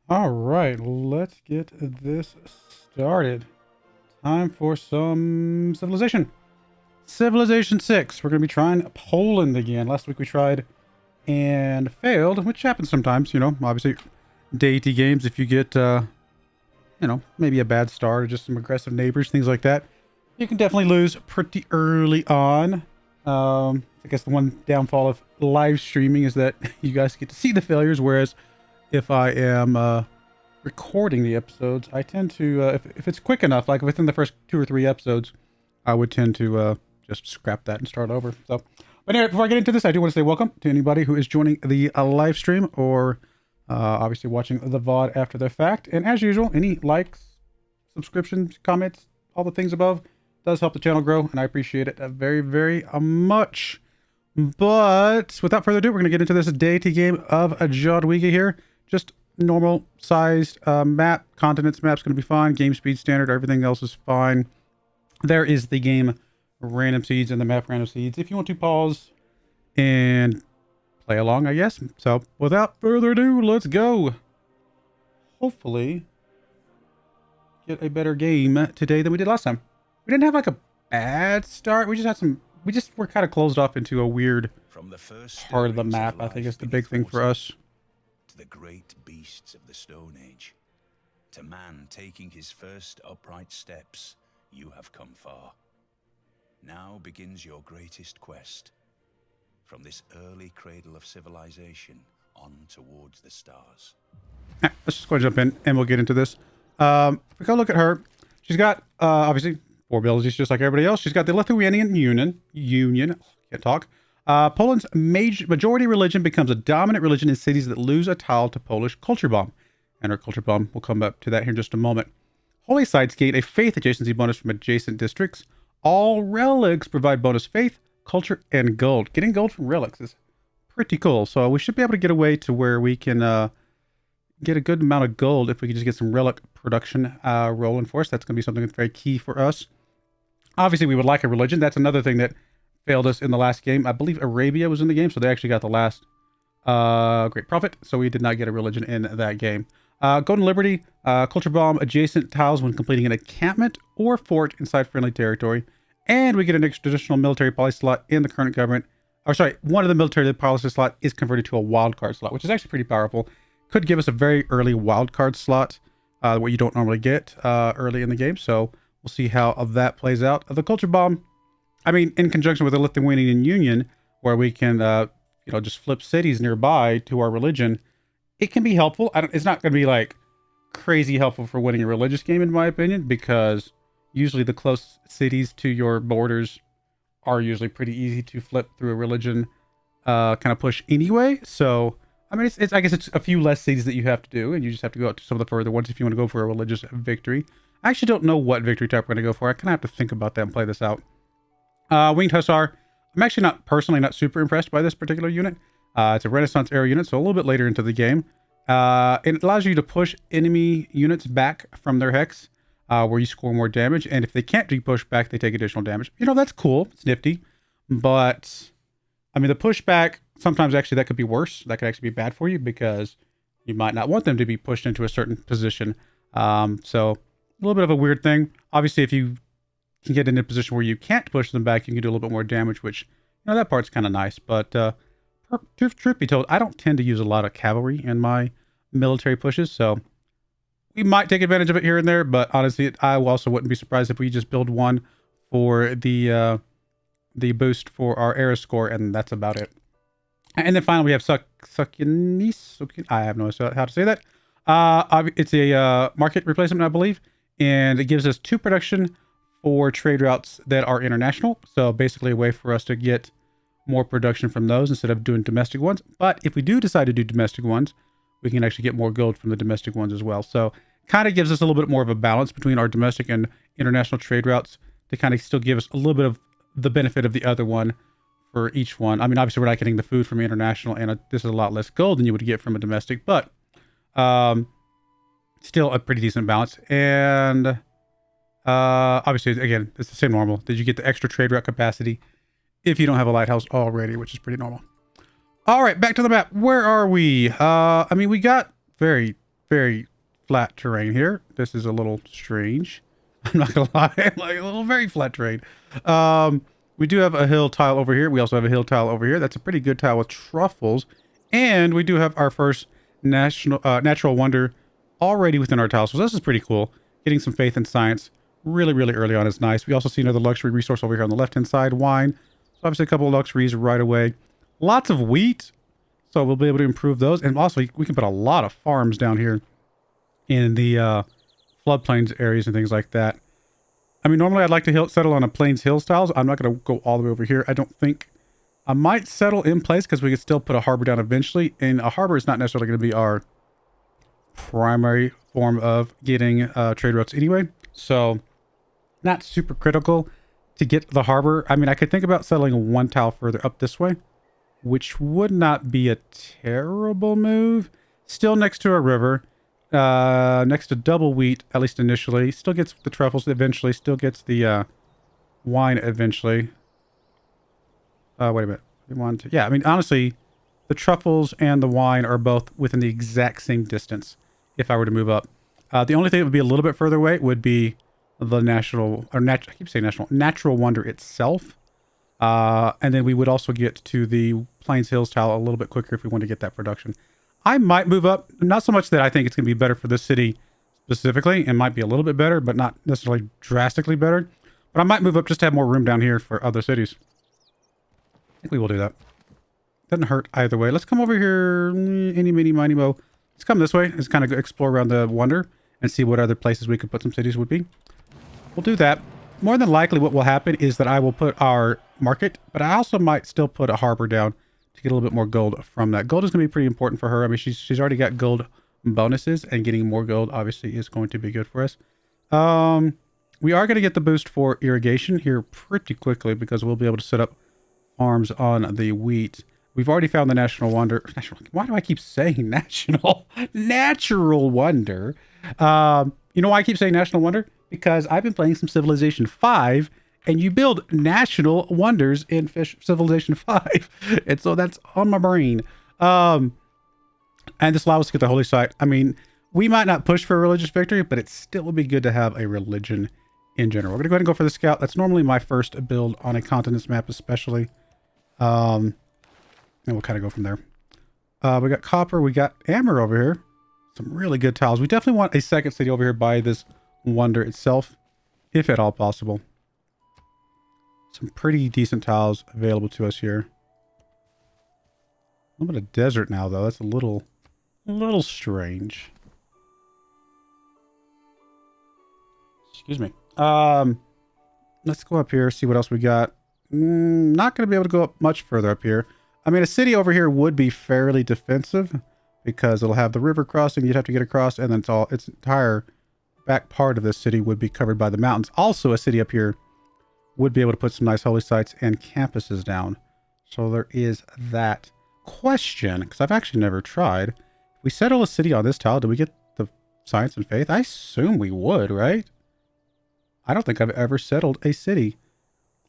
All right, let's get this started. Time for some Civilization. Civilization 6. We're going to be trying Poland again. Last week we tried and failed, which happens sometimes, you know. Obviously, Deity games, if you get, maybe a bad start or just some aggressive neighbors, things like that, you can definitely lose pretty early on. I guess the one downfall of live streaming is that you guys get to see the failures, whereas if I am recording the episodes, I tend to, if it's quick enough, like within the first 2 or 3 episodes, I would tend to just scrap that and start over. So, but anyway, before I get into this, I do want to say welcome to anybody who is joining the live stream or obviously watching the VOD after the fact. And as usual, any likes, subscriptions, comments, all the things above does help the channel grow, and I appreciate it very, very much. But without further ado, we're going to get into this Deity game of Jadwiga here. Just normal sized map. Continents map's going to be fine. Game speed standard. Everything else is fine. There is the game random seeds and the map random seeds if you want to pause and play along, I guess. So without further ado, let's go. Hopefully get a better game today than we did last time. We didn't have like a bad start. We just had some, were kind of closed off into a weird From the first part of the map. I think is the big thing for us. To the great beasts of the Stone Age, to man taking his first upright steps, you have come far. Now begins your greatest quest. From this early cradle of civilization on towards the stars. Let's just go jump in and we'll get into this. If we go look at her, she's got obviously 4 abilities just like everybody else. She's got the Lithuanian Union. Can't talk. Poland's majority religion becomes a dominant religion in cities that lose a tile to Polish culture bomb. And our culture bomb, we'll come back to that here in just a moment. Holy sites gain a faith adjacency bonus from adjacent districts. All relics provide bonus faith, culture, and gold. Getting gold from relics is pretty cool. So we should be able to get away to where we can get a good amount of gold if we can just get some relic production rolling for us. That's going to be something that's very key for us. Obviously, we would like a religion. That's another thing that failed us in the last game. I believe Arabia was in the game, so they actually got the last Great Prophet, so we did not get a religion in that game. Golden Liberty, Culture Bomb, adjacent tiles when completing an encampment or fort inside friendly territory. And we get an additional military policy slot in the current government. Or sorry, one of the military policy slot is converted to a wildcard slot, which is actually pretty powerful. Could give us a very early wildcard slot, what you don't normally get early in the game. So we'll see how that plays out. The Culture Bomb, I mean, in conjunction with the Lithuanian Union, where we can, just flip cities nearby to our religion, it can be helpful. It's not going to be like crazy helpful for winning a religious game, in my opinion, because usually the close cities to your borders are usually pretty easy to flip through a religion kind of push anyway. So, I mean, I guess it's a few less cities that you have to do, and you just have to go out to some of the further ones if you want to go for a religious victory. I actually don't know what victory type we're going to go for. I kind of have to think about that and play this out. Winged Hussar. I'm actually personally not super impressed by this particular unit. It's a Renaissance era unit, so a little bit later into the game. It allows you to push enemy units back from their hex, where you score more damage. And if they can't be pushed back, they take additional damage. You know, that's cool. It's nifty. But, I mean, the pushback, sometimes actually that could be worse. That could actually be bad for you because you might not want them to be pushed into a certain position. So, a little bit of a weird thing. Obviously, if you can get in a position where you can't push them back, you can do a little bit more damage, which, you know, that part's kind of nice. But, truth be told, I don't tend to use a lot of cavalry in my military pushes, so we might take advantage of it here and there, but honestly, I also wouldn't be surprised if we just build one for the boost for our era score, and that's about it. And then finally, we have Sukritact. I have no idea how to say that. It's a market replacement, I believe, and it gives us 2 production for trade routes that are international, so basically a way for us to get more production from those instead of doing domestic ones. But if we do decide to do domestic ones, we can actually get more gold from the domestic ones as well. So kind of gives us a little bit more of a balance between our domestic and international trade routes to kind of still give us a little bit of the benefit of the other one for each one. I mean, obviously we're not getting the food from international, and this is a lot less gold than you would get from a domestic, but still a pretty decent balance. And obviously, again, it's the same normal. Did you get the extra trade route capacity if you don't have a lighthouse already, which is pretty normal. All right, back to the map. Where are we? I mean, we got very very flat terrain here. This is a little strange. I'm not gonna lie, like a little very flat terrain. We do have a hill tile over here. We also have a hill tile over here. That's a pretty good tile with truffles. And we do have our first natural wonder already within our tile. So this is pretty cool. Getting some faith in science really, really early on is nice. We also see another luxury resource over here on the left-hand side, wine. So obviously a couple of luxuries right away. Lots of wheat. So we'll be able to improve those. And also we can put a lot of farms down here in the floodplains areas and things like that. I mean, normally I'd like to settle on a Plains Hill styles. I'm not going to go all the way over here. I don't think. I might settle in place because we could still put a harbor down eventually. And a harbor is not necessarily going to be our primary form of getting trade routes anyway. So not super critical to get the harbor. I mean, I could think about settling one tile further up this way, which would not be a terrible move. Still next to a river. Next to double wheat, at least initially. Still gets the truffles eventually. Still gets the wine eventually. Wait a minute. Yeah, I mean, honestly, the truffles and the wine are both within the exact same distance if I were to move up. The only thing that would be a little bit further away would be the I keep saying natural wonder itself. And then we would also get to the Plains Hills tile a little bit quicker if we want to get that production. I might move up, not so much that I think it's going to be better for this city specifically. It might be a little bit better, but not necessarily drastically better. But I might move up just to have more room down here for other cities. I think we will do that. Doesn't hurt either way. Let's come over here. Any, mini, miny, mo. Let's come this way. Let's kind of explore around the wonder and see what other places we could put some cities would be. We'll do that. More than likely what will happen is that I will put our market, but I also might still put a harbor down to get a little bit more gold from that. Gold is going to be pretty important for her. I mean, she's already got gold bonuses, and getting more gold obviously is going to be good for us. We are going to get the boost for irrigation here pretty quickly because we'll be able to set up farms on the wheat. We've already found the national wonder. Why do I keep saying national? Natural wonder. You know why I keep saying national wonder? Because I've been playing some Civilization 5, and you build national wonders in Civilization 5. And so that's on my brain. And this allows us to get the holy site. I mean, we might not push for a religious victory, but it still would be good to have a religion in general. We're going to go ahead and go for the scout. That's normally my first build on a continents map, especially. And we'll kind of go from there. We got copper. We got amber over here. Some really good tiles. We definitely want a second city over here by this wonder itself, if at all possible. Some pretty decent tiles available to us here. A little bit of desert now, though. That's a little strange. Excuse me. Let's go up here, see what else we got. Not going to be able to go up much further up here. I mean, a city over here would be fairly defensive because it'll have the river crossing you'd have to get across, and then its entire back part of this city would be covered by the mountains. Also, a city up here would be able to put some nice holy sites and campuses down. So there is that. Question, because I've actually never tried. If we settle a city on this tile, do we get the science and faith? I assume we would, right? I don't think I've ever settled a city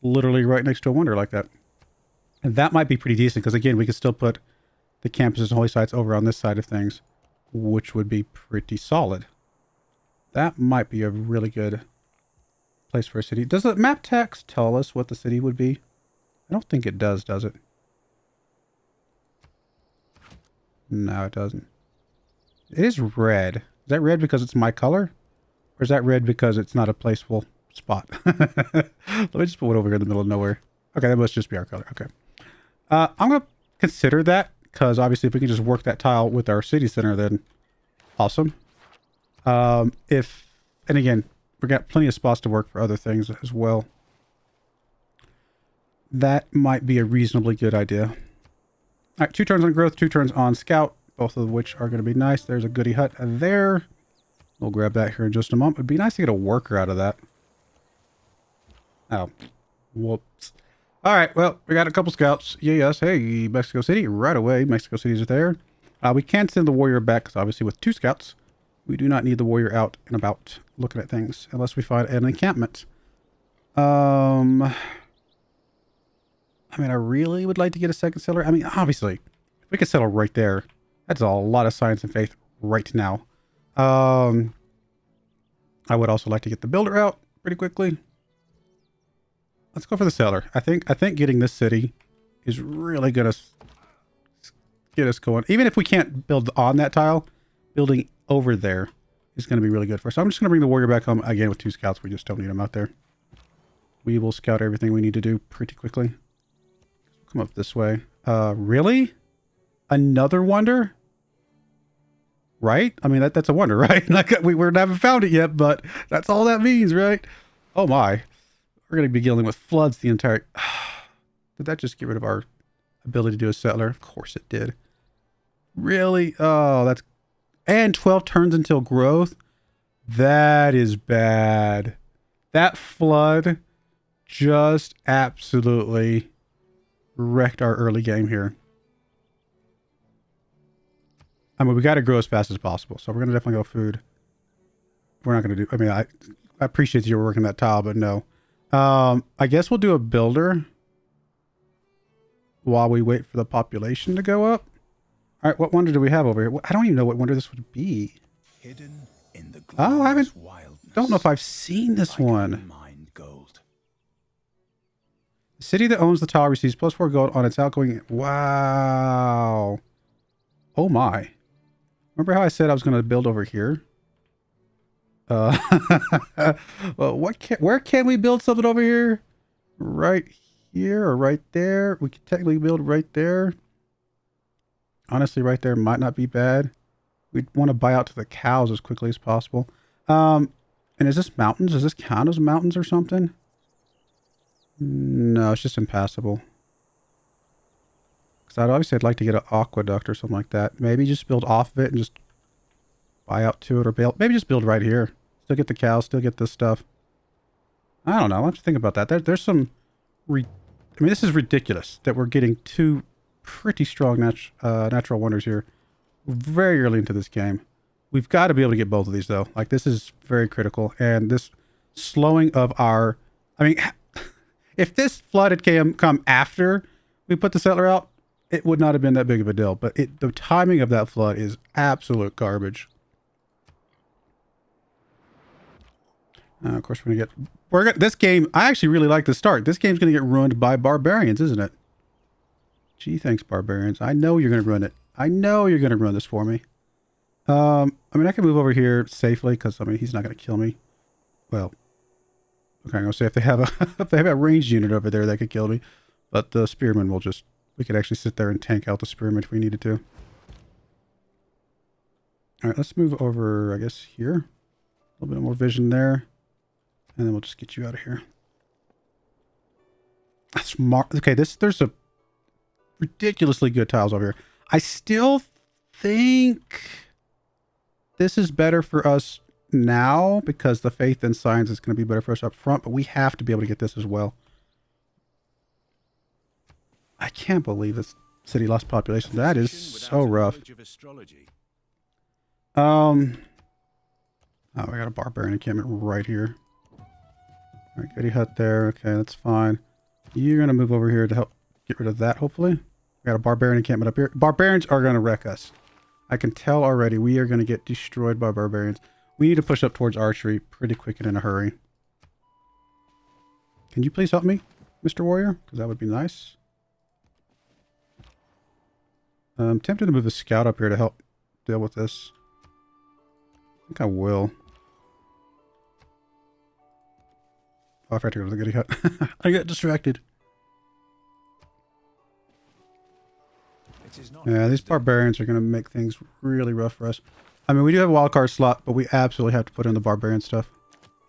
literally right next to a wonder like that. And that might be pretty decent, because again, we could still put the campuses and holy sites over on this side of things, which would be pretty solid. That might be a really good place for a city. Does the map Tacks tell us what the city would be? I don't think it does it? No, it doesn't. It is red. Is that red because it's my color? Or is that red because it's not a placeable spot? Let me just put it over here in the middle of nowhere. Okay, that must just be our color. Okay. I'm going to consider that, because obviously if we can just work that tile with our city center, then awesome. And again, we've got plenty of spots to work for other things as well. That might be a reasonably good idea. All right, 2 turns on growth, 2 turns on scout, both of which are going to be nice. There's a goody hut there. We'll grab that here in just a moment. It'd be nice to get a worker out of that. Oh, whoops. All right, well, we got a couple scouts. Yes, hey, Mexico City, right away. Mexico City's there. We can send the warrior back, because obviously with 2 scouts, we do not need the warrior out and about looking at things, unless we find an encampment. I mean, I really would like to get a second settler. I mean, obviously, if we could settle right there, that's a lot of science and faith right now. I would also like to get the builder out pretty quickly. Let's go for the settler. I think getting this city is really gonna get us going. Even if we can't build on that tile, building over there is going to be really good for us. So I'm just going to bring the warrior back home again with 2 scouts. We just don't need them out there. We will scout everything we need to do pretty quickly. Come up this way. Really? Another wonder? Right? I mean, that's a wonder, right? Like we haven't found it yet, but that's all that means, right? Oh my. We're going to be dealing with floods the entire... Did that just get rid of our ability to do a settler? Of course it did. Really? Oh, that's... And 12 turns until growth? That is bad. That flood just absolutely wrecked our early game here. I mean, we got to grow as fast as possible. So we're going to definitely go food. We're not going to do... I mean, I appreciate you working that tile, but no. I guess we'll do a builder while we wait for the population to go up. All right, what wonder do we have over here? I don't even know what wonder this would be. Hidden in the Oh, I haven't... wildness, Don't know if I've seen this like one. mined gold. The city that owns the tile receives +4 gold on its outgoing... Wow. Oh my. Remember how I said I was going to build over here? Well, where can we build something over here? Right here or right there? We could technically build right there. Honestly, right there might not be bad. We'd want to buy out to the cows as quickly as possible. And is this mountains? Does this count as mountains or something? No, it's just impassable. Because I'd like to get an aqueduct or something like that. Maybe just build off of it and just buy out to it, or maybe just build right here. Still get the cows, still get this stuff. I don't know. I'll have to think about that. There's some... I mean, this is ridiculous that we're getting 2 pretty strong natural wonders here very early into this game. We've got to be able to get both of these, though. Like, this is very critical. And this slowing of our... I mean, if this flood had come after we put the settler out, it would not have been that big of a deal. But the timing of that flood is absolute garbage. Of course, this game, I actually really like the start. This game's going to get ruined by barbarians, isn't it? Gee, thanks, barbarians. I know you're going to ruin it. I know you're going to ruin this for me. I mean, I can move over here safely because, I mean, he's not going to kill me. Well, okay, I'm going to say if they have a ranged unit over there, that could kill me. But the spearmen will just... We could actually sit there and tank out the spearmen if we needed to. All right, let's move over, I guess, here. A little bit more vision there. And then we'll just get you out of here. That's smart. Okay, there's a ridiculously good tiles over here. I still think this is better for us now because the faith and science is going to be better for us up front, but we have to be able to get this as well. I can't believe this city lost population. That is so rough. Oh, we got a barbarian encampment right here. All right, goody hut there. Okay, that's fine. You're going to move over here to help get rid of that, hopefully. We got a barbarian encampment up here. Barbarians are going to wreck us. I can tell already. We are going to get destroyed by barbarians. We need to push up towards archery pretty quick and in a hurry. Can you please help me, Mr. Warrior? Because that would be nice. I'm tempted to move a scout up here to help deal with this. I think I will. Oh, I forgot to go to the goody hut. I got distracted. Yeah, these barbarians are going to make things really rough for us. I mean, we do have a wildcard slot, but we absolutely have to put in the barbarian stuff.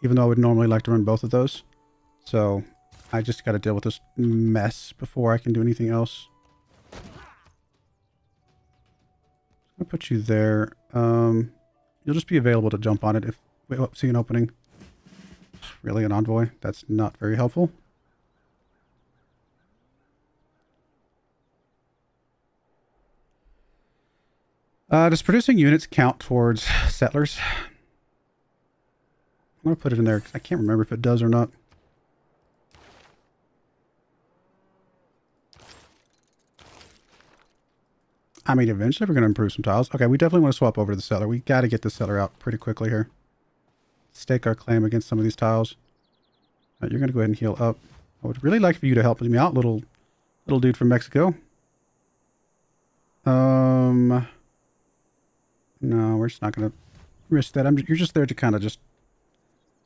Even though I would normally like to run both of those. So, I just got to deal with this mess before I can do anything else. I'll put you there. You'll just be available to jump on it if we see an opening. Really, an envoy? That's not very helpful. Does producing units count towards settlers? I'm going to put it in there because I can't remember if it does or not. I mean, eventually we're going to improve some tiles. Okay, we definitely want to swap over to the cellar. We got to get the cellar out pretty quickly here. Stake our claim against some of these tiles. Right, you're going to go ahead and heal up. I would really like for you to help me out, little dude from Mexico. No, we're just not going to risk that. You're just there to kind of just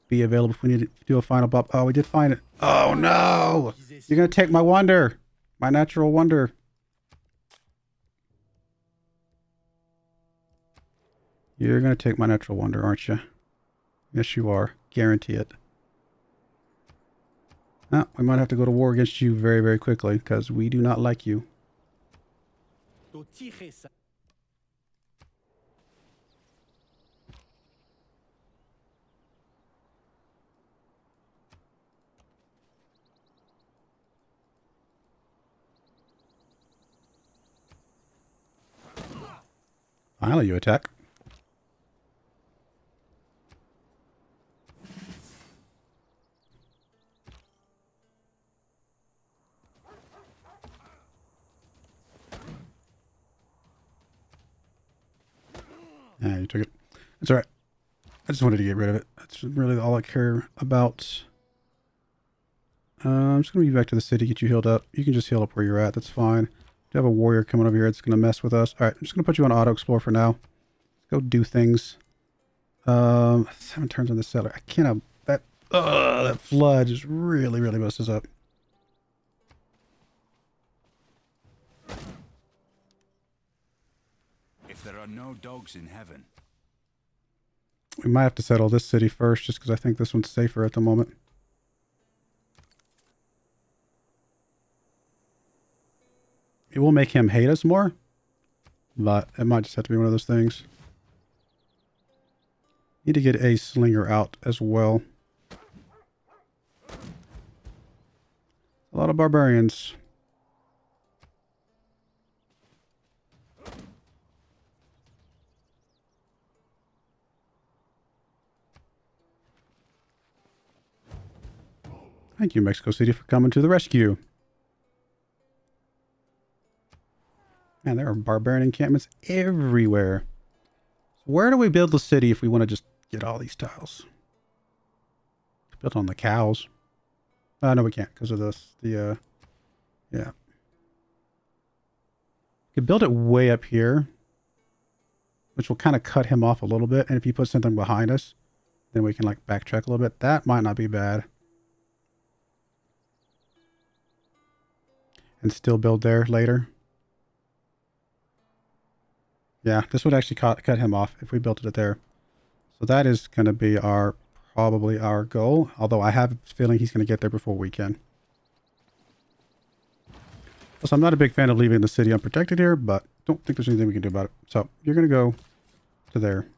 be available if we need to do a final bop. Oh, we did find it. Oh, no. You're going to take my wonder. My natural wonder. You're going to take my natural wonder, aren't you? Yes, you are. Guarantee it. Oh, we might have to go to war against you very, very quickly because we do not like you. Finally, you attack. Yeah, you took it. It's all right. I just wanted to get rid of it. That's really all I care about. I'm just going to be back to the city, get you healed up. You can just heal up where you're at. That's fine. You have a warrior coming over here. It's going to mess with us. All right, I'm just going to put you on auto explore for now. Go do things. 7 turns on the cellar. I can't. That flood just really, really messes up. If there are no dogs in heaven, we might have to settle this city first, just because I think this one's safer at the moment. It will make him hate us more, but it might just have to be one of those things. Need to get a slinger out as well. A lot of barbarians. Thank you, Mexico City, for coming to the rescue. Man, there are barbarian encampments everywhere. So where do we build the city if we want to just get all these tiles? Built on the cows. No, we can't because of this. Yeah. We could build it way up here, which will kind of cut him off a little bit. And if you put something behind us, then we can like backtrack a little bit. That might not be bad. And still build there later. Yeah, this would actually cut him off if we built it there. So that is going to be probably our goal. Although I have a feeling he's going to get there before we can. Plus, I'm not a big fan of leaving the city unprotected here, but don't think there's anything we can do about it. So you're going to go to there.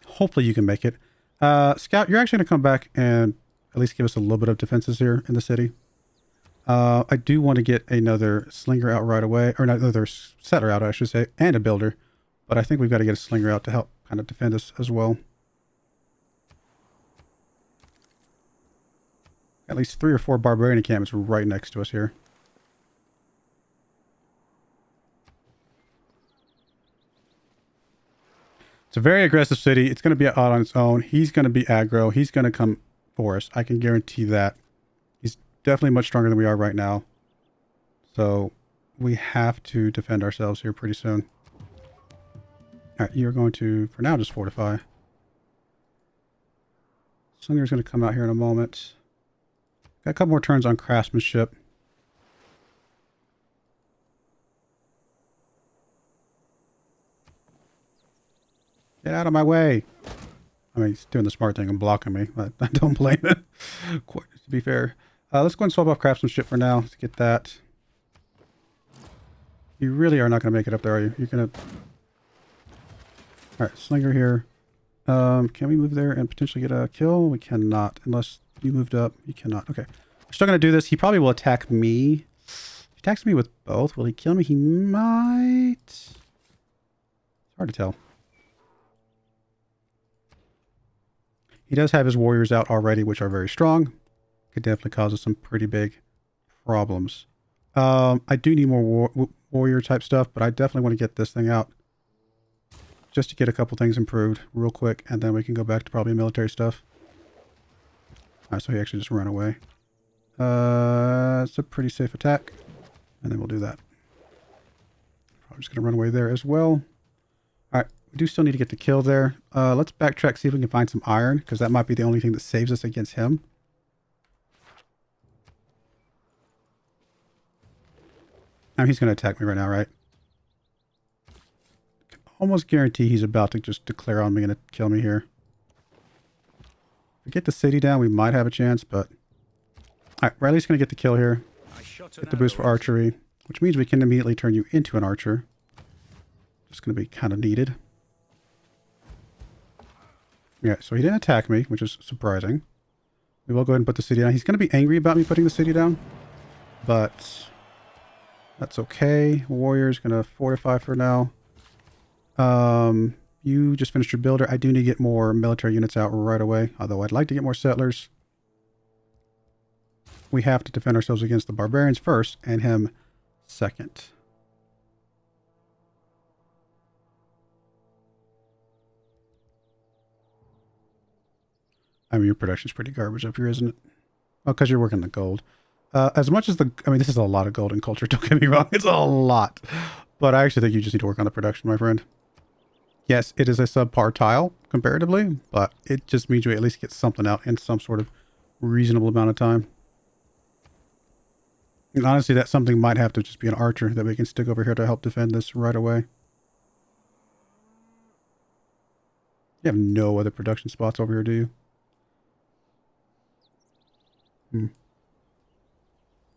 Hopefully you can make it. Scout, you're actually going to come back and at least give us a little bit of defenses here in the city. I do want to get another slinger out right away, or another setter out, I should say, and a builder. But I think we've got to get a slinger out to help kind of defend us as well. At least 3 or 4 barbarian encampments right next to us here. It's a very aggressive city. It's going to be out on its own. He's going to be aggro. He's going to come for us. I can guarantee that. Definitely much stronger than we are right now. So we have to defend ourselves here pretty soon. All right, you're going to, for now, just fortify. Slinger's going to come out here in a moment. Got a couple more turns on craftsmanship. Get out of my way. I mean, he's doing the smart thing and blocking me. I don't blame him, quite, to be fair. Let's go and swap off craftsmanship for now. Let's get that. You really are not going to make it up there, are you? You're going to... Alright, slinger here. Can we move there and potentially get a kill? We cannot. Unless you moved up. You cannot. Okay. We're still going to do this. He probably will attack me. If he attacks me with both, will he kill me? He might. It's hard to tell. He does have his warriors out already, which are very strong. Could definitely cause us some pretty big problems. I do need more warrior type stuff, but I definitely want to get this thing out just to get a couple things improved real quick, and then we can go back to probably military stuff. Alright, so he actually just ran away. It's a pretty safe attack, and then we'll do that. I'm just going to run away there as well. Alright, we do still need to get the kill there. Let's backtrack, see if we can find some iron, because that might be the only thing that saves us against him. Now he's going to attack me right now, right? I can almost guarantee he's about to just declare on me and kill me here. If we get the city down, we might have a chance, but... Alright, Riley's going to get the kill here. Get the boost for archery, which means we can immediately turn you into an archer. Just going to be kind of needed. Yeah, so he didn't attack me, which is surprising. We will go ahead and put the city down. He's going to be angry about me putting the city down, but... that's okay. Warrior's going to fortify for now. You just finished your builder. I do need to get more military units out right away, although I'd like to get more settlers. We have to defend ourselves against the barbarians first, and him second. I mean, your production's pretty garbage up here, isn't it? Well, because you're working the gold. As much as I mean, this is a lot of gold in culture, don't get me wrong, it's a lot. But I actually think you just need to work on the production, my friend. Yes, it is a subpar tile, comparatively, but it just means you at least get something out in some sort of reasonable amount of time. And honestly, that something might have to just be an archer that we can stick over here to help defend this right away. You have no other production spots over here, do you? At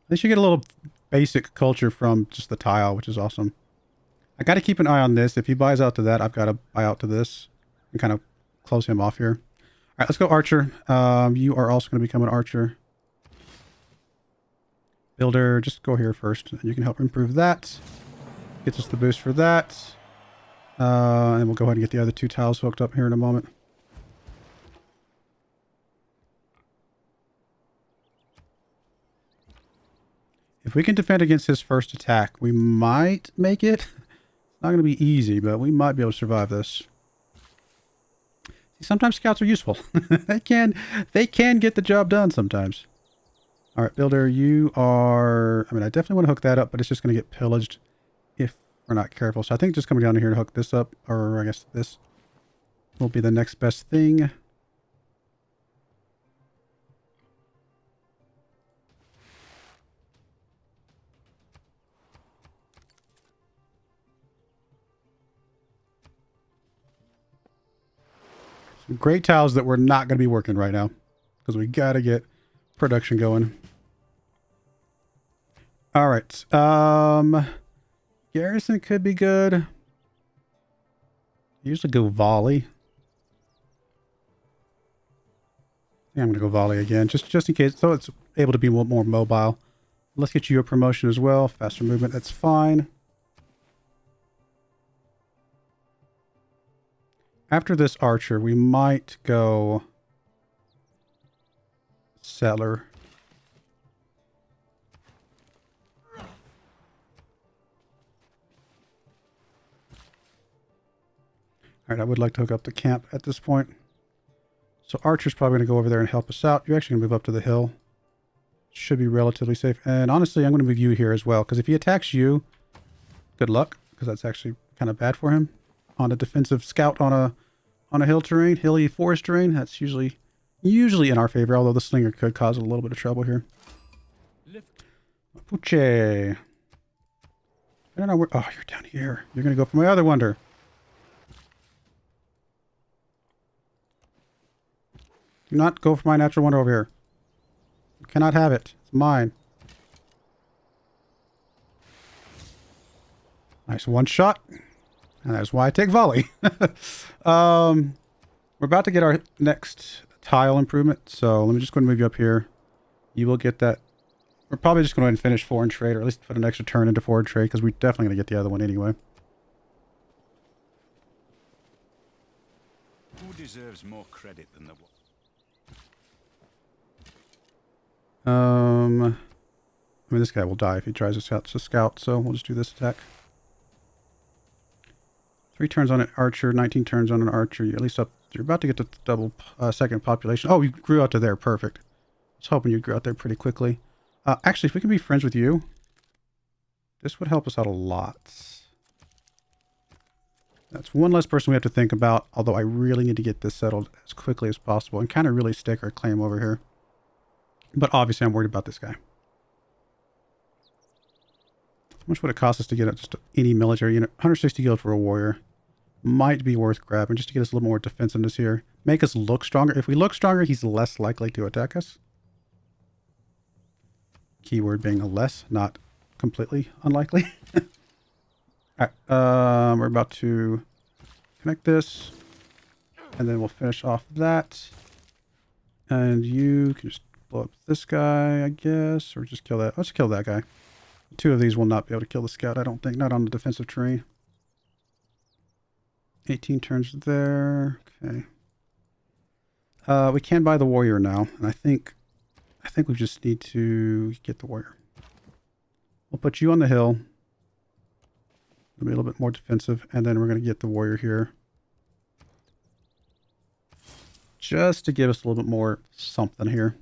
least you get a little basic culture from just the tile, which is awesome. I got to keep an eye on this. If he buys out to that, I've got to buy out to this and kind of close him off here. All right, let's go archer. You are also going to become an archer. Builder, just go here first. You can help improve that. Gets us the boost for that. And we'll go ahead and get the other two tiles hooked up here in a moment. If we can defend against his first attack, we might make it. It's not going to be easy, but we might be able to survive this. See, sometimes scouts are useful. they can get the job done sometimes. All right, builder, you are... I mean, I definitely want to hook that up, but it's just going to get pillaged if we're not careful. So I think just coming down here to hook this up, or I guess this will be the next best thing. Some great tiles that we're not going to be working right now because we got to get production going. All right. Garrison could be good. Usually go volley. Yeah, I'm going to go volley again, just in case, so it's able to be more mobile. Let's get you a promotion as well. Faster movement, that's fine. After this archer, we might go settler. All right, I would like to hook up the camp at this point. So archer's probably going to go over there and help us out. You're actually going to move up to the hill. Should be relatively safe. And honestly, I'm going to move you here as well, because if he attacks you, good luck, because that's actually kind of bad for him. On a defensive scout on a hill terrain, hilly forest terrain, that's usually in our favor, although the slinger could cause a little bit of trouble here. Mapuche. I don't know where... Oh, you're down here. You're going to go for my other wonder. Do not go for my natural wonder over here. You cannot have it. It's mine. Nice one shot. And that's why I take volley. We're about to get our next tile improvement. So let me just go and move you up here. You will get that. We're probably just going to go ahead and finish foreign trade, or at least put an extra turn into foreign trade, because we're definitely going to get the other one anyway. Who deserves more credit than the... I mean, this guy will die if he tries to scout, so we'll just do this attack. 3 turns on an archer, 19 turns on an archer. You're at least up. You're about to get to double second population. Oh, you grew out to there. Perfect. I was hoping you'd grow out there pretty quickly. Actually, if we can be friends with you, this would help us out a lot. That's one less person we have to think about, although I really need to get this settled as quickly as possible and kind of really stake our claim over here. But obviously, I'm worried about this guy. How much would it cost us to get just any military unit? 160 gold for a warrior. Might be worth grabbing just to get us a little more defensiveness here. Make us look stronger. If we look stronger, he's less likely to attack us. Keyword being less, not completely unlikely. Alright, we're about to connect this. And then we'll finish off that. And you can just blow up this guy, I guess. Or just kill that. Let's kill that guy. 2 of these will not be able to kill the scout, I don't think. Not on the defensive tree. 18 turns there. Okay. We can buy the warrior now. And I think we just need to get the warrior. We'll put you on the hill. It'll be a little bit more defensive. And then we're going to get the warrior here. Just to give us a little bit more something here.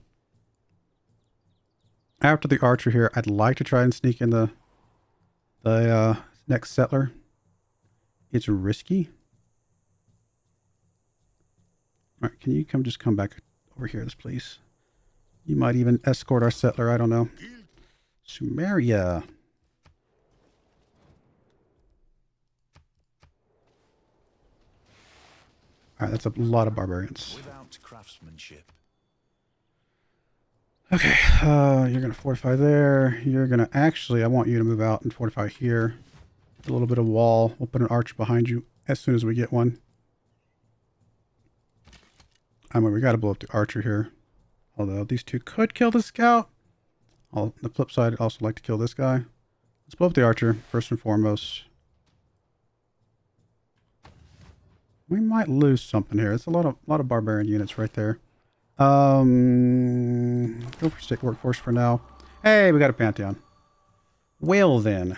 After the archer here, I'd like to try and sneak in the next settler. It's risky. All right, can you come back over here, please? You might even escort our settler. I don't know. Sumeria. All right, that's a lot of barbarians. Without craftsmanship. Okay, you're going to fortify there. You're going to actually, I want you to move out and fortify here. A little bit of wall. We'll put an archer behind you as soon as we get one. I mean, we got to blow up the archer here. Although these 2 could kill the scout. On the flip side, I'd also like to kill this guy. Let's blow up the archer, first and foremost. We might lose something here. It's a lot of barbarian units right there. Go for state workforce for now. Hey, we got a Pantheon. Well then.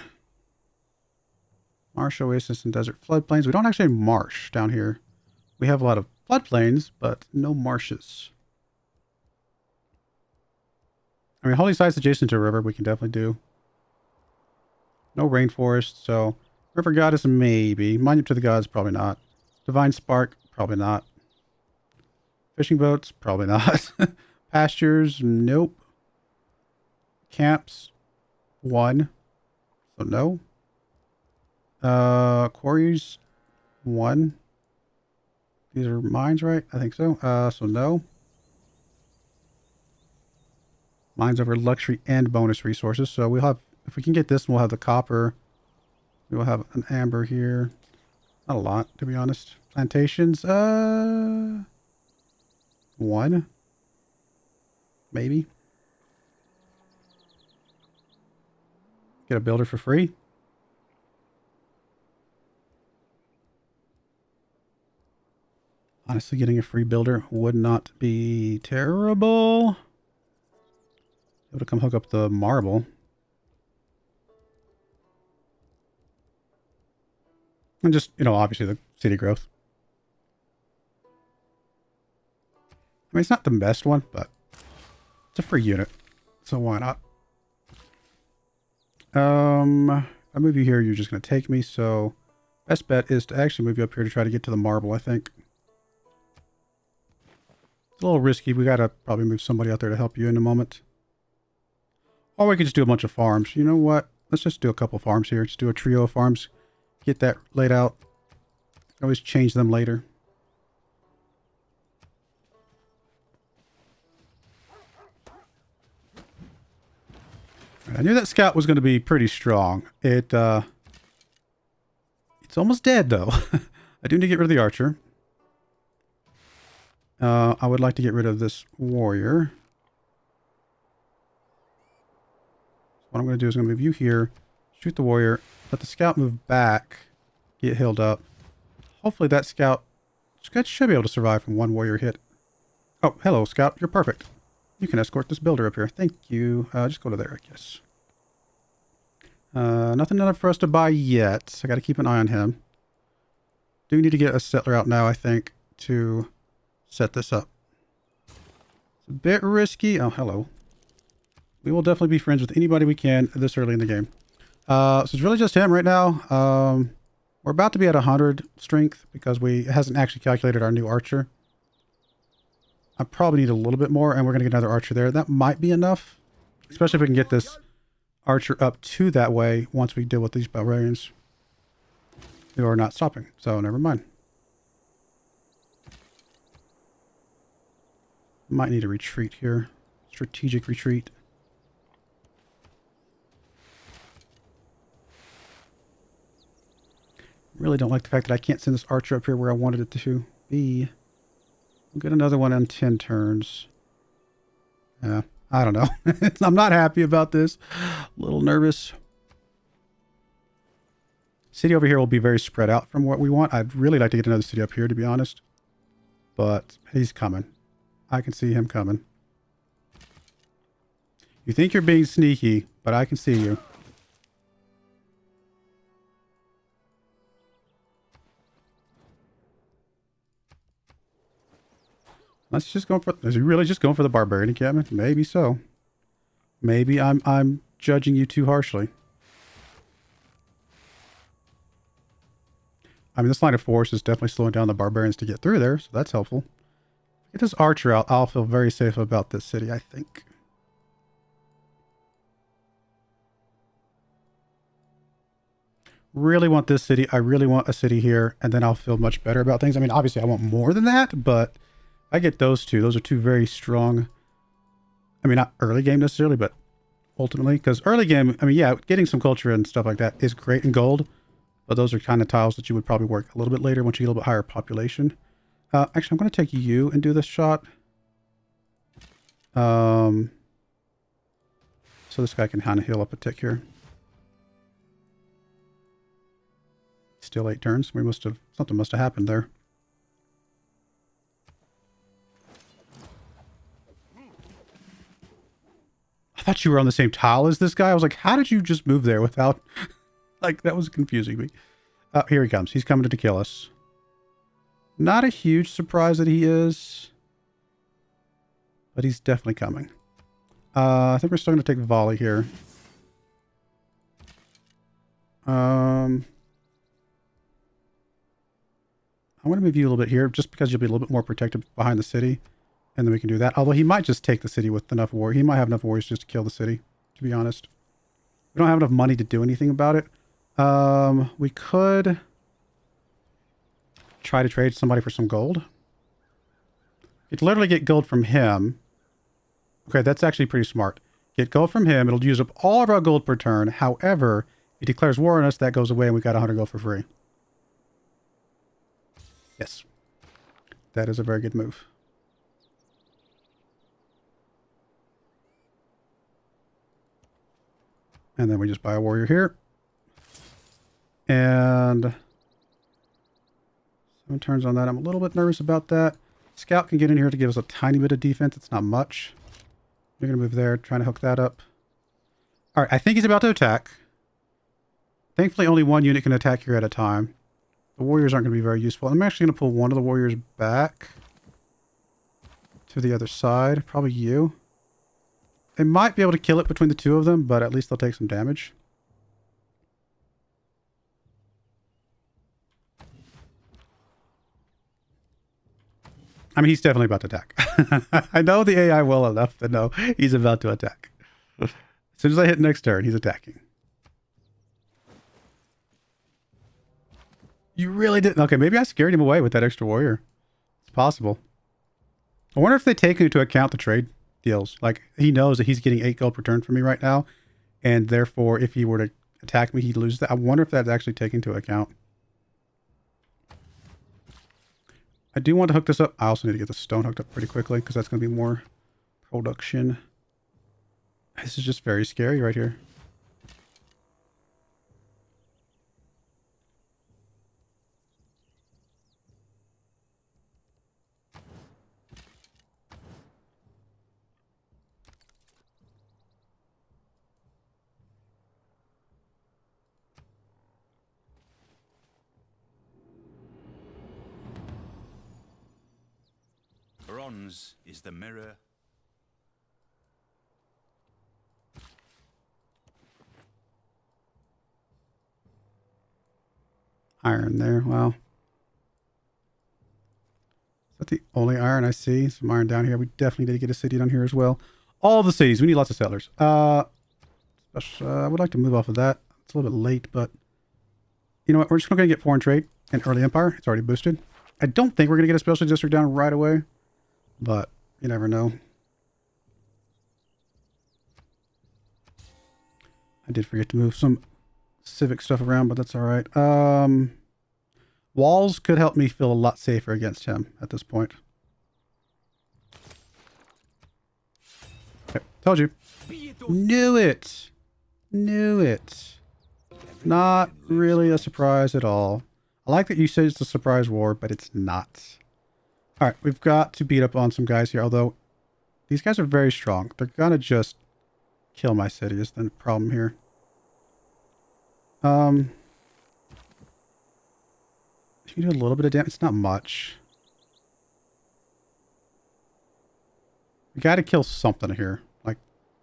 Marsh, oasis, and desert floodplains. We don't actually have marsh down here. We have a lot of floodplains, but no marshes. I mean, holy sites adjacent to a river, we can definitely do. No rainforest, so river goddess, maybe. Monument to the gods, probably not. Divine spark, probably not. Fishing boats, probably not. Pastures, nope. Camps, 1. So no. Quarries, 1. These are mines, right? I think so. So no. Mines over luxury and bonus resources. So we'll have, if we can get this, we'll have the copper. We will have an amber here. Not a lot, to be honest. Plantations, 1. Maybe. Get a builder for free. Honestly, getting a free builder would not be terrible. Able to come hook up the marble. And just, you know, obviously the city growth. I mean, it's not the best one, but it's a free unit. So why not? If I move you here, you're just going to take me. So best bet is to actually move you up here to try to get to the marble, I think. It's a little risky. We got to probably move somebody out there to help you in a moment. Or we could just do a bunch of farms. You know what? Let's just do a couple farms here. Just do a trio of farms. Get that laid out. Always change them later. I knew that scout was going to be pretty strong. It's almost dead, though. I do need to get rid of the archer. I would like to get rid of this warrior. What I'm going to do is I'm going to move you here, shoot the warrior, let the scout move back, get healed up. Hopefully that scout should be able to survive from one warrior hit. Oh, hello, scout. You're perfect. You can escort this builder up here. Thank you. Just go to there, I guess. Nothing enough for us to buy yet. I got to keep an eye on him. Do need to get a settler out now, I think, to set this up. It's a bit risky. Oh, hello. We will definitely be friends with anybody we can this early in the game. So it's really just him right now. We're about to be at 100 strength because it hasn't actually calculated our new archer. I probably need a little bit more, and we're going to get another archer there. That might be enough, especially if we can get this archer up to that way once we deal with these barbarians who are not stopping. So never mind. Might need a retreat here. Strategic retreat. Really don't like the fact that I can't send this archer up here where I wanted it to be. We'll get another one on 10 turns. Yeah, I don't know. I'm not happy about this. A little nervous. City over here will be very spread out from what we want. I'd really like to get another city up here, to be honest. But he's coming. I can see him coming. You think you're being sneaky, but I can see you. Let's just go for... Is he really just going for the barbarian encampment? Maybe so. Maybe I'm judging you too harshly. I mean, this line of force is definitely slowing down the barbarians to get through there, so that's helpful. Get this archer out. I'll feel very safe about this city, I think. Really want this city. I really want a city here, and then I'll feel much better about things. I mean, obviously I want more than that, but I get those two. Those are two very strong... I mean, not early game necessarily, but ultimately. Because early game, I mean, yeah, getting some culture and stuff like that is great in gold. But those are kind of tiles that you would probably work a little bit later once you get a little bit higher population. Actually, I'm going to take you and do this shot. So this guy can kind of heal up a tick here. Still 8 turns. We must have... Something must have happened there. I thought you were on the same tile as this guy. I was like, how did you just move there without... Like, that was confusing me. Here he comes. He's coming to kill us. Not a huge surprise that he is. But he's definitely coming. I think we're still going to take volley here. I'm going to move you a little bit here, just because you'll be a little bit more protected behind the city. And then we can do that. Although he might just take the city with enough war. He might have enough warriors just to kill the city, to be honest. We don't have enough money to do anything about it. We could try to trade somebody for some gold. You could literally get gold from him. Okay, that's actually pretty smart. Get gold from him. It'll use up all of our gold per turn. However, if he declares war on us, that goes away and we got 100 gold for free. Yes. That is a very good move. And then we just buy a warrior here. And 7 turns on that. I'm a little bit nervous about that. Scout can get in here to give us a tiny bit of defense. It's not much. You're going to move there, trying to hook that up. All right, I think he's about to attack. Thankfully, only one unit can attack here at a time. The warriors aren't going to be very useful. I'm actually going to pull one of the warriors back to the other side. Probably you. They might be able to kill it between the two of them, but at least they'll take some damage. I mean, he's definitely about to attack. I know the AI well enough to know he's about to attack. As soon as I hit next turn, he's attacking. You really didn't... Okay, maybe I scared him away with that extra warrior. It's possible. I wonder if they take into account the trade deals. Like, he knows that he's getting 8 gold per turn from me right now, and therefore, if he were to attack me, he'd lose that. I wonder if that's actually taken into account. I do want to hook this up. I also need to get the stone hooked up pretty quickly, because that's going to be more production. This is just very scary right here. bronze is the mirror. Iron there. Wow. Is that the only iron I see? Some iron down here. We definitely need to get a city down here as well. All the cities. We need lots of settlers. I would like to move off of that. It's a little bit late, but you know what? We're just going to get foreign trade and early empire. It's already boosted. I don't think we're going to get a special district down right away, but you never know. I did forget to move some civic stuff around, but that's all right. Walls could help me feel a lot safer against him at this point. Okay, told you. Knew it. Knew it. Not really a surprise at all. I like that you say it's a surprise war, but it's not. All right, we've got to beat up on some guys here, although these guys are very strong. They're gonna just kill my city is the problem here. You do a little bit of damage. It's not much. We got to kill something here. Like,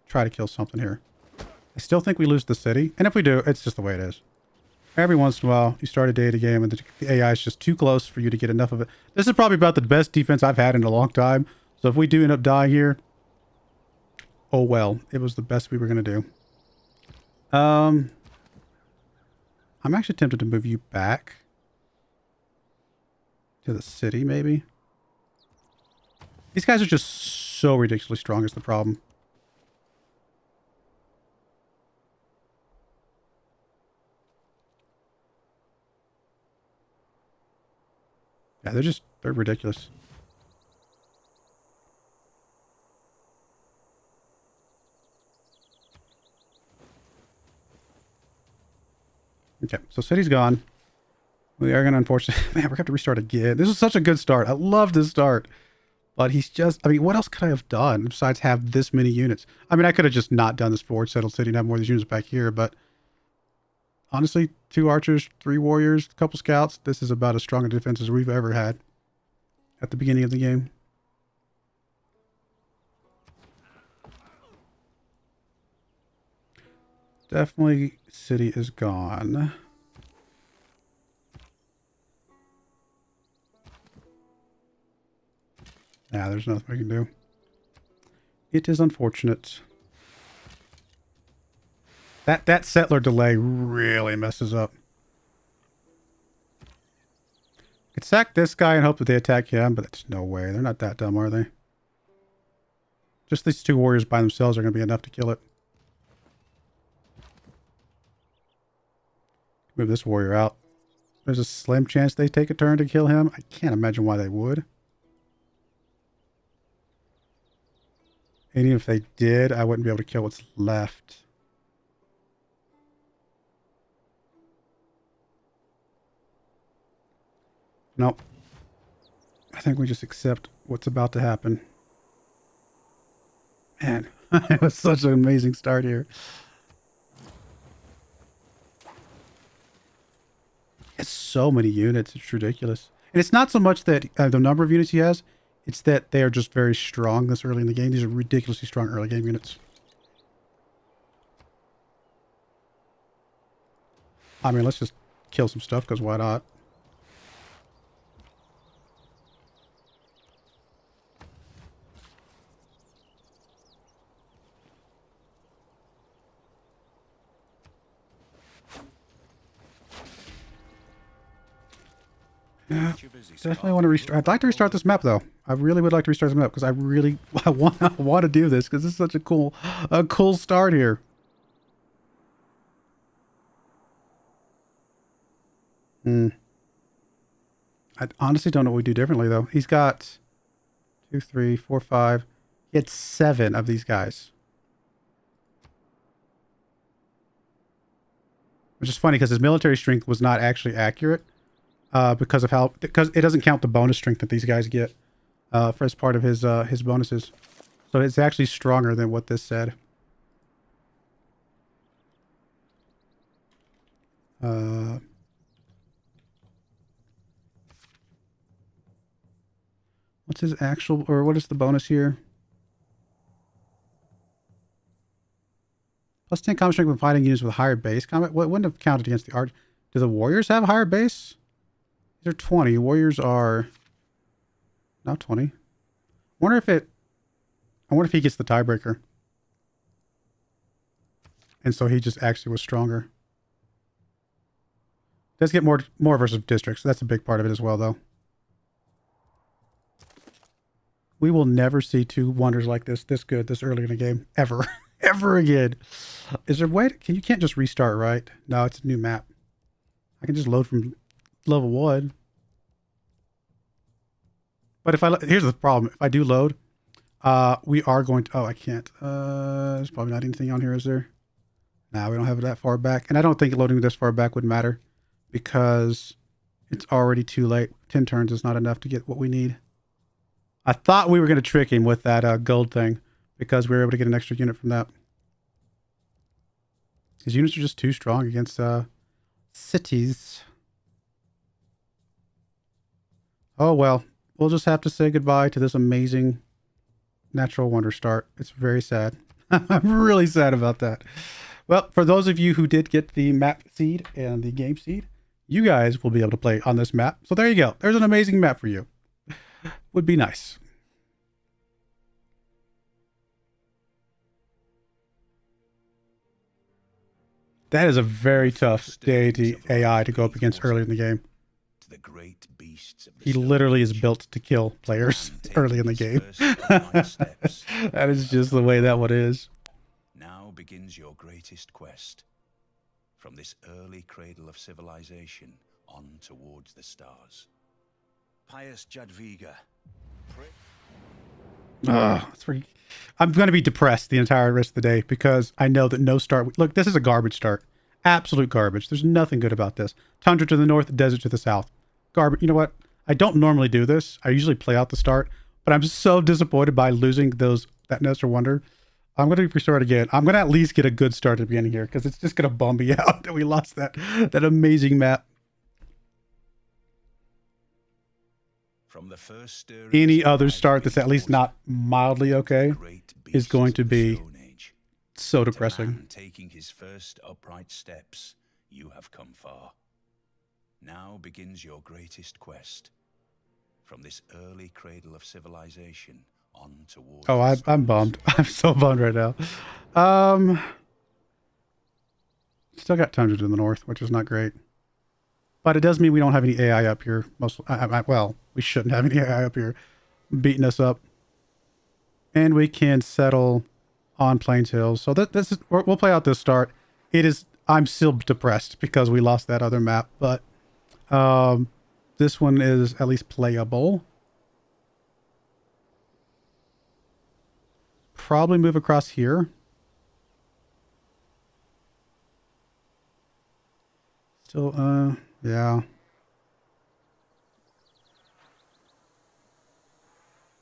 try to kill something here. I still think we lose the city. And if we do, it's just the way it is. Every once in a while, you start a Deity game and the AI is just too close for you to get enough of it. This is probably about the best defense I've had in a long time. So if we do end up dying here, oh well. It was the best we were going to do. I'm actually tempted to move you back to the city, maybe. These guys are just so ridiculously strong is the problem. Yeah, they're ridiculous. Okay, so city's gone. We are going to unfortunately... Man, we're going to have to restart again. This is such a good start. I love this start. But he's just... I mean, what else could I have done besides have this many units? I mean, I could have just not done this forward settled city and have more of these units back here, but... Honestly, 2 archers, 3 warriors, a couple scouts. This is about as strong a defense as we've ever had at the beginning of the game. Definitely city is gone. Yeah, there's nothing we can do. It is unfortunate. That settler delay really messes up. Could sack this guy and hope that they attack him, but it's no way. They're not that dumb, are they? Just these 2 warriors by themselves are going to be enough to kill it. Move this warrior out. There's a slim chance they take a turn to kill him. I can't imagine why they would. And even if they did, I wouldn't be able to kill what's left. Nope. I think we just accept what's about to happen. Man, it was such an amazing start here. It's so many units. It's ridiculous. And it's not so much that the number of units he has. It's that they are just very strong this early in the game. These are ridiculously strong early game units. I mean, let's just kill some stuff, because why not? Yeah, definitely want to restart. I'd like to restart this map, though. I really would like to restart this map because I want to do this because this is such a cool start here. I honestly don't know what we do differently, though. He's got 2, 3, 4, 5. He had 7 of these guys. Which is funny because his military strength was not actually accurate. Because it doesn't count the bonus strength that these guys get for as part of his bonuses. So it's actually stronger than what this said. Let's What's his actual, or what is the bonus here? Plus 10 combat strength when fighting units with higher base combat. What wouldn't have counted against the arch? Do the warriors have higher base? They're 20. Warriors are not 20. I wonder if he gets the tiebreaker. And so he just actually was stronger. Does get more versus districts. That's a big part of it as well, though. We will never see two wonders like this good this early in the game ever. Ever again. Is there a way you can't just restart, right? No, it's a new map. I can just load from level 1. But here's the problem. If I do load, we are going to, I can't. There's probably not anything on here, is there? Nah, we don't have it that far back. And I don't think loading this far back would matter because it's already too late. 10 turns is not enough to get what we need. I thought we were going to trick him with that gold thing because we were able to get an extra unit from that. His units are just too strong against cities. Oh, well. We'll just have to say goodbye to this amazing natural wonder start. It's very sad. I'm really sad about that. Well, for those of you who did get the map seed and the game seed, you guys will be able to play on this map. So there you go. There's an amazing map for you. Would be nice. That is a very tough Deity AI to go up against early in the game. He literally is built to kill players early in the game. That is just the way that one is. Now begins your greatest quest. From this early cradle of civilization on towards the stars. Pious Jadwiga. I'm going to be depressed the entire rest of the day because I know that no start. Look, this is a garbage start. Absolute garbage. There's nothing good about this. Tundra to the north, desert to the south. Garbage. You know what? I don't normally do this. I usually play out the start, but I'm so disappointed by losing that Nestor Wonder. I'm going to restart again. I'm going to at least get a good start at the beginning here because it's just going to bum me out that we lost that amazing map. From the first any other start that's at least not mildly okay is going to be so depressing. Taking his first upright steps, you have come far. Now begins your greatest quest. From this early cradle of civilization on towards... Oh, I'm bummed. I'm so bummed right now. Still got Tundra to the north, which is not great. But it does mean we don't have any AI up here. Well, we shouldn't have any AI up here beating us up. And we can settle on Plains Hills. So we'll play out this start. I'm still depressed because we lost that other map, but this one is at least playable. Probably move across here. Still, yeah.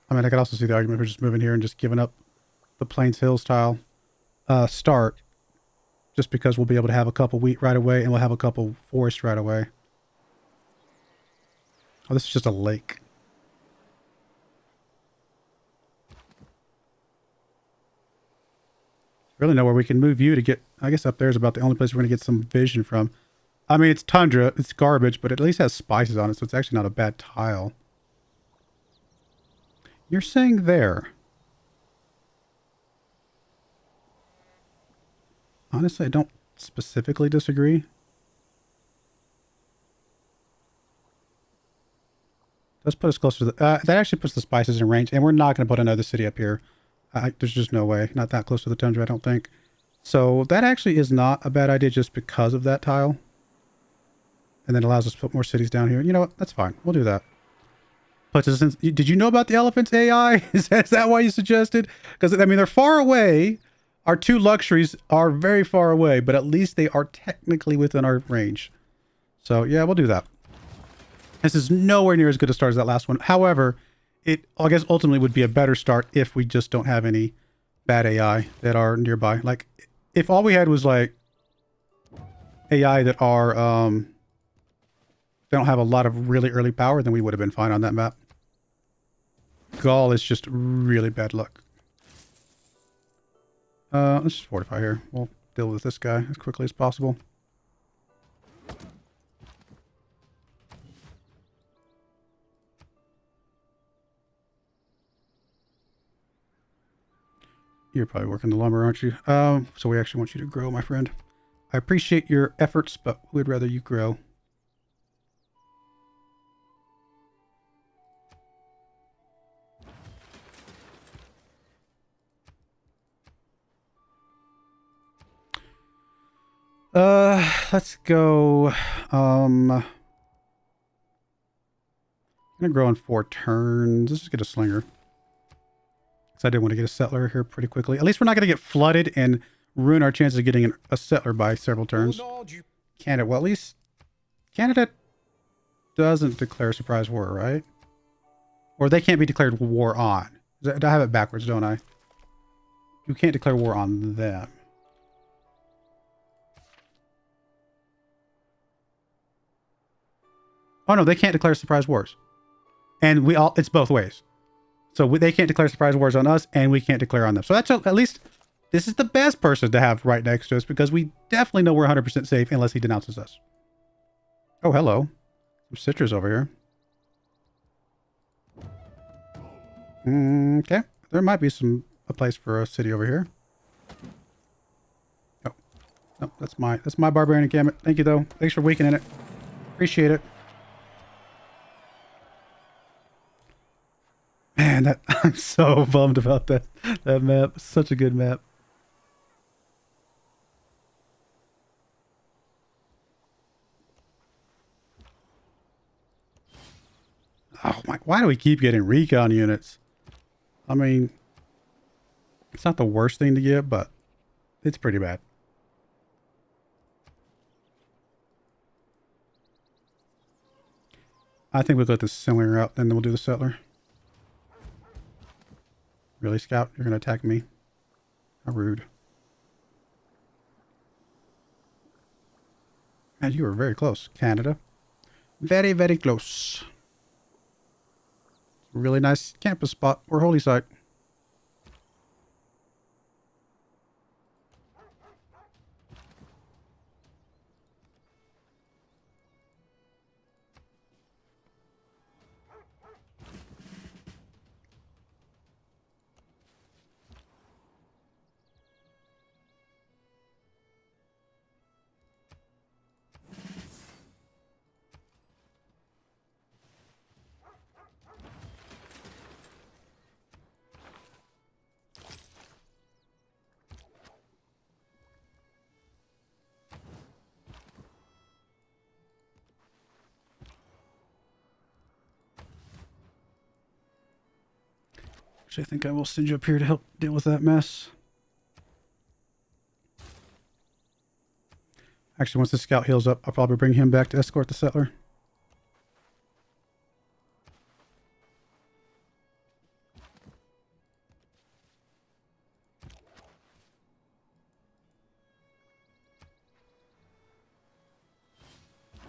I mean, I could also see the argument for just moving here and just giving up the Plains Hill style start. Just because we'll be able to have a couple wheat right away and we'll have a couple forest right away. Oh, this is just a lake. Really know where we can move you to get... I guess up there is about the only place we're going to get some vision from. I mean, it's tundra. It's garbage, but it at least has spices on it, so it's actually not a bad tile. You're saying there. Honestly, I don't specifically disagree. Let's put us closer to the... that actually puts the spices in range, and we're not going to put another city up here. There's just no way. Not that close to the tundra, I don't think. So that actually is not a bad idea just because of that tile. And then allows us to put more cities down here. You know what? That's fine. We'll do that. Did you know about the elephant's AI? Is that why you suggested? Because, I mean, they're far away. Our two luxuries are very far away, but at least they are technically within our range. So, yeah, we'll do that. This is nowhere near as good a start as that last one. However, it, I guess, ultimately would be a better start if we just don't have any bad AI that are nearby. Like, if all we had was, like, AI that are, they don't have a lot of really early power, then we would have been fine on that map. Gall is just really bad luck. Let's just fortify here. We'll deal with this guy as quickly as possible. You're probably working the lumber, aren't you? So we actually want you to grow, my friend. I appreciate your efforts, but we'd rather you grow. Let's go. I'm gonna grow in 4 turns. Let's just get a slinger. Because I did want to get a settler here pretty quickly. At least we're not gonna get flooded and ruin our chances of getting a settler by several turns. Canada, well, at least Canada doesn't declare surprise war, right? Or they can't be declared war on. I have it backwards, don't I? You can't declare war on them. Oh no, they can't declare surprise wars. And it's both ways. So they can't declare surprise wars on us, and we can't declare on them. So that's at least, this is the best person to have right next to us, because we definitely know we're 100% safe unless he denounces us. Oh, hello. Some citrus over here. Okay. There might be a place for a city over here. Oh. No, that's my barbarian encampment. Thank you, though. Thanks for weakening it. Appreciate it. Man, I'm so bummed about that map. Such a good map. Oh my, why do we keep getting recon units? I mean, it's not the worst thing to get, but it's pretty bad. I think we'll let the slinger out, then we'll do the settler. Really, Scout? You're going to attack me? How rude. Man, you were very close, Canada. Very, very close. Really nice campus spot or holy site. I think I will send you up here to help deal with that mess. Actually, once the scout heals up, I'll probably bring him back to escort the settler.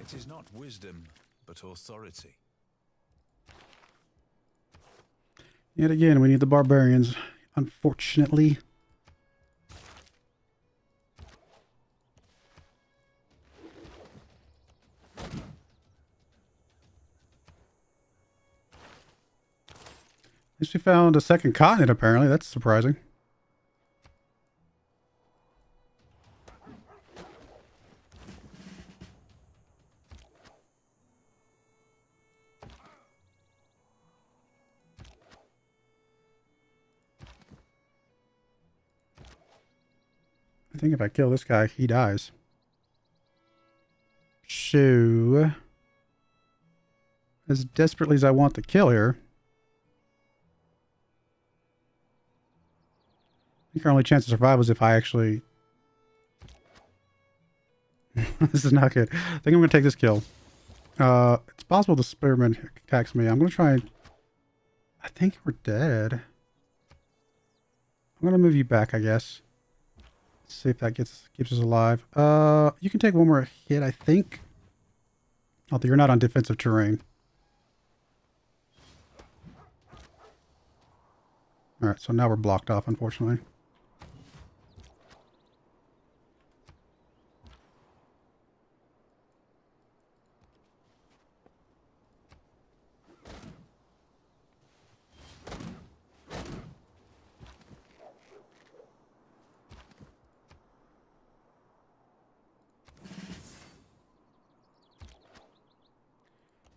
It is not wisdom, but authority. Yet again, we need the barbarians, unfortunately. At least we found a second continent, apparently. That's surprising. I think if I kill this guy, he dies. So, as desperately as I want to kill here, I think our only chance of survival is if I actually... This is not good. I think I'm going to take this kill. It's possible the spearman attacks me. I'm going to try and... I think we're dead. I'm going to move you back, I guess. See if that keeps us alive. You can take one more hit, I think. Although you're not on defensive terrain. Alright, so now we're blocked off, unfortunately.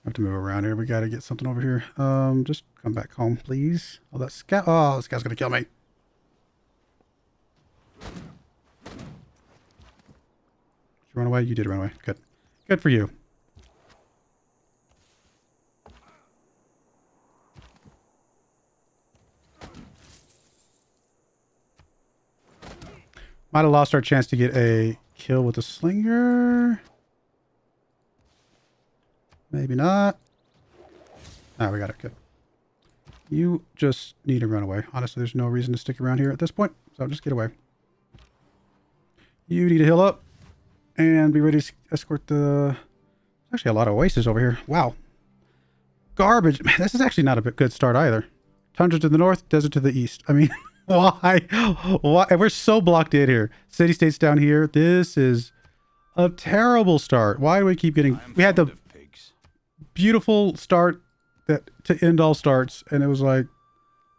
Have to move around here. We got to get something over here. Just come back home, please. Oh, that scout. Oh, this guy's gonna kill me. Did you run away? You did run away. Good. Good for you. Might have lost our chance to get a kill with the slinger. Maybe not. Ah, we got it. Good. You just need to run away. Honestly, there's no reason to stick around here at this point. So just get away. You need to heal up and be ready to escort the... Actually, a lot of oasis over here. Wow. Garbage. Man, this is actually not a good start either. Tundra to the north, desert to the east. I mean, why? Why? And we're so blocked in here. City-states down here. This is a terrible start. Why do we keep getting... We had the beautiful start that to end all starts, and it was like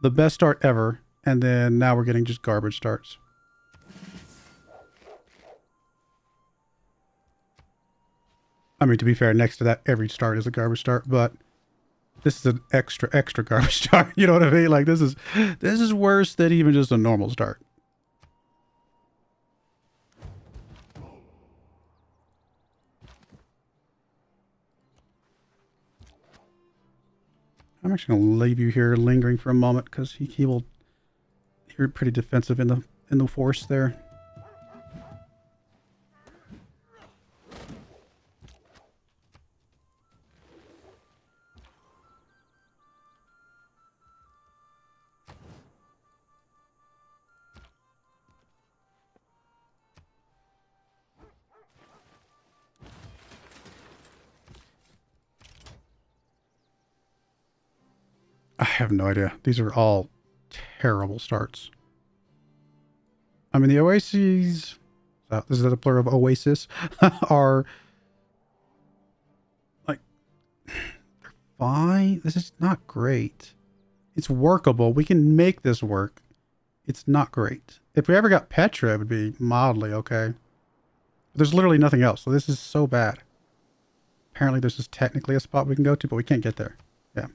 the best start ever, and then now we're getting just garbage starts. I mean, to be fair, next to that, every start is a garbage start, but this is an extra garbage start. You know what I mean? Like this is worse than even just a normal start. I'm actually going to leave you here lingering for a moment because you're pretty defensive in the force there. I have no idea. These are all terrible starts. I mean, the oases, this is the plural of oasis, are like, they're fine. This is not great. It's workable. We can make this work. It's not great. If we ever got Petra, it would be mildly okay. But there's literally nothing else. So this is so bad. Apparently this is technically a spot we can go to, but we can't get there. Yeah.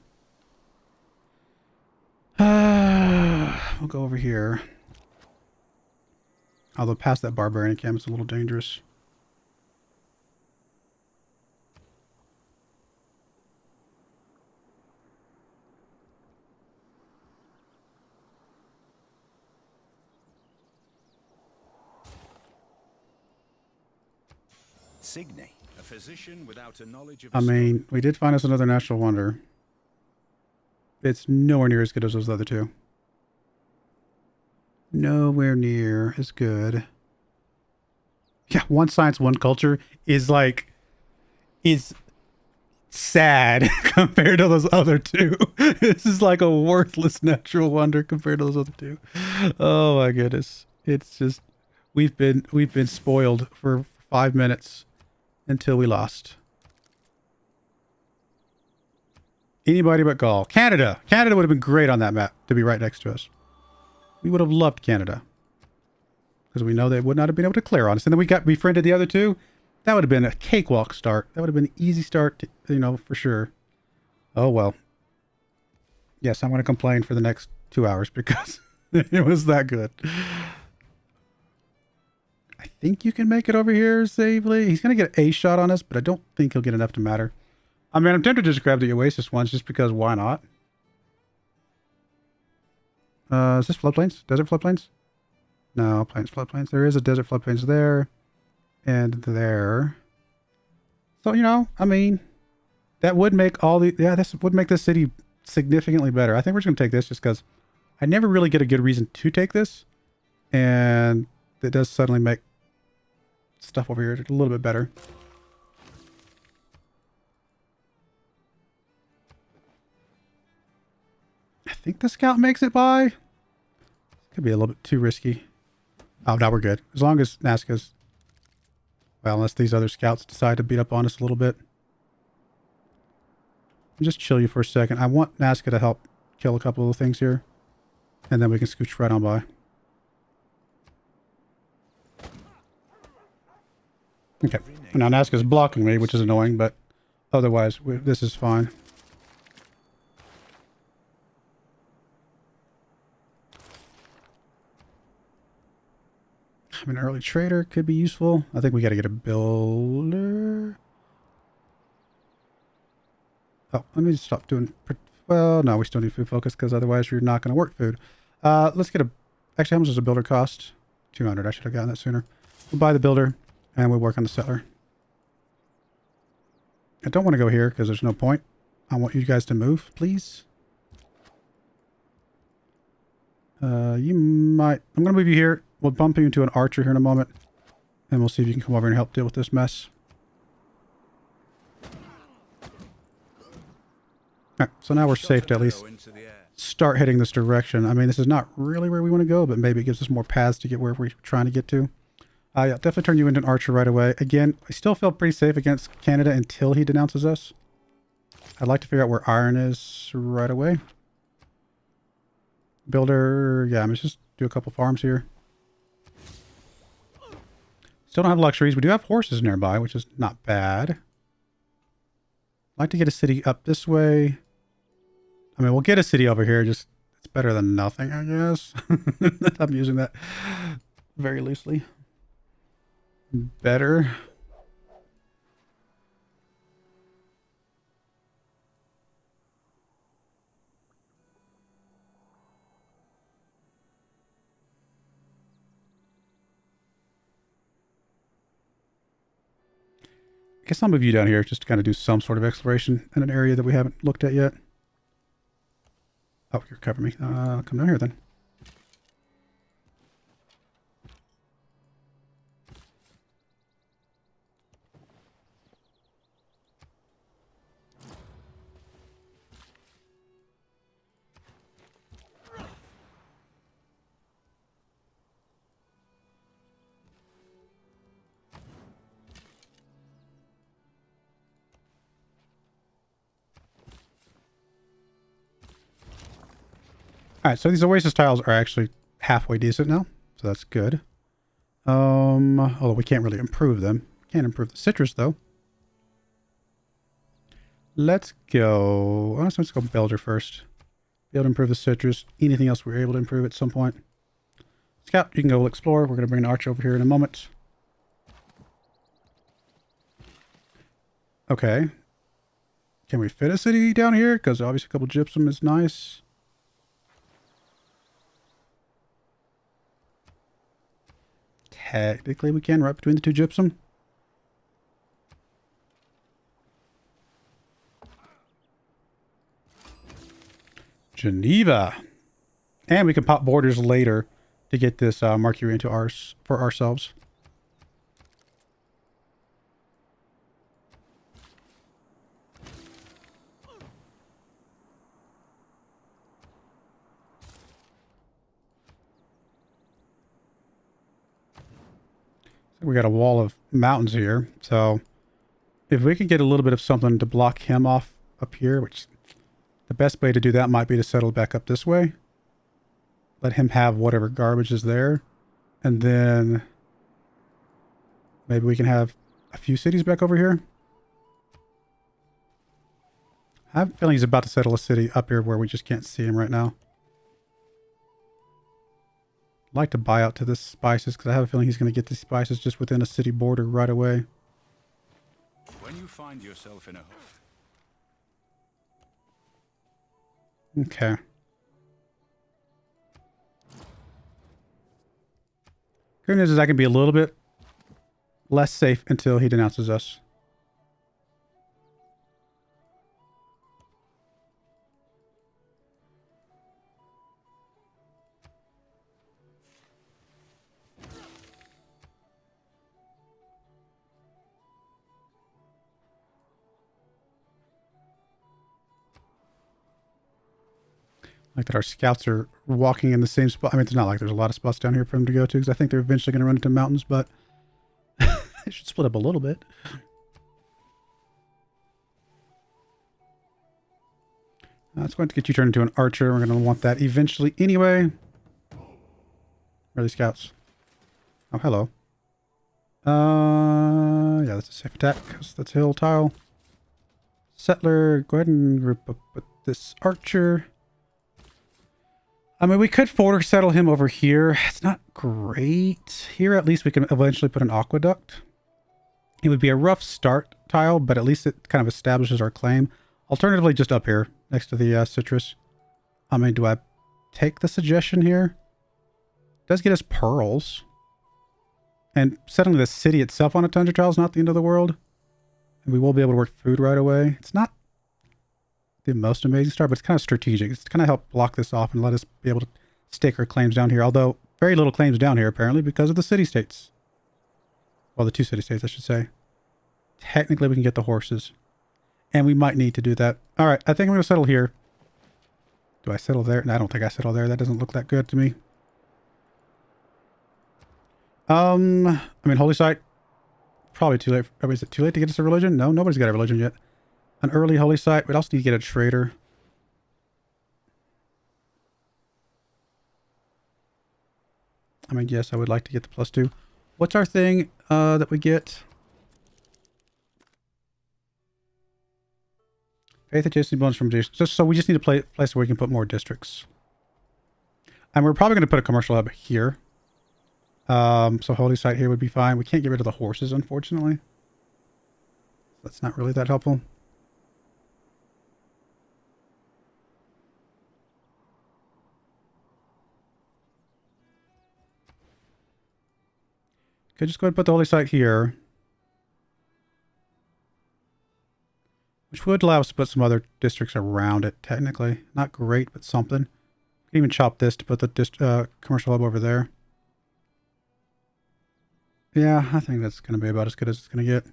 We'll go over here. Although past that barbarian camp is a little dangerous. Signe, a physician without a knowledge of... I mean, we did find us another natural wonder. It's nowhere near as good as those other two. Nowhere near as good. Yeah, one science, one culture is like... is sad compared to those other two. This is like a worthless natural wonder compared to those other two. Oh my goodness. It's just... We've been spoiled for 5 minutes until we lost. Anybody but Gaul. Canada. Canada would have been great on that map to be right next to us. We would have loved Canada. Because we know they would not have been able to clear on us. And then we got befriended the other two. That would have been a cakewalk start. That would have been an easy start, to, you know, for sure. Oh, well. Yes, I'm going to complain for the next 2 hours because it was that good. I think you can make it over here safely. He's going to get a shot on us, but I don't think he'll get enough to matter. I mean, I'm tempted to just grab the Oasis ones just because why not? Is this floodplains? Desert floodplains? No, plains floodplains. There is a desert floodplains there and there. So, you know, I mean, that would make all the... Yeah, this would make this city significantly better. I think we're just going to take this just because I never really get a good reason to take this. And it does suddenly make stuff over here a little bit better. I think the scout makes it by. Could be a little bit too risky. Oh, no, we're good. As long as Nazca's... Well, unless these other scouts decide to beat up on us a little bit. Just chill you for a second. I want Nazca to help kill a couple of things here. And then we can scooch right on by. Okay. Now Nazca's blocking me, which is annoying, but otherwise, this is fine. I'm an early trader. Could be useful. I think we got to get a builder. Oh, let me stop doing... Well, no, we still need food focus because otherwise you're not going to work food. Let's get a... Actually, how much does a builder cost? 200. I should have gotten that sooner. We'll buy the builder and we'll work on the settler. I don't want to go here because there's no point. I want you guys to move, please. You might... I'm going to move you here. We'll bump you into an archer here in a moment. And we'll see if you can come over and help deal with this mess. Alright, so now we're safe to at least start heading this direction. I mean, this is not really where we want to go, but maybe it gives us more paths to get where we're trying to get to. Yeah, definitely turn you into an archer right away. Again, I still feel pretty safe against Canada until he denounces us. I'd like to figure out where iron is right away. Builder, yeah, let's just do a couple farms here. Still don't have luxuries. We do have horses nearby, which is not bad. I'd like to get a city up this way. I mean, we'll get a city over here. Just it's better than nothing, I guess. I'm using that very loosely. Better. I guess I'll move you down here just to kind of do some sort of exploration in an area that we haven't looked at yet. Oh, you're covering me. Come down here then. Alright, so these Oasis tiles are actually halfway decent now. So that's good. Although we can't really improve them. Can't improve the citrus though. Let's go... Honestly, let's go builder first. Be able to improve the citrus. Anything else we're able to improve at some point. Scout, you can go explore. We're going to bring an archer over here in a moment. Okay. Can we fit a city down here? Because obviously a couple gypsum is nice. Technically we can, right between the two gypsum. Geneva. And we can pop borders later to get this Mercury into ours for ourselves. We got a wall of mountains here, so if we could get a little bit of something to block him off up here, which the best way to do that might be to settle back up this way. Let him have whatever garbage is there, and then maybe we can have a few cities back over here. I have a feeling he's about to settle a city up here where we just can't see him right now. I'd like to buy out to the spices because I have a feeling he's going to get the spices just within a city border right away. When you find yourself in a... Okay. Good news is I can be a little bit less safe until he denounces us. Like that our scouts are walking in the same spot. I mean, it's not like there's a lot of spots down here for them to go to, because I think they're eventually going to run into mountains, but they should split up a little bit. That's going to get you turned into an archer. We're going to want that eventually anyway. Where are these scouts? Oh, hello. Yeah, that's a safe attack, because that's hill tile. Settler, go ahead and group up with this archer. I mean, we could forward settle him over here. It's not great. Here, at least, we can eventually put an aqueduct. It would be a rough start tile, but at least it kind of establishes our claim. Alternatively, just up here, next to the citrus. I mean, do I take the suggestion here? It does get us pearls. And settling the city itself on a tundra tile is not the end of the world. And we will be able to work food right away. It's not the most amazing start, but it's kind of strategic. It's kind of help block this off and let us be able to stake our claims down here. Although, very little claims down here, apparently, because of the city-states. Well, the two city-states, I should say. Technically, we can get the horses. And we might need to do that. All right, I think I'm going to settle here. Do I settle there? No, I don't think I settle there. That doesn't look that good to me. I mean, Holy Site. Probably too late. Is it too late to get us a religion? No, nobody's got a religion yet. An early Holy Site. We'd also need to get a trader. I mean, yes, I would like to get the +2. What's our thing that we get? Faith adjacent bonus from Jason. Just so we just need a place where we can put more districts. And we're probably going to put a commercial hub here. So Holy Site here would be fine. We can't get rid of the horses, unfortunately. That's not really that helpful. Okay, just go ahead and put the Holy Site here. Which would allow us to put some other districts around it, technically. Not great, but something. We can even chop this to put the commercial hub over there. Yeah, I think that's going to be about as good as it's going to get.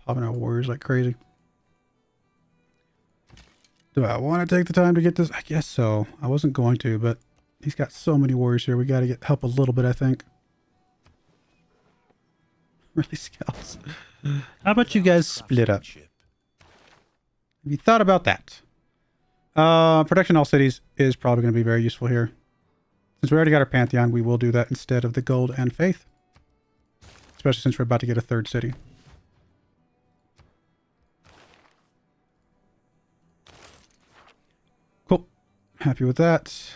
Popping out warriors like crazy. Do I want to take the time to get this? I guess so. I wasn't going to, but he's got so many warriors here. We got to get help a little bit, I think. Really, scouts. How about you guys split up? Have you thought about that? Protection all cities is probably going to be very useful here. Since we already got our Pantheon, we will do that instead of the gold and faith. Especially since we're about to get a third city. Cool. Happy with that.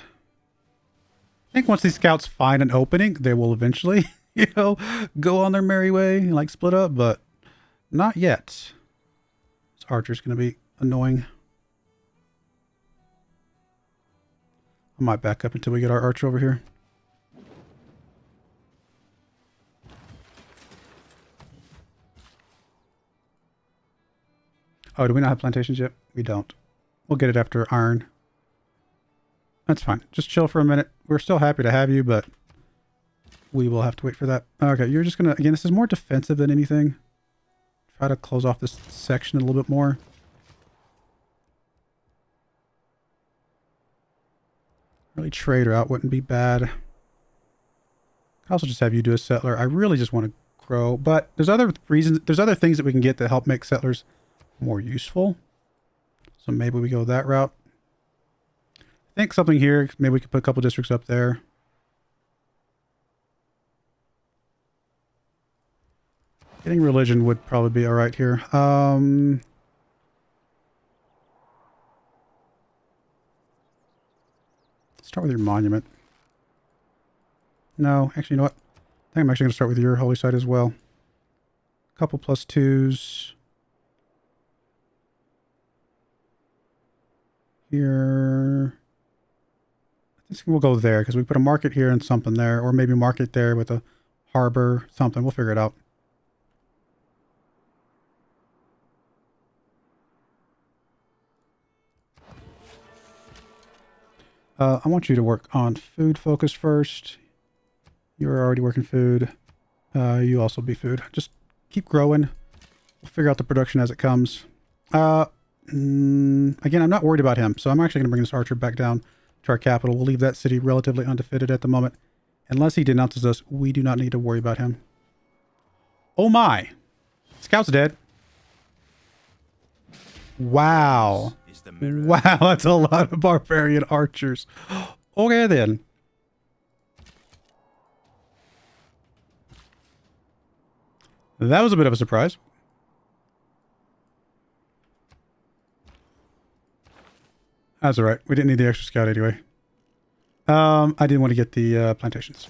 I think once these scouts find an opening, they will eventually, you know, go on their merry way and like split up, but not yet. This archer's going to be annoying. I might back up until we get our archer over here. Oh, do we not have plantations yet? We don't. We'll get it after iron. That's fine. Just chill for a minute. We're still happy to have you, but we will have to wait for that. Okay, you're just going to... Again, this is more defensive than anything. Try to close off this section a little bit more. Really trader out wouldn't be bad. I'll also just have you do a settler. I really just want to grow, but there's other reasons. There's other things that we can get that help make settlers more useful. So maybe we go that route. I think something here. Maybe we could put a couple districts up there. Getting religion would probably be all right here. Start with your monument. No, actually, you know what? I think I'm actually going to start with your holy site as well. A couple +2s. Here. I think we'll go there because we put a market here and something there. Or maybe market there with a harbor, something. We'll figure it out. I want you to work on food focus first. You're already working food. You also be food. Just keep growing. We'll figure out the production as it comes. Again, I'm not worried about him, so I'm actually going to bring this archer back down to our capital. We'll leave that city relatively undefeated at the moment. Unless he denounces us, we do not need to worry about him. Oh my! Scout's dead. Wow. Wow, that's a lot of barbarian archers. Okay then. That was a bit of a surprise. That's alright. We didn't need the extra scout anyway. I didn't want to get the plantations.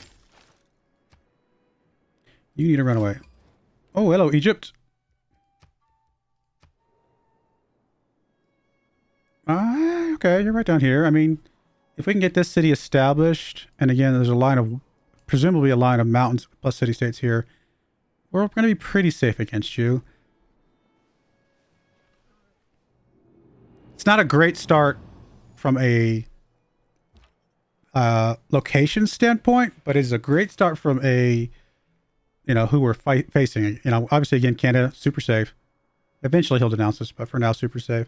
You need to run away. Oh, hello, Egypt. Okay, you're right down here. I mean, if we can get this city established, and again, there's a line of, presumably a line of mountains plus city-states here, we're going to be pretty safe against you. It's not a great start from a location standpoint, but it's a great start from a, you know, who we're facing. You know, obviously, again, Canada, super safe. Eventually, he'll denounce us, but for now, super safe.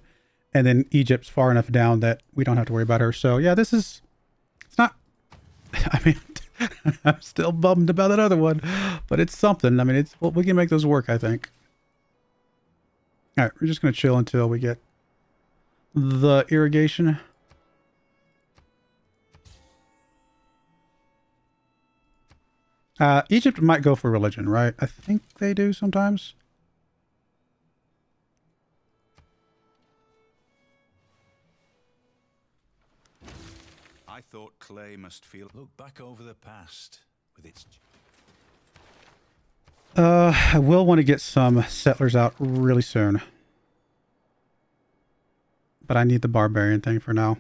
And then Egypt's far enough down that we don't have to worry about her. So, yeah, this is... It's not... I mean, I'm still bummed about that other one, but it's something. I mean, it's... Well, we can make those work, I think. All right, we're just going to chill until we get the irrigation. Egypt might go for religion, right? I think they do sometimes. I thought clay must feel... Look back over the past with its... I will want to get some settlers out really soon. But I need the barbarian thing for now.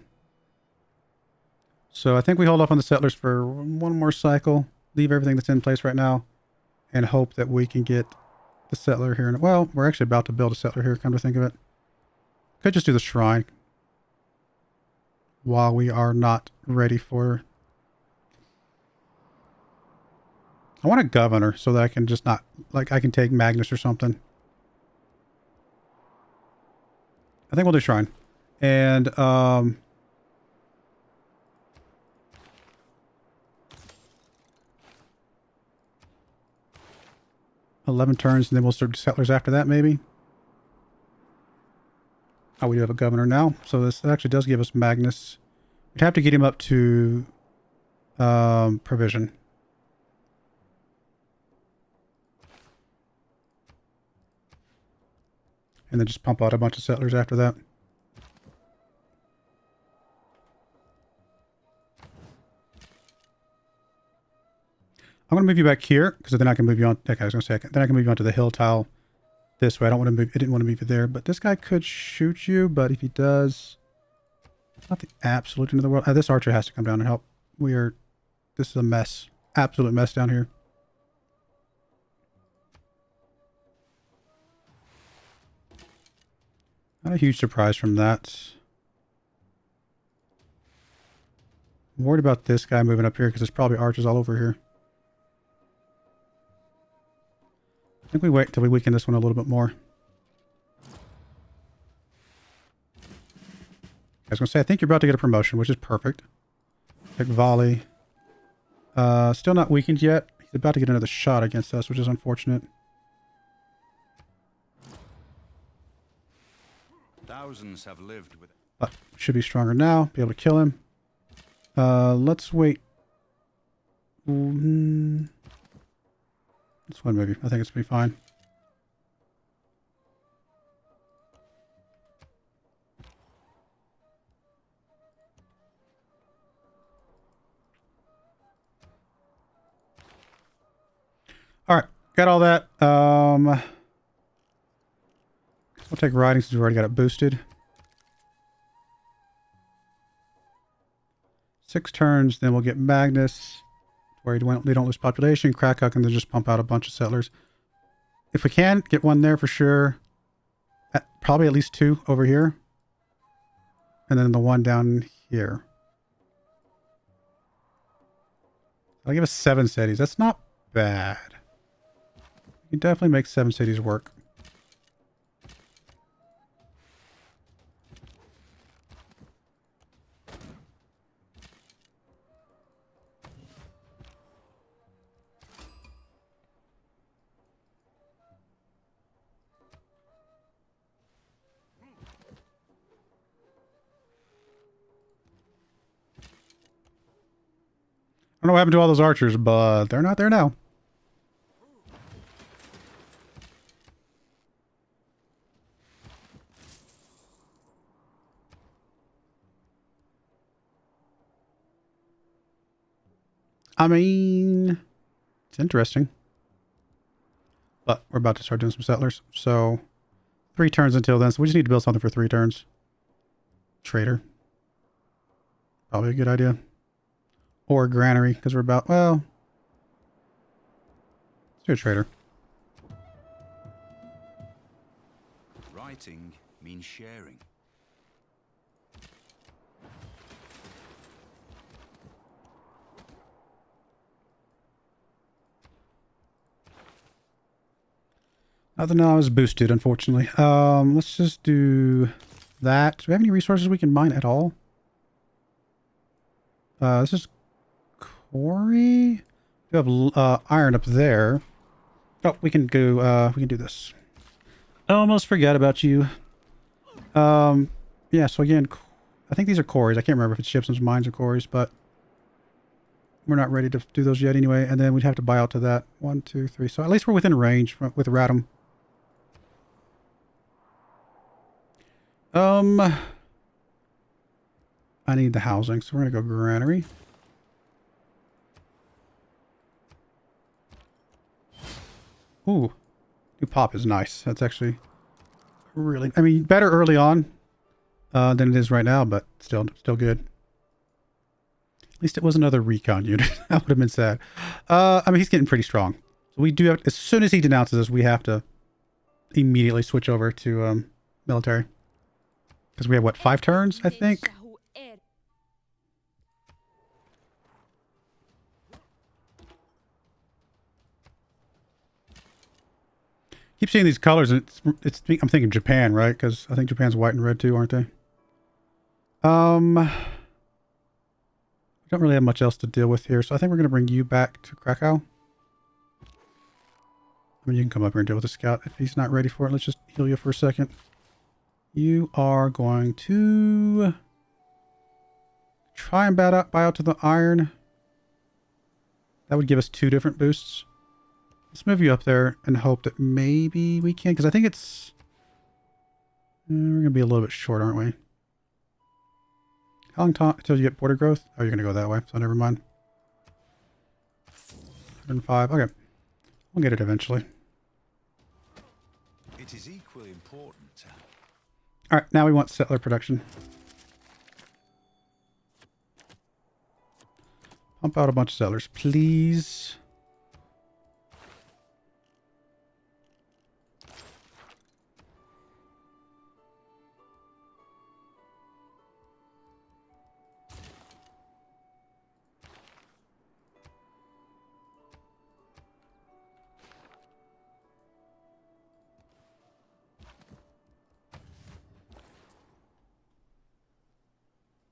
So I think we hold off on the settlers for one more cycle. Leave everything that's in place right now. And hope that we can get the settler here. Well, we're actually about to build a settler here, come to think of it. Could just do the shrine. While we are not ready for... I want a governor so that I can just not... Like, I can take Magnus or something. I think we'll do shrine. And, 11 turns, and then we'll start settlers after that, maybe. Oh, we do have a governor now, so this actually does give us Magnus. We'd have to get him up to provision. And then just pump out a bunch of settlers after that. I'm going to move you back here, because then I can move you on... Okay, I was going to say, then I can move you onto the hill tile this way. I don't want to move... I didn't want to move you there, but this guy could shoot you, but if he does... Not the absolute end of the world. This archer has to come down and help. We are... This is a mess. Absolute mess down here. Not a huge surprise from that. I'm worried about this guy moving up here, because there's probably archers all over here. I think we wait until we weaken this one a little bit more. I was going to say, I think you're about to get a promotion, which is perfect. Pick volley. Still not weakened yet. He's about to get another shot against us, which is unfortunate. Thousands have lived with... But should be stronger now. Be able to kill him. Let's wait. This one maybe. I think it's going to be fine. All right. Got all that. We'll take riding since we've already got it boosted. 6 turns, then we'll get Magnus. Where they don't lose population. Krakow can then just pump out a bunch of settlers. If we can, get one there for sure. Probably at least 2 over here. And then the one down here. I'll give us 7 cities. That's not bad. You can definitely make 7 cities work. I don't know what happened to all those archers, but they're not there now. I mean, it's interesting. But we're about to start doing some settlers. So 3 turns until then. So we just need to build something for 3 turns. Trader. Probably a good idea. Or a granary, because we're about, well, let's do a trader. Writing means sharing. Nothing now is boosted, unfortunately. Let's just do that. Do we have any resources we can mine at all? This is quarry. We have iron up there. Oh, we can go. We can do this. I almost forgot about you. Yeah. So again, I think these are quarries. I can't remember if it's gypsums, mines, or quarries, but we're not ready to do those yet anyway. And then we'd have to buy out to that 1, 2, 3. So at least we're within range with Radom. I need the housing, so we're gonna go granary. Ooh, new pop is nice. That's actually really, I mean, better early on than it is right now, but still good. At least it was another recon unit. That would have been sad. I mean, he's getting pretty strong. So we do have, as soon as he denounces us, we have to immediately switch over to military. Because we have, what, 5 turns, I think? Keep seeing these colors, and I'm thinking Japan, right? Because I think Japan's white and red too, aren't they? We don't really have much else to deal with here, so I think we're going to bring you back to Krakow. I mean, you can come up here and deal with the scout if he's not ready for it. Let's just heal you for a second. You are going to try and buy out to the iron. That would give us 2 different boosts. Let's move you up there and hope that maybe we can, because I think it's... we're going to be a little bit short, aren't we? How long until you get border growth? Oh, you're going to go that way, so never mind. 105. Okay. We'll get it eventually. It is equally important. All right, now we want settler production. Pump out a bunch of settlers, please.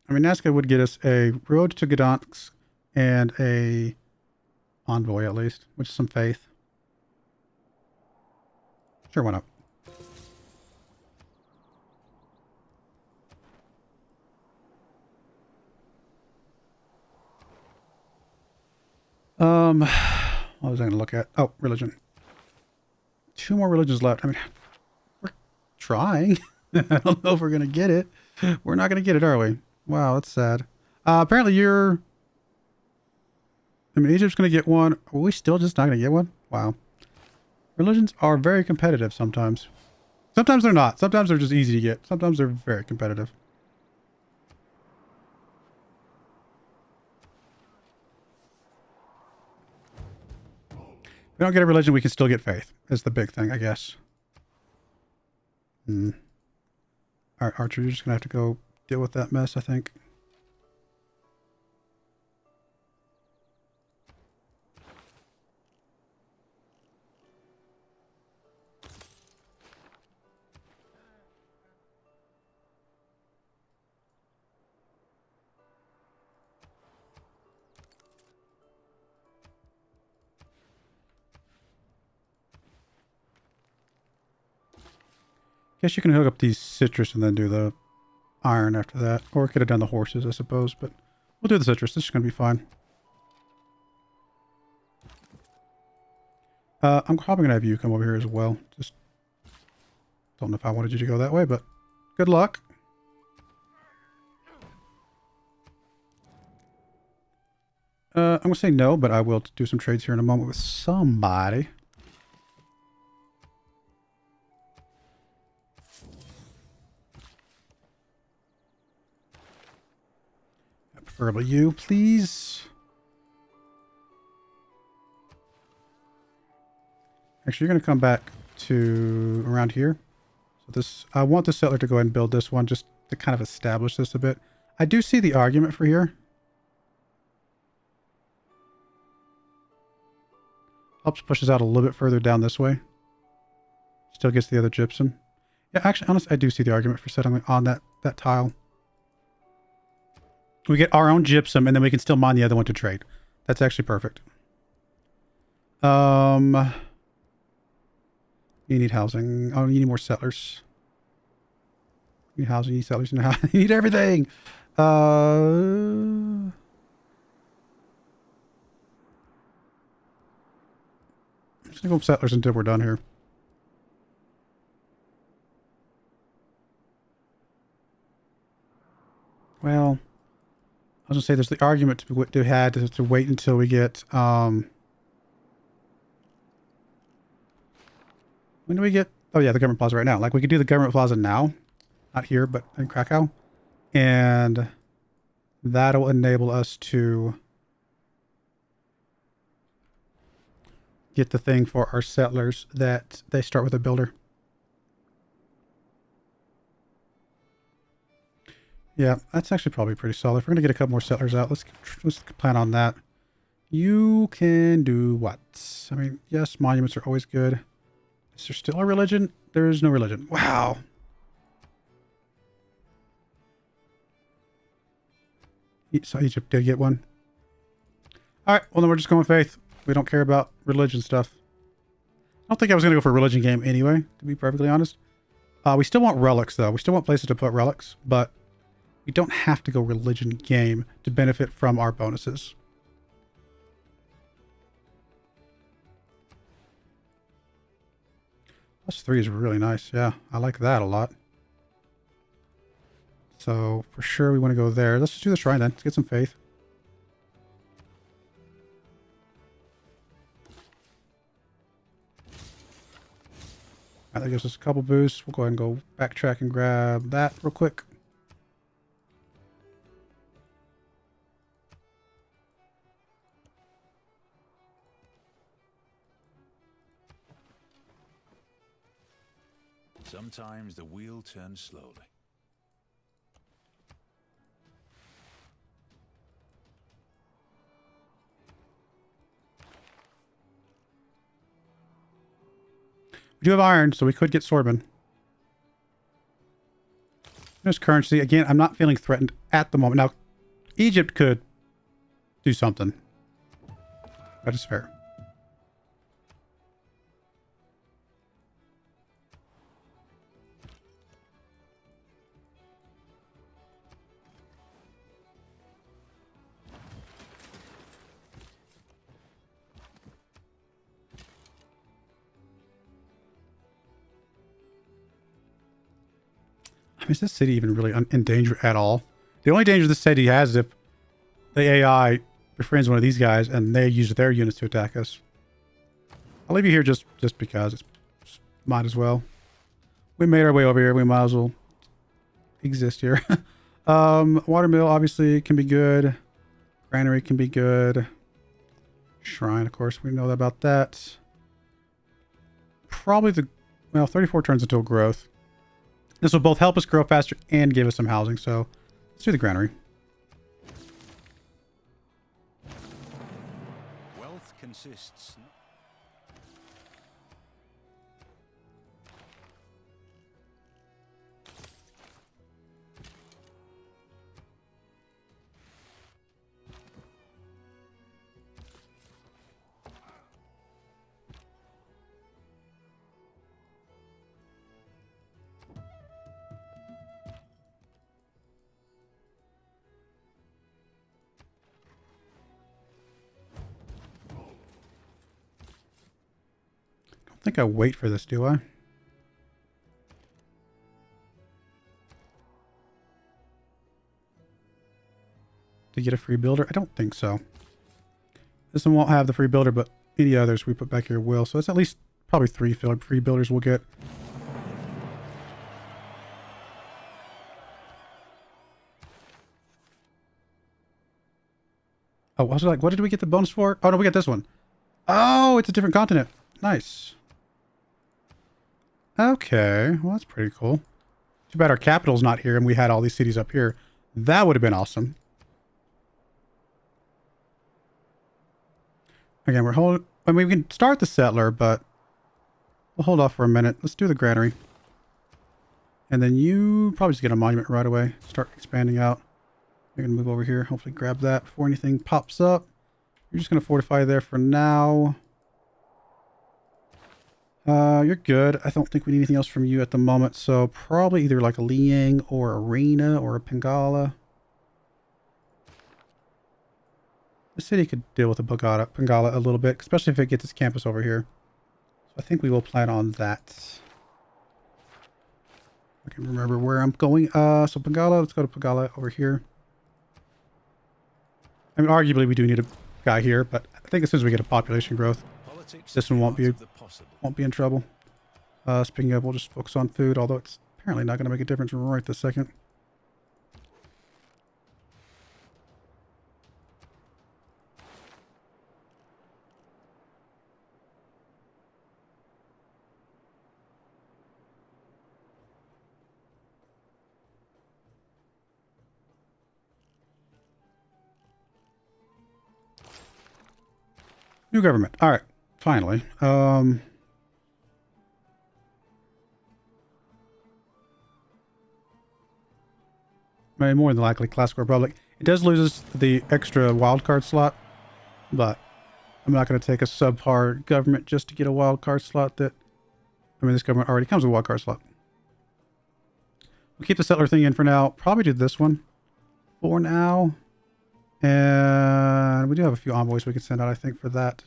I mean, Nazca would get us a road to Gdansk and a envoy at least, which is some faith. Sure, why not? What was I going to look at? Oh, religion. 2 more religions left. I mean, we're trying. I don't know if we're going to get it. We're not going to get it, are we? Wow, that's sad. Apparently you're... I mean, Egypt's going to get one. Are we still just not going to get one? Wow. Religions are very competitive sometimes. Sometimes they're not. Sometimes they're just easy to get. Sometimes they're very competitive. If we don't get a religion, we can still get faith. Is the big thing, I guess. Alright, Archer, you're just going to have to go deal with that mess, I think. Guess you can hook up these citrus and then do the iron after that. Or could have done the horses, I suppose. But we'll do the citrus. This is going to be fine. I'm probably going to have you come over here as well. Just don't know if I wanted you to go that way, but good luck. I'm going to say no, but I will do some trades here in a moment with somebody. Preferably you, please. Actually, you're going to come back to around here. So this, I want the settler to go ahead and build this one just to kind of establish this a bit. I do see the argument for here. Helps push us out a little bit further down this way. Still gets the other gypsum. Yeah, actually, honestly, I do see the argument for settling on that tile. We get our own gypsum, and then we can still mine the other one to trade. That's actually perfect. You need housing. Oh, you need more settlers. You need housing, you need settlers, you need everything! I'm just gonna go with settlers until we're done here. Well, I was gonna say there's the argument to wait until we get when do we get, oh yeah, the government plaza right now. Like we could do the government plaza now, not here, but in Krakow, and that'll enable us to get the thing for our settlers that they start with a builder. Yeah, that's actually probably pretty solid. If we're gonna get a couple more settlers out, let's plan on that. You can do what? I mean, yes, monuments are always good. Is there still a religion? There is no religion. Wow. So Egypt did get one. All right, well then we're just going with faith. We don't care about religion stuff. I don't think I was going to go for a religion game anyway, to be perfectly honest. We still want relics though. We still want places to put relics, but we don't have to go religion game to benefit from our bonuses. +3 is really nice. Yeah, I like that a lot. So for sure we want to go there. Let's just do the shrine then. Let's get some faith. All right, that gives us a couple boosts. We'll go ahead and go backtrack and grab that real quick. Sometimes the wheel turns slowly. We do have iron, so we could get swordman. There's currency. Again, I'm not feeling threatened at the moment. Now, Egypt could do something. That is fair. I mean, is this city even really in danger at all? The only danger this city has is if the AI befriends one of these guys and they use their units to attack us. I'll leave you here just because. It's might as well. We made our way over here. We might as well exist here. Watermill obviously can be good. Granary can be good. Shrine, of course, we know about that. Probably well, 34 turns into a growth. This will both help us grow faster and give us some housing, so let's do the granary. Wealth consists. think I wait for this, do I? To get a free builder? I don't think so. This one won't have the free builder, but any others we put back here will. So it's at least probably 3 free builders we'll get. Oh, I was like, what did we get the bonus for? Oh, no, we got this one. Oh, it's a different continent. Nice. Okay, well, that's pretty cool. Too bad our capital's not here and we had all these cities up here. That would have been awesome. Again, we're holding... I mean, we can start the settler, but we'll hold off for a minute. Let's do the granary. And then you probably just get a monument right away. Start expanding out. You're going to move over here. Hopefully grab that before anything pops up. You're just going to fortify there for now. You're good. I don't think we need anything else from you at the moment. So probably either like a Liang or a Reina or a Pingala. The city could deal with a Pingala a little bit, especially if it gets its campus over here. So I think we will plan on that. I can remember where I'm going. So Pingala, let's go to Pingala over here. I mean, arguably we do need a guy here, but I think as soon as we get a population growth, this one won't be in trouble. Speaking of, we'll just focus on food, although it's apparently not going to make a difference right this second. New government. All right. Finally. Maybe more than likely Classical Republic. It does lose the extra wildcard slot, but I'm not going to take a subpar government just to get a wildcard slot that... I mean, this government already comes with a wildcard slot. We'll keep the settler thing in for now. Probably do this one for now. And we do have a few envoys we can send out, I think, for that.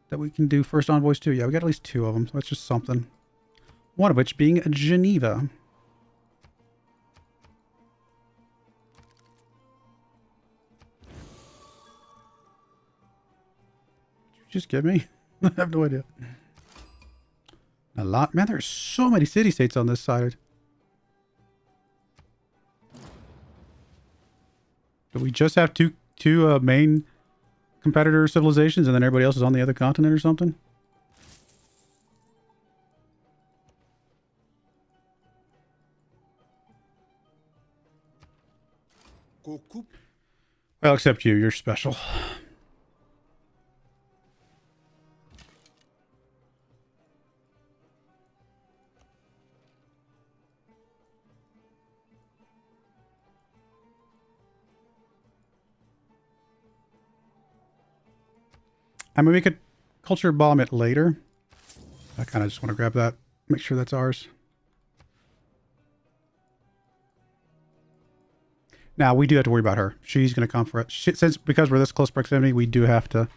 That we can do first envoys too. Yeah, we got at least 2 of them. So that's just something. One of which being Geneva. Did you just give me? I have no idea. A lot. Man, there's so many city-states on this side. Do we just have two main competitor civilizations and then everybody else is on the other continent or something? Well, except you. You're special. I mean, we could culture bomb it later. I kind of just want to grab that. Make sure that's ours. Now, we do have to worry about her. She's going to come for it. Since because we're this close proximity, we do have to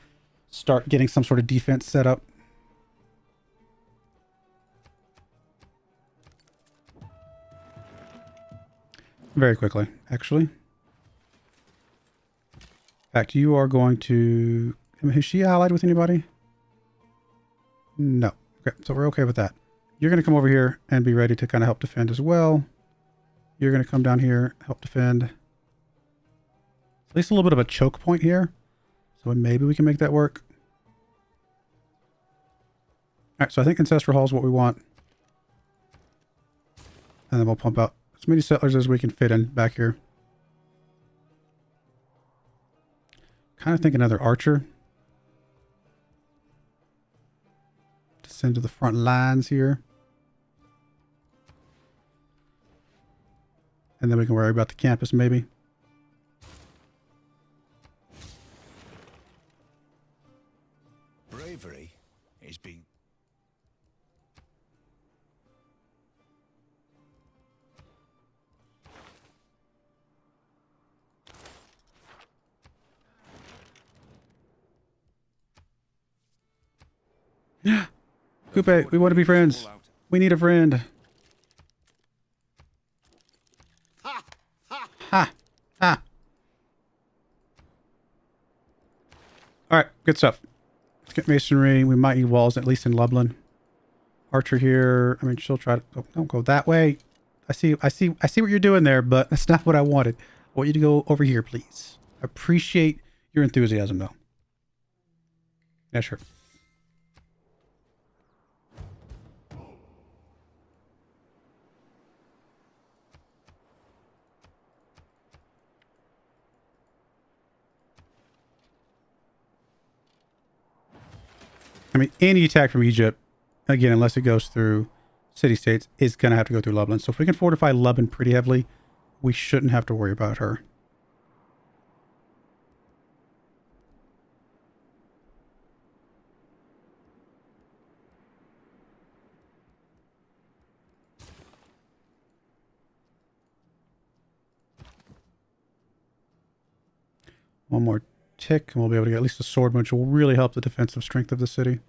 start getting some sort of defense set up. Very quickly, actually. In fact, you are going to... I mean, is she allied with anybody? No. Okay, so we're okay with that. You're going to come over here and be ready to kind of help defend as well. You're going to come down here, help defend. At least a little bit of a choke point here. So maybe we can make that work. Alright, so I think Ancestral Hall is what we want. And then we'll pump out as many settlers as we can fit in back here. Kind of think another archer. To send to the front lines here. And then we can worry about the campus maybe. Bravery is being... Coupe, we want to be friends. We need a friend. Ha! Ha! Alright, good stuff. Let's get masonry. We might need walls, at least in Lublin. Archer here. I mean, she'll try to... Oh, don't go that way. I see what you're doing there, but that's not what I wanted. I want you to go over here, please. I appreciate your enthusiasm, though. Yeah, sure. I mean, any attack from Egypt, again, unless it goes through city-states, is going to have to go through Lublin. So if we can fortify Lublin pretty heavily, we shouldn't have to worry about her. One more tick, and we'll be able to get at least a sword, which will really help the defensive strength of the city.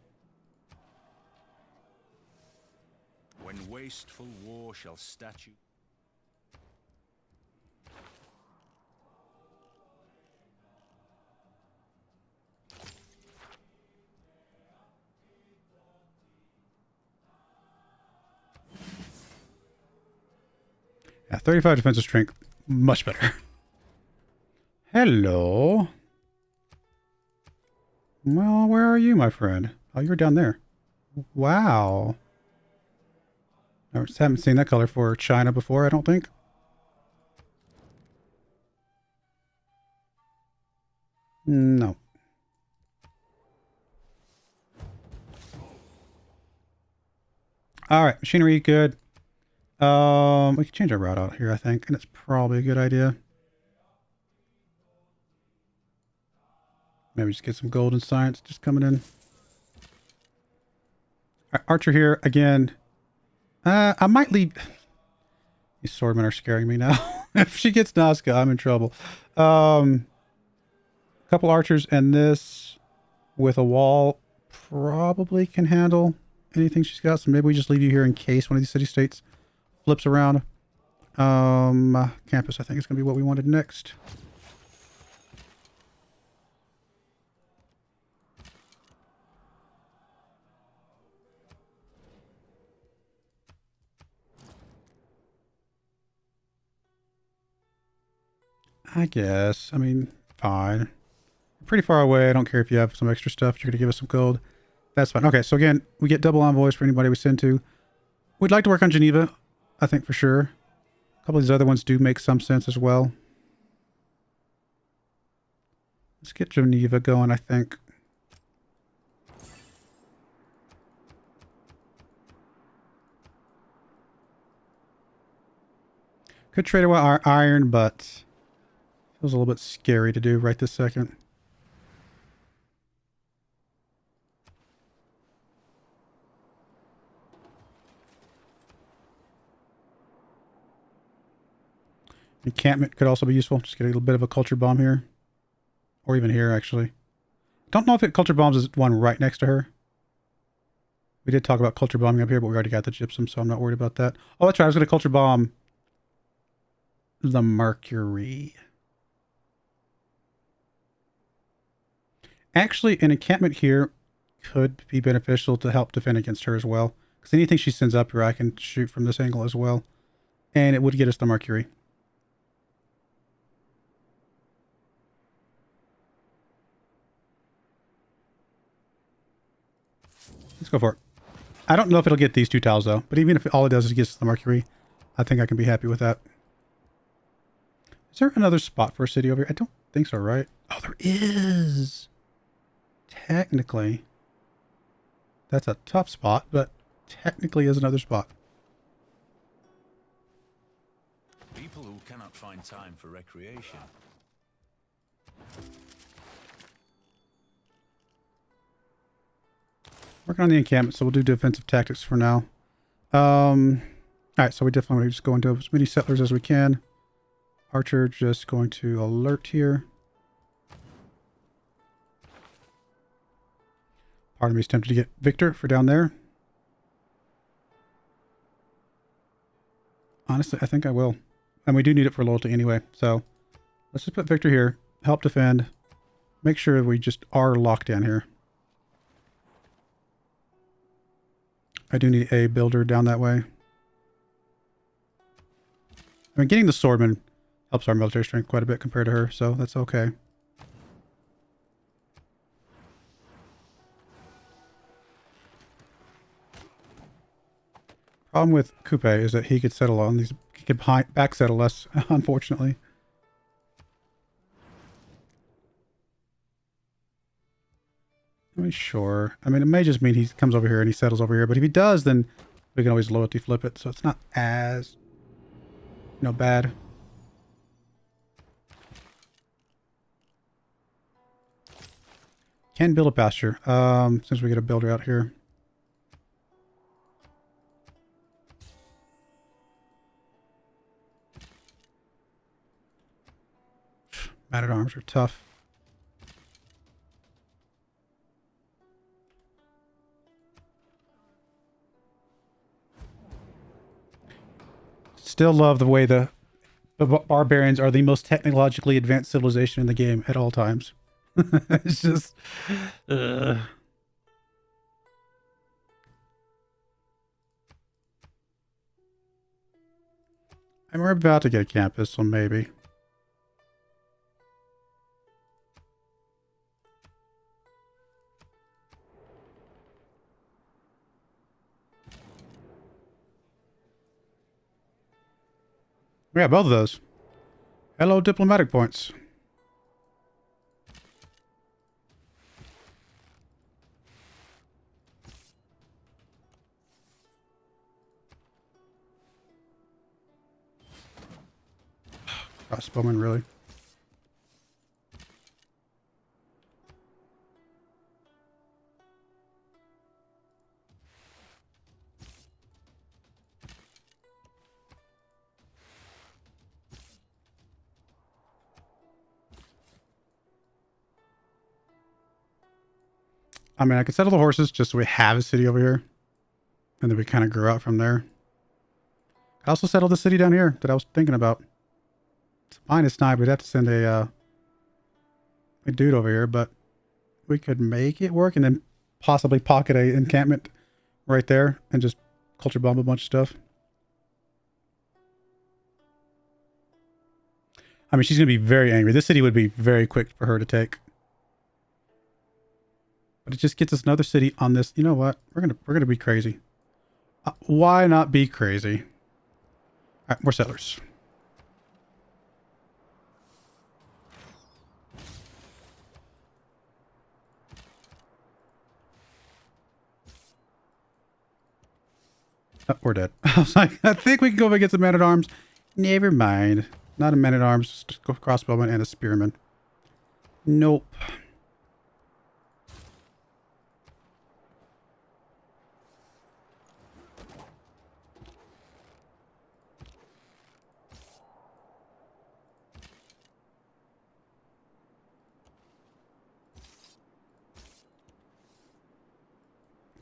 When wasteful war shall statue. Yeah, 35 defensive strength, much better. Hello. Well, where are you, my friend? Oh, you're down there. Wow. I haven't seen that color for China before, I don't think. No. Alright, machinery, good. We can change our route out here, I think, and it's probably a good idea. Maybe just get some golden science just coming in. Right, Archer here again. I might leave. These swordmen are scaring me now. If she gets Nazca, I'm in trouble. A couple archers and this with a wall probably can handle anything she's got. So maybe we just leave you here in case one of these city-states flips around. Campus, I think, is going to be what we wanted next. I guess. I mean, fine. Pretty far away. I don't care if you have some extra stuff. You're going to give us some gold. That's fine. Okay, so again, we get double envoys for anybody we send to. We'd like to work on Geneva, I think, for sure. A couple of these other ones do make some sense as well. Let's get Geneva going, I think. Could trade away our iron, but feels a little bit scary to do right this second. Encampment could also be useful. Just get a little bit of a culture bomb here. Or even here, actually. Don't know if it culture bombs is one right next to her. We did talk about culture bombing up here, but we already got the gypsum, so I'm not worried about that. Oh, that's right. I was going to culture bomb the Mercury. Actually, an encampment here could be beneficial to help defend against her as well. Because anything she sends up here, I can shoot from this angle as well. And it would get us the Mercury. Let's go for it. I don't know if it'll get these two tiles, though. But even if all it does is get us the Mercury, I think I can be happy with that. Is there another spot for a city over here? I don't think so, right? Oh, there is. Technically. That's a tough spot, but technically is another spot. People who cannot find time for recreation. Working on the encampment, so we'll do defensive tactics for now. Alright, so we definitely want to just go into as many settlers as we can. Archer just going to alert here. Part of me is tempted to get Victor for down there. Honestly, I think I will. And we do need it for loyalty anyway. So let's just put Victor here. Help defend. Make sure we just are locked in here. I do need a builder down that way. I mean, getting the swordman helps our military strength quite a bit compared to her, so that's okay. Problem with Coupe is that he could settle on these. He could back settle us, unfortunately. I mean, sure. I mean, it may just mean he comes over here and he settles over here, but if he does, then we can always loyalty flip it, so it's not as, bad. Can build a pasture, since we get a builder out here. Man-at-arms are tough. Still love the way the barbarians are the most technologically advanced civilization in the game at all times. It's just... And we're about to get a campus, so maybe. Yeah, both of those. Hello, diplomatic points. Crossbowman, really? I mean, I could settle the horses just so we have a city over here. And then we kind of grew out from there. I also settled the city down here that I was thinking about. It's -9. We'd have to send a dude over here, but we could make it work and then possibly pocket a encampment right there and just culture bomb a bunch of stuff. I mean, she's going to be very angry. This city would be very quick for her to take. But it just gets us another city on this. You know what? We're gonna be crazy. Why not be crazy? All right, more settlers. Oh, we're dead. I was like, I think we can go up against a man-at-arms. Never mind. Not a man-at-arms, just a crossbowman and a spearman. Nope.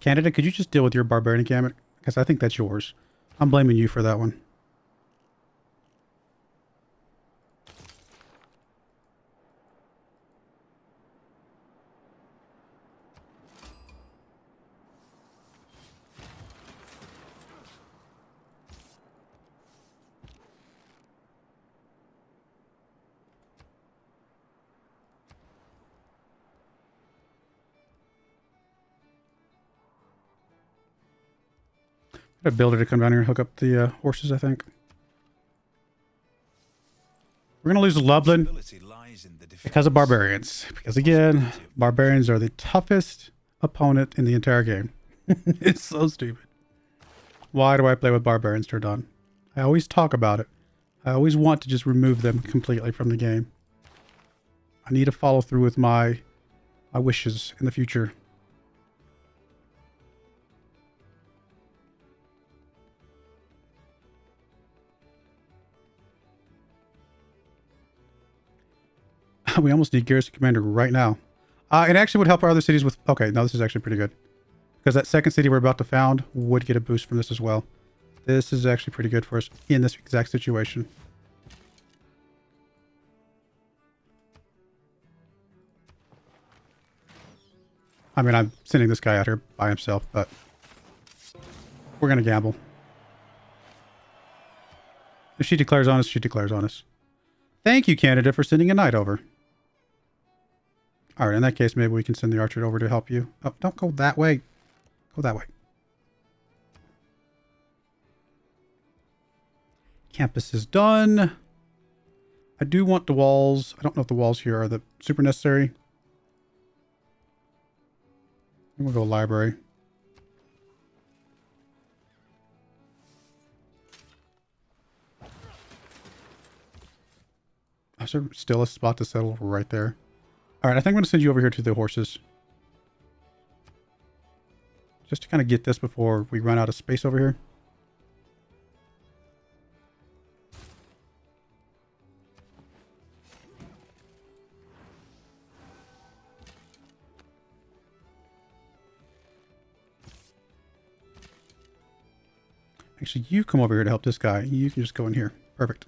Canada, could you just deal with your barbarian encampment? Because I think that's yours. I'm blaming you for that one. A builder to come down here and hook up the horses, I think. We're going to lose Lublin because of barbarians. Because again, barbarians are the toughest opponent in the entire game. It's so stupid. Why do I play with barbarians turned on? I always talk about it. I always want to just remove them completely from the game. I need to follow through with my wishes in the future. We almost need Garrison Commander right now. It actually would help our other cities with... Okay, no, this is actually pretty good. Because that second city we're about to found would get a boost from this as well. This is actually pretty good for us in this exact situation. I mean, I'm sending this guy out here by himself, but we're going to gamble. If she declares on us, she declares on us. Thank you, Canada, for sending a knight over. All right, in that case, maybe we can send the archer over to help you. Oh, don't go that way. Go that way. Campus is done. I do want the walls. I don't know if the walls here are the super necessary. We'll go library. Is there still a spot to settle right there? All right, I think I'm going to send you over here to the horses. Just to kind of get this before we run out of space over here. Actually, you come over here to help this guy. You can just go in here. Perfect.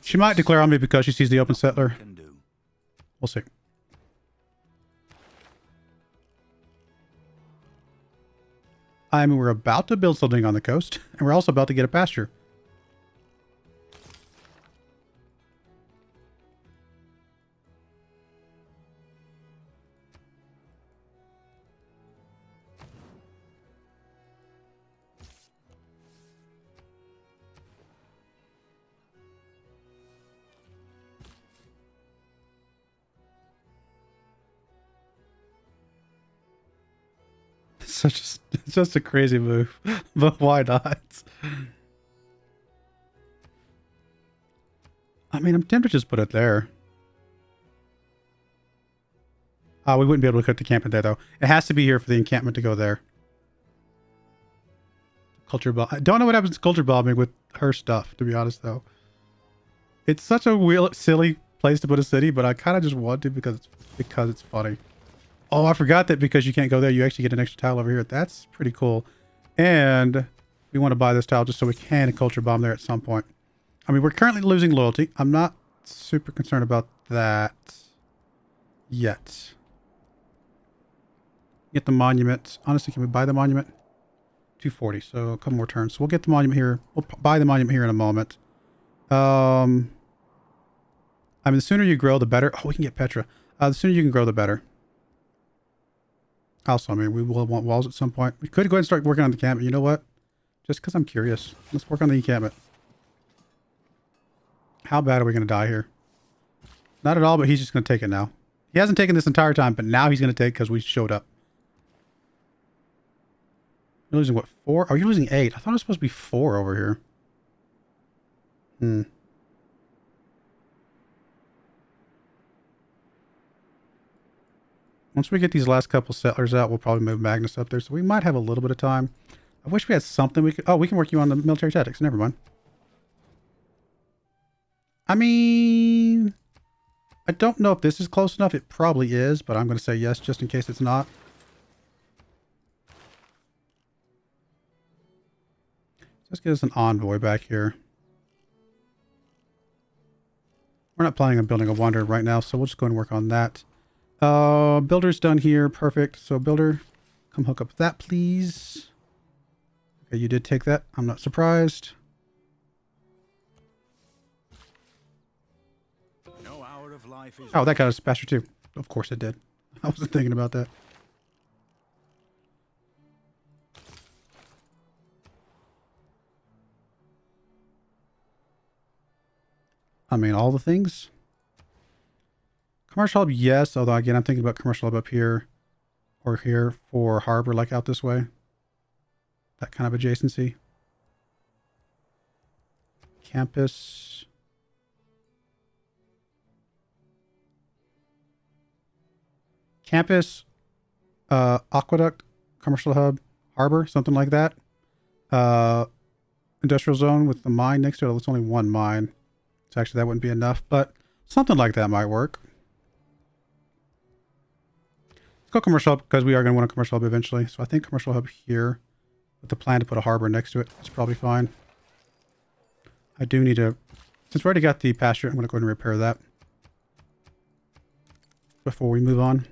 She might declare on me because she sees the open settler. We'll see. I mean, we're about to build something on the coast, and we're also about to get a pasture. It's just a crazy move, but why not? I mean, I'm tempted to just put it there. We wouldn't be able to cut the encampment there, though. It has to be here for the encampment to go there. Culture bomb. I don't know what happens to culture bombing with her stuff, to be honest, though. It's such a silly place to put a city, but I kind of just want to because it's funny. Oh, I forgot that because you can't go there, you actually get an extra tile over here. That's pretty cool. And we want to buy this tile just so we can culture bomb there at some point. I mean, we're currently losing loyalty. I'm not super concerned about that yet. Get the monument. Honestly, can we buy the monument? 240, so a couple more turns. So we'll get the monument here. We'll buy the monument here in a moment. I mean, the sooner you grow, the better. Oh, we can get Petra. The sooner you can grow, the better. Also, I mean, we will want walls at some point. We could go ahead and start working on the encampment. You know what? Just because I'm curious. Let's work on the encampment. How bad are we going to die here? Not at all, but he's just going to take it now. He hasn't taken this entire time, but now he's going to take because we showed up. You're losing what, 4? Oh, you're losing 8. I thought it was supposed to be 4 over here. Once we get these last couple settlers out, we'll probably move Magnus up there. So we might have a little bit of time. I wish we had something we could... Oh, we can work you on the military tactics. Never mind. I mean... I don't know if this is close enough. It probably is, but I'm going to say yes just in case it's not. Let's get us an envoy back here. We're not planning on building a wonder right now, so we'll just go and work on that. Builder's done here. Perfect. So builder, come hook up with that, please. Okay, you did take that. I'm not surprised. No hour of life is... Oh, that got us pasture too. Of course it did. I wasn't thinking about that. I mean, all the things. Commercial hub, yes. Although, again, I'm thinking about commercial hub up here or here for harbor, like out this way. That kind of adjacency. Campus. Campus, aqueduct, commercial hub, harbor, something like that. industrial zone with the mine next to it. It's only one mine. So actually that wouldn't be enough, but something like that might work. Let's go commercial hub because we are going to want a commercial hub eventually. So I think commercial hub here with the plan to put a harbor next to it is probably fine. I do need to, since we already got the pasture, I'm going to go ahead and repair that before we move on.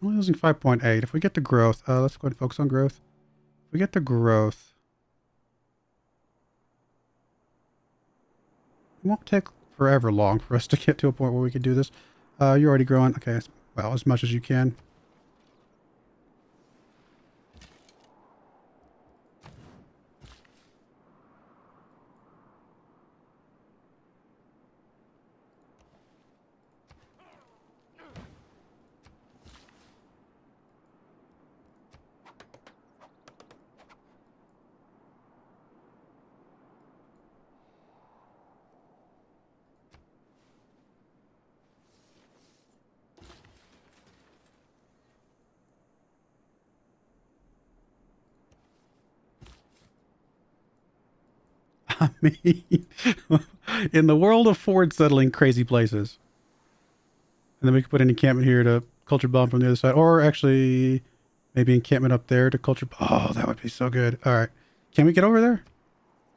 Only losing 5.8. If we get the growth, let's go ahead and focus on growth. If we get the growth, it won't take forever long for us to get to a point where we can do this. You're already growing. Okay, well, as much as you can. I mean, in the world of Ford settling crazy places. And then we could put an encampment here to culture bomb from the other side. Or actually, maybe encampment up there to culture. Oh, that would be so good. All right. Can we get over there?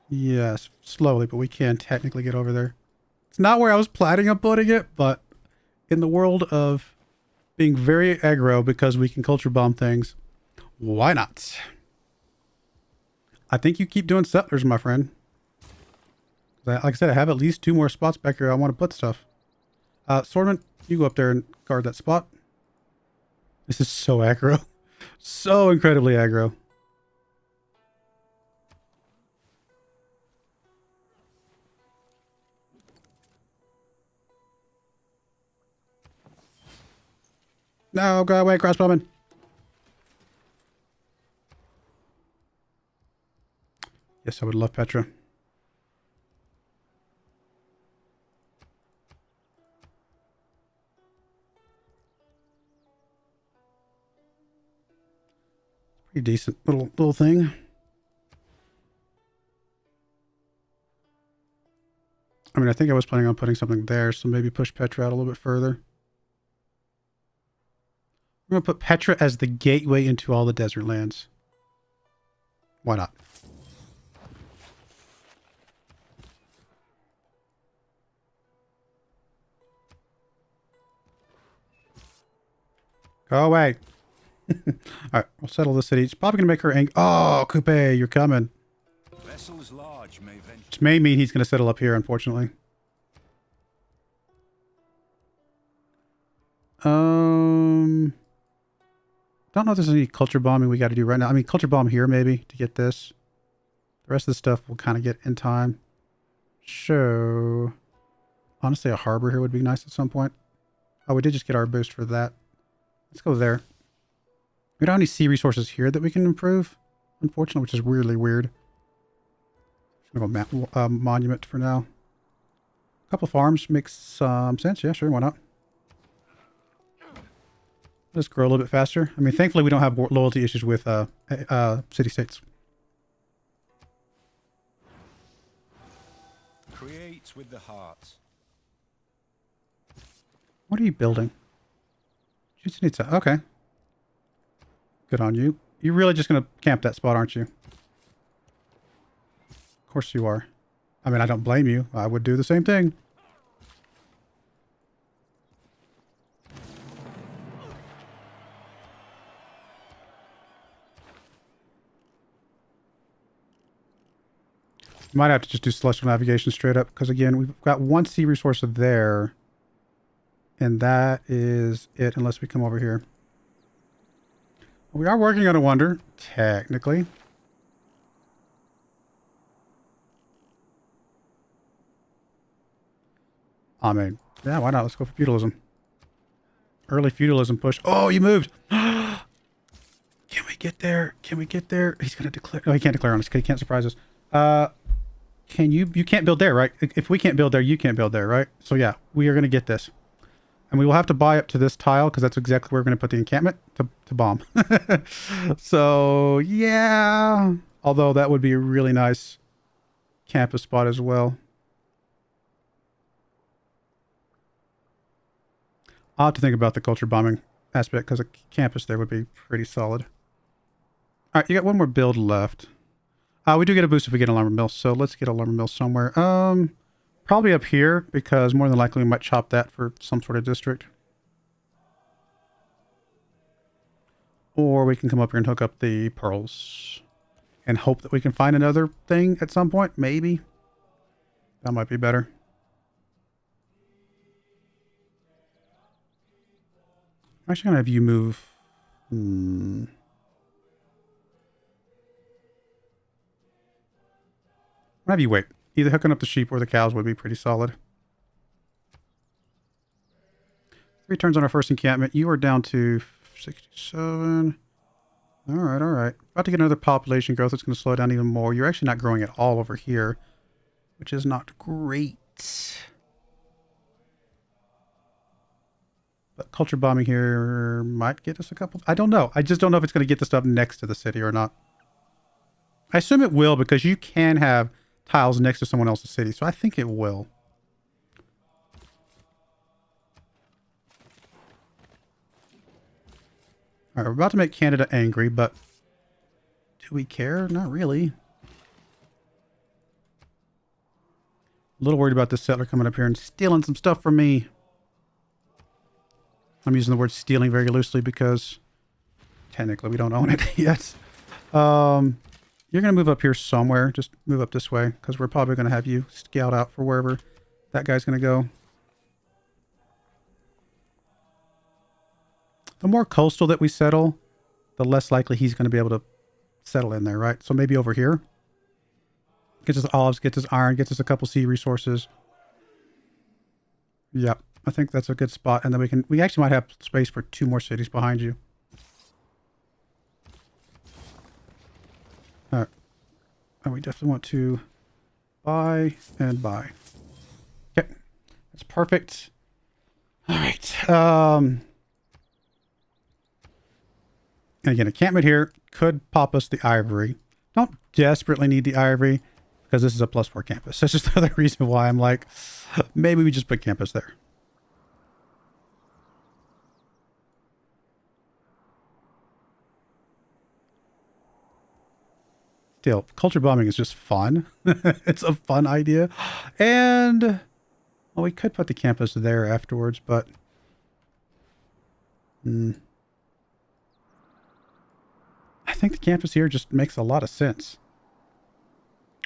Yes, slowly, but we can technically get over there. It's not where I was planning on putting it, but in the world of being very aggro because we can culture bomb things, why not? I think you keep doing settlers, my friend. Like I said, I have at least 2 more spots back here I want to put stuff. Swordman, you go up there and guard that spot. This is so aggro. So incredibly aggro. No, go away, crossbowman. Yes, I would love Petra. Pretty decent little thing. I mean, I think I was planning on putting something there, so maybe push Petra out a little bit further. I'm going to put Petra as the gateway into all the desert lands. Why not? Go away. Alright, we'll settle the city. It's probably going to make her angry. Oh, Coupe, you're coming. Vessels large may venture. Which may mean he's going to settle up here, unfortunately. Don't know if there's any culture bombing we got to do right now. I mean, culture bomb here maybe to get this. The rest of the stuff we'll kind of get in time. So, honestly, a harbor here would be nice at some point. Oh, we did just get our boost for that. Let's go there. We don't have any sea resources here that we can improve, unfortunately, which is weirdly weird. I'm going to go monument for now. A couple farms makes some sense. Yeah, sure, why not? Let's grow a little bit faster. I mean, thankfully, we don't have loyalty issues with city-states. Creates with the heart. What are you building? Just need to. Okay. Good on you. You're really just going to camp that spot, aren't you? Of course you are. I mean, I don't blame you. I would do the same thing. Might have to just do celestial navigation straight up because again we've got 1 sea resource there and that is it unless we come over here. We are working on a wonder technically. I mean, yeah, why not? Let's go for feudalism. Early feudalism push. Oh, you moved. Can we get there? Can we get there? He's gonna declare. No, he can't declare on us. He can't surprise us. Can you can't build there, right? If we can't build there, you can't build there, right? So yeah, we are going to get this. And we will have to buy up to this tile because that's exactly where we're going to put the encampment to bomb. So, yeah. Although that would be a really nice campus spot as well. I'll have to think about the culture bombing aspect because a campus there would be pretty solid. All right, you got one more build left. We do get a boost if we get an alarm mill, so let's get an alarm mill somewhere. Probably up here because more than likely we might chop that for some sort of district. Or we can come up here and hook up the pearls and hope that we can find another thing at some point. Maybe. That might be better. I'm actually going to have you move. I'm going to have you wait. Either hooking up the sheep or the cows would be pretty solid. 3 turns on our first encampment. You are down to 67. All right, all right. About to get another population growth. It's going to slow down even more. You're actually not growing at all over here, which is not great. But culture bombing here might get us a couple. I don't know. I just don't know if it's going to get the stuff next to the city or not. I assume it will because you can have tiles next to someone else's city, so I think it will. All right, we're about to make Canada angry, but do we care? Not really. A little worried about this settler coming up here and stealing some stuff from me. I'm using the word stealing very loosely because technically we don't own it yet. You're going to move up here somewhere. Just move up this way because we're probably going to have you scout out for wherever that guy's going to go. The more coastal that we settle, the less likely he's going to be able to settle in there, right? So maybe over here. Gets us olives, gets us iron, gets us a couple sea resources. Yep, I think that's a good spot. And then we actually might have space for 2 more cities behind you. All right. And we definitely want to buy and buy. Okay, that's perfect. All right. And again, encampment here could pop us the ivory. Don't desperately need the ivory because this is a +4 campus. That's just another reason why I'm like, maybe we just put campus there. Still, culture bombing is just fun. It's a fun idea. And, well, we could put the campus there afterwards, but... I think the campus here just makes a lot of sense.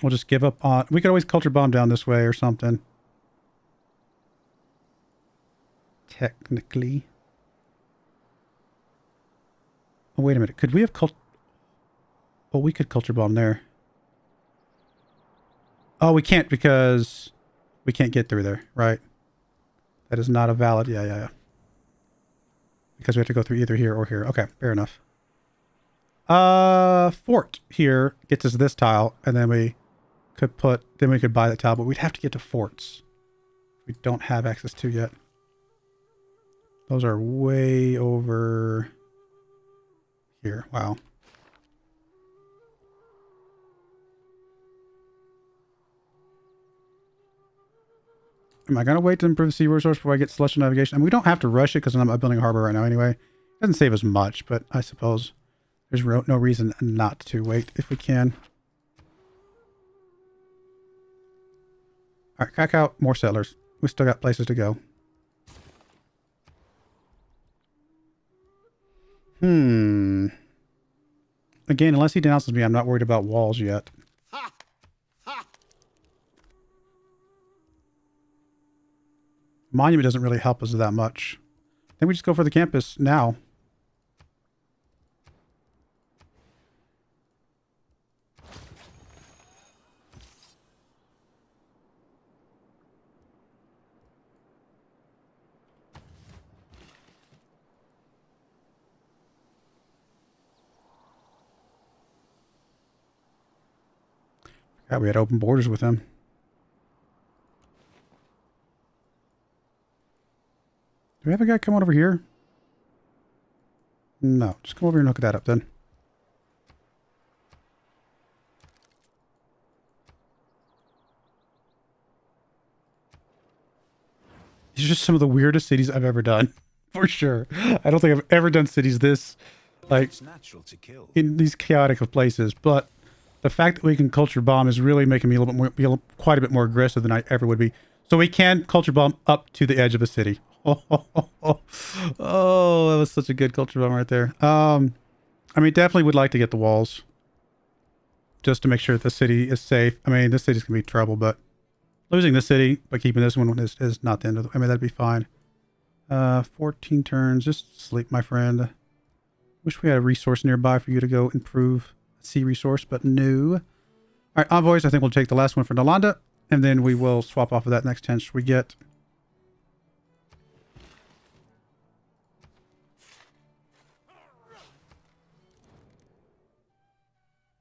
We'll just give up on... We could always culture bomb down this way or something. Technically. Oh, wait a minute. Could we have Oh, we could culture bomb there. Oh, we can't because we can't get through there, right? That is not a valid... Yeah. Because we have to go through either here or here. Okay, fair enough. Fort here gets us this tile, and then we could buy that tile, but we'd have to get to forts. We don't have access to yet. Those are way over here. Wow. Am I going to wait to improve the sea resource before I get celestial navigation? I mean, we don't have to rush it because I'm building a harbor right now anyway. It doesn't save us much, but I suppose there's no reason not to wait if we can. All right, crack out more settlers. We still got places to go. Again, unless he denounces me, I'm not worried about walls yet. Monument doesn't really help us that much. I think we just go for the campus now. God, we had open borders with him. we have a guy come on over here? No. Just come over here and hook that up then. These are just some of the weirdest cities I've ever done. For sure. I don't think I've ever done cities this, like, It's natural to kill. in these chaotic of places. But the fact that we can culture bomb is really making me a little bit more, quite a bit more aggressive than I ever would be. So we can culture bomb up to the edge of a city. Oh, that was such a good culture bomb right there. I mean, definitely would like to get the walls. Just to make sure that the city is safe. I mean, this city's going to be trouble, but losing this city by keeping this one is not the end of the... I mean, that'd be fine. 14 turns. Just sleep, my friend. Wish we had a resource nearby for you to go improve a sea resource, but no. All right, envoys. I think we'll take the last one for Nalanda, and then we will swap off of that next tense we get.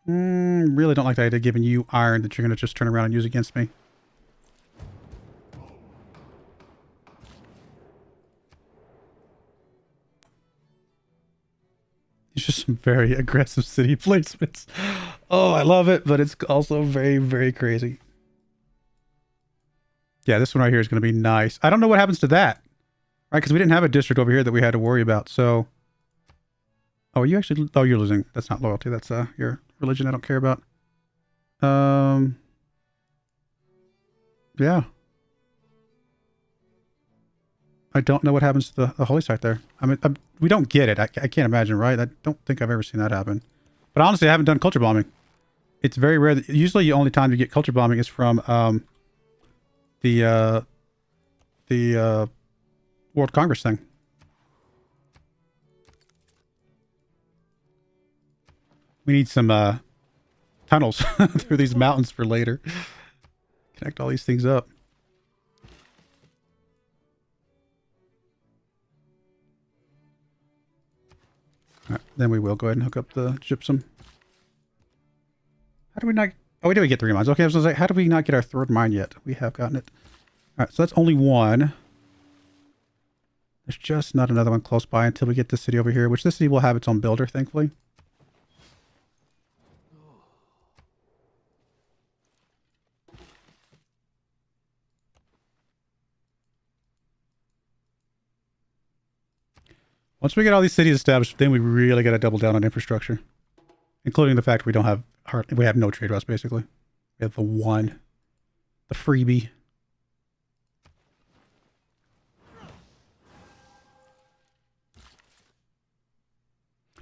Really don't like the idea of giving you iron that you're going to just turn around and use against me. It's just some very aggressive city placements. Oh, I love it, but it's also very, very crazy. Yeah, this one right here is going to be nice. I don't know what happens to that, right? Because we didn't have a district over here that we had to worry about. So, oh, are you actually? Oh, you're losing. That's not loyalty. That's your religion. I don't care about. Yeah. I don't know what happens to the holy site there. I mean, we don't get it. I can't imagine, right? I don't think I've ever seen that happen. But honestly, I haven't done culture bombing. It's very rare. Usually the only time you get culture bombing is from the World Congress thing. We need some tunnels through these mountains for later. Connect all these things up. All right, then we will go ahead and hook up the gypsum. How do we not... Oh, we did get 3 mines. Okay, I was going to say, how do we not get our 3rd mine yet? We have gotten it. All right, so that's only one. There's just not another one close by until we get this city over here, which this city will have its own builder, thankfully. Once we get all these cities established, then we really got to double down on infrastructure, including the fact we don't have we have no trade routes basically. We have the freebie.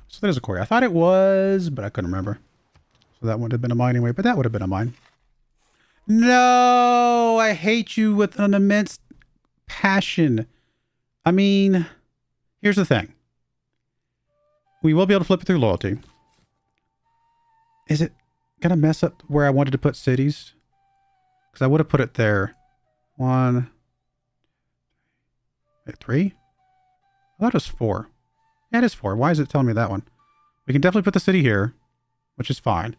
So there's a quarry. I thought it was, but I couldn't remember. So that would have been a mine anyway, but that would have been a mine. No, I hate you with an immense passion. I mean, here's the thing. We will be able to flip it through loyalty. Is it going to mess up where I wanted to put cities? Because I would have put it there. 1, 3? I thought it was 4. Yeah, it is 4. Why is it telling me that one? We can definitely put the city here, which is fine.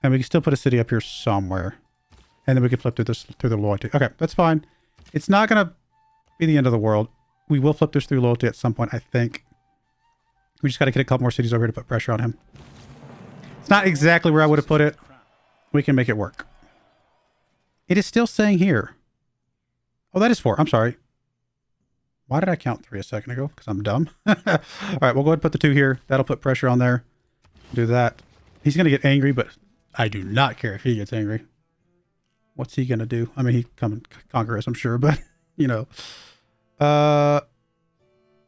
And we can still put a city up here somewhere. And then we can flip through this through the loyalty. Okay, that's fine. It's not going to be the end of the world. We will flip this through loyalty at some point, I think. We just got to get a couple more cities over here to put pressure on him. It's not exactly where I would have put it. We can make it work. It is still saying here. Oh, that is 4. I'm sorry. Why did I count 3 a second ago? Because I'm dumb. All right, we'll go ahead and put the 2 here. That'll put pressure on there. Do that. He's going to get angry, but I do not care if he gets angry. What's he going to do? I mean, he come and conquer us, I'm sure, but, you know.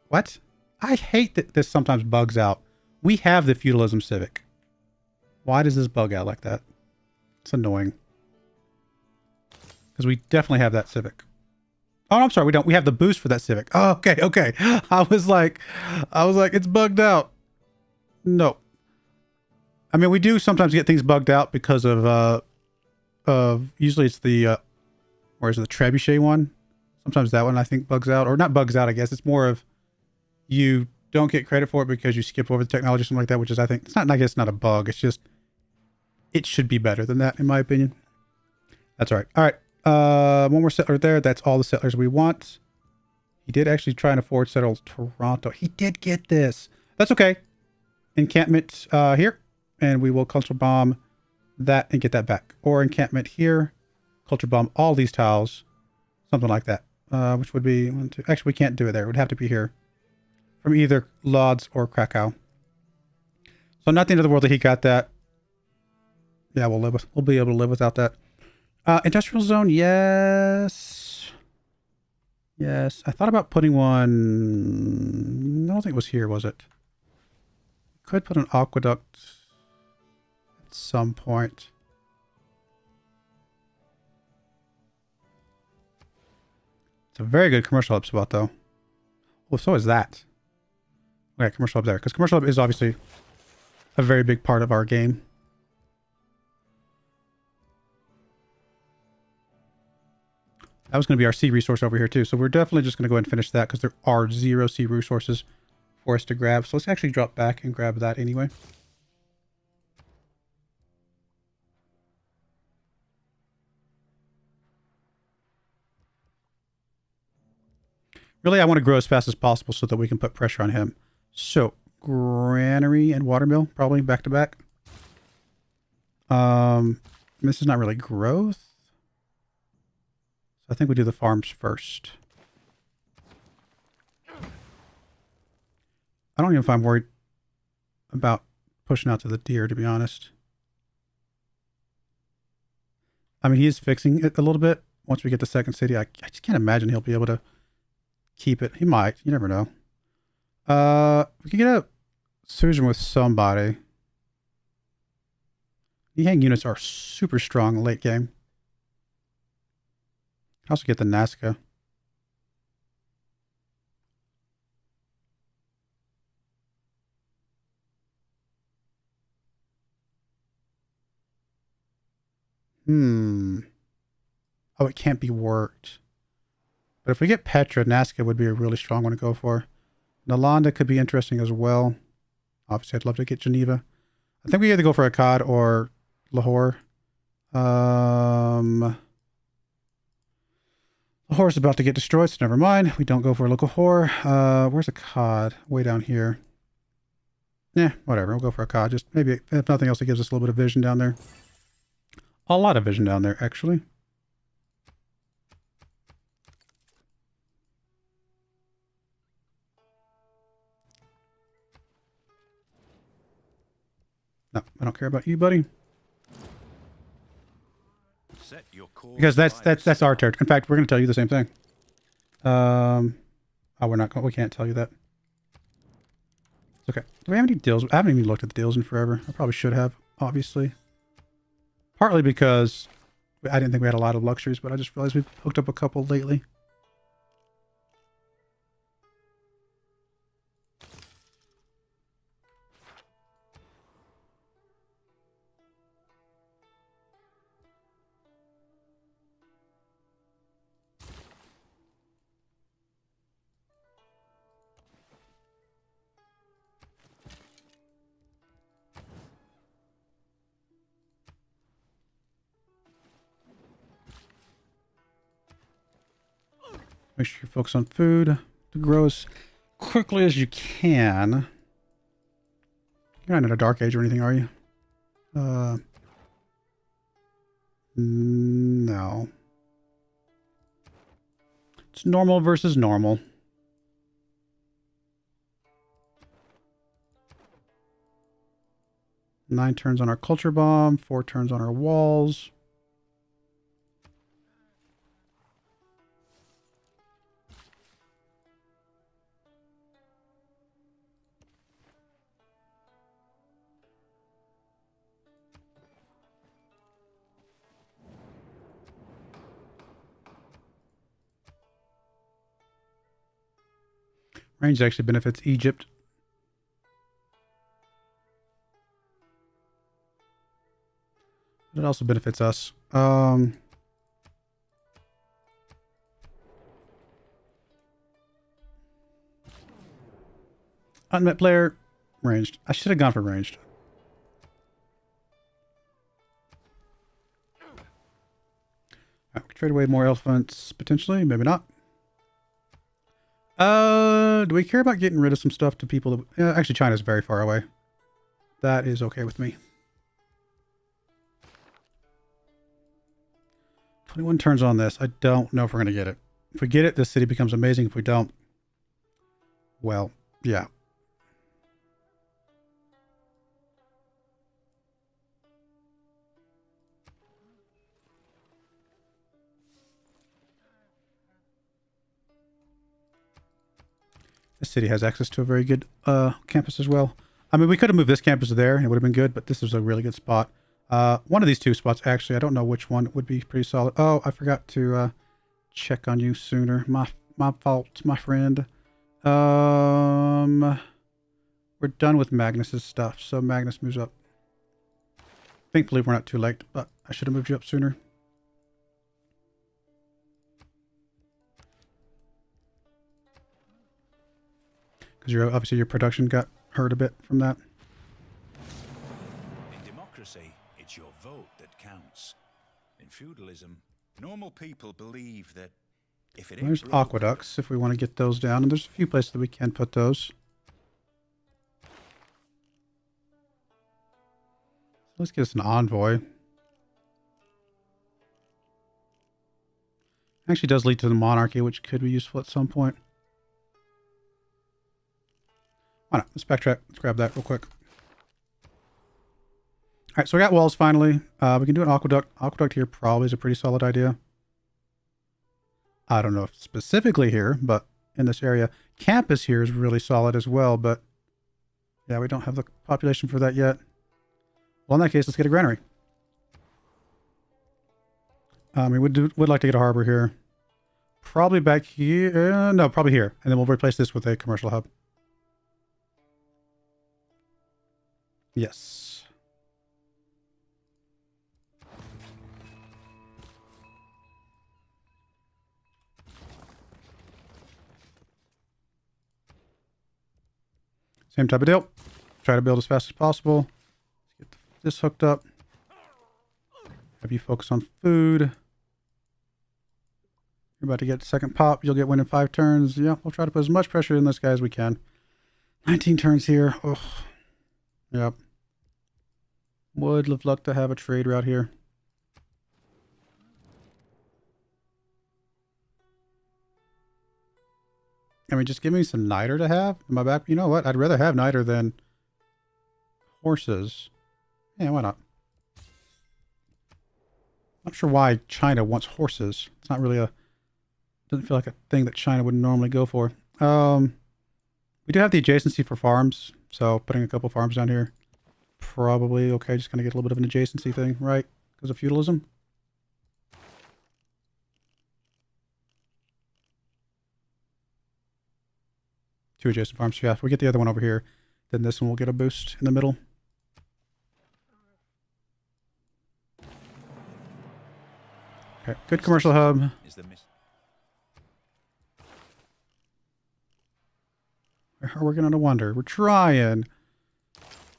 What? I hate that this sometimes bugs out. We have the feudalism civic. Why does this bug out like that? It's annoying. Because we definitely have that civic. Oh, I'm sorry, we don't. We have the boost for that civic. Oh, okay, okay. I was like, it's bugged out. No. I mean, we do sometimes get things bugged out because of usually it's the, or is it the trebuchet one? Sometimes that one I think bugs out, or not bugs out, I guess. It's more of you don't get credit for it because you skip over the technology or something like that, which is, I think, it's not, I guess, not a bug. It's just, it should be better than that, in my opinion. That's all right. All right. One more settler there. That's all the settlers we want. He did actually try and forward settle Toronto. He did get this. That's okay. Encampment here. And we will culture bomb that and get that back. Or encampment here. Culture bomb all these tiles. Something like that. Which would be 1, 2. Actually, we can't do it there. It would have to be here. From either Lodz or Krakow. So not the end of the world that he got that. Yeah, we'll be able to live without that. Industrial zone, yes. Yes. I thought about putting one. I don't think it was here, was it? Could put an aqueduct at some point. It's a very good commercial hub spot, though. Well, so is that. Okay, commercial hub there. Because commercial hub is obviously a very big part of our game. That was going to be our sea resource over here, too. So we're definitely just going to go ahead and finish that because there are 0 sea resources for us to grab. So let's actually drop back and grab that anyway. Really, I want to grow as fast as possible so that we can put pressure on him. So, granary and watermill, probably back to back. This is not really growth. So I think we do the farms first. I don't even know if I'm worried about pushing out to the deer, to be honest. I mean, he is fixing it a little bit. Once we get to second city, I just can't imagine he'll be able to keep it. He might. You never know. We can get a fusion with somebody. Yihang units are super strong late game. Also get the Nazca. Oh, it can't be worked. But if we get Petra, Nazca would be a really strong one to go for. Nalanda could be interesting as well. Obviously, I'd love to get Geneva. I think we either go for Akkad or Lahore. Lahore's about to get destroyed, so never mind. We don't go for a local whore. Where's Akkad? Way down here. Yeah, whatever. We'll go for Akkad. Just maybe, if nothing else, it gives us a little bit of vision down there. A lot of vision down there, actually. No, I don't care about you, buddy. Because that's our territory. In fact, we're going to tell you the same thing. Oh, we're not going. We can't tell you that. It's okay. Do we have any deals? I haven't even looked at the deals in forever. I probably should have, obviously. Partly because I didn't think we had a lot of luxuries, but I just realized we've hooked up a couple lately. Make sure you focus on food to grow as quickly as you can. You're not in a dark age or anything, are you? No. It's normal versus normal. Nine turns on our culture bomb, 4 turns on our walls. Range actually benefits Egypt. It also benefits us. Unmet player, ranged. I should have gone for ranged. Right, we can trade away more elephants, potentially, maybe not. Do we care about getting rid of some stuff to people that... actually, China's very far away. That is okay with me. 21 turns on this. I don't know if we're going to get it. If we get it, this city becomes amazing. If we don't, well, yeah. This city has access to a very good campus as well. I mean, we could have moved this campus there and it would have been good, but this is a really good spot. One of these two spots, actually, I don't know which one would be pretty solid. Oh, I forgot to check on you sooner. My fault, my friend. We're done with Magnus's stuff, so Magnus moves up. Thankfully, we're not too late, but I should have moved you up sooner. Because obviously your production got hurt a bit from that. In democracy, it's your vote that counts. In feudalism, normal people believe that if it There's aqueducts if we want to get those down, and there's a few places that we can put those. Let's get us an envoy. Actually does lead to the monarchy, which could be useful at some point. Why not? Let's backtrack. Let's grab that real quick. All right, so we got walls finally. We can do an aqueduct. Aqueduct here probably is a pretty solid idea. I don't know if specifically here, but in this area. Campus here is really solid as well, but yeah, we don't have the population for that yet. Well, in that case, let's get a granary. We would like to get a harbor here. Probably back here. No, probably here. And then we'll replace this with a commercial hub. Yes. Same type of deal. Try to build as fast as possible. Let's get this hooked up. Have you focus on food. You're about to get second pop. You'll get win in 5 turns. Yeah, we'll try to put as much pressure in this guy as we can. 19 turns here. Oh, yep. Would have loved to have a trade route here. I mean, just give me some niter to have in my back. You know what? I'd rather have niter than horses. Yeah, why not? Not sure why China wants horses. It's not really doesn't feel like a thing that China would normally go for. We do have the adjacency for farms, so putting a couple farms down here, probably okay. Just gonna get a little bit of an adjacency thing, right? Because of feudalism. Two adjacent farms. Yeah, if we get the other one over here, then this one will get a boost in the middle. Okay, good commercial hub. We're working on a wonder. We're trying.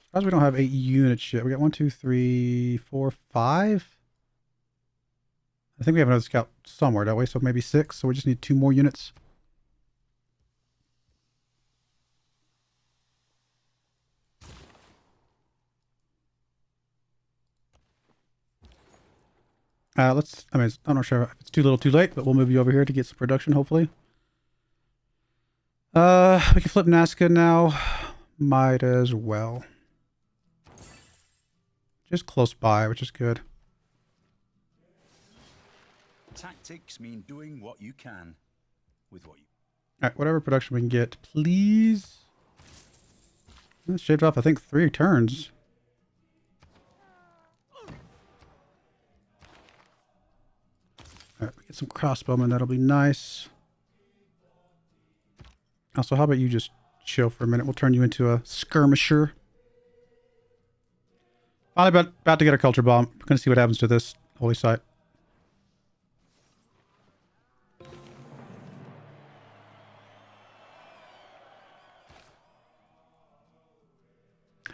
Surprised we don't have 8 units yet. We got 1, 2, 3, 4, 5. I think we have another scout somewhere, don't we? So maybe 6. So we just need 2 more units. I'm not sure if it's too little too late, but we'll move you over here to get some production, hopefully. We can flip Nazca now. Might as well. Just close by, which is good. Tactics mean doing what you can with what you... Alright, whatever production we can get, please. That's shaved off, I think, 3 turns. Alright, we get some crossbowmen, that'll be nice. Also, how about you just chill for a minute? We'll turn you into a skirmisher. Finally about to get a culture bomb. We're going to see what happens to this holy site.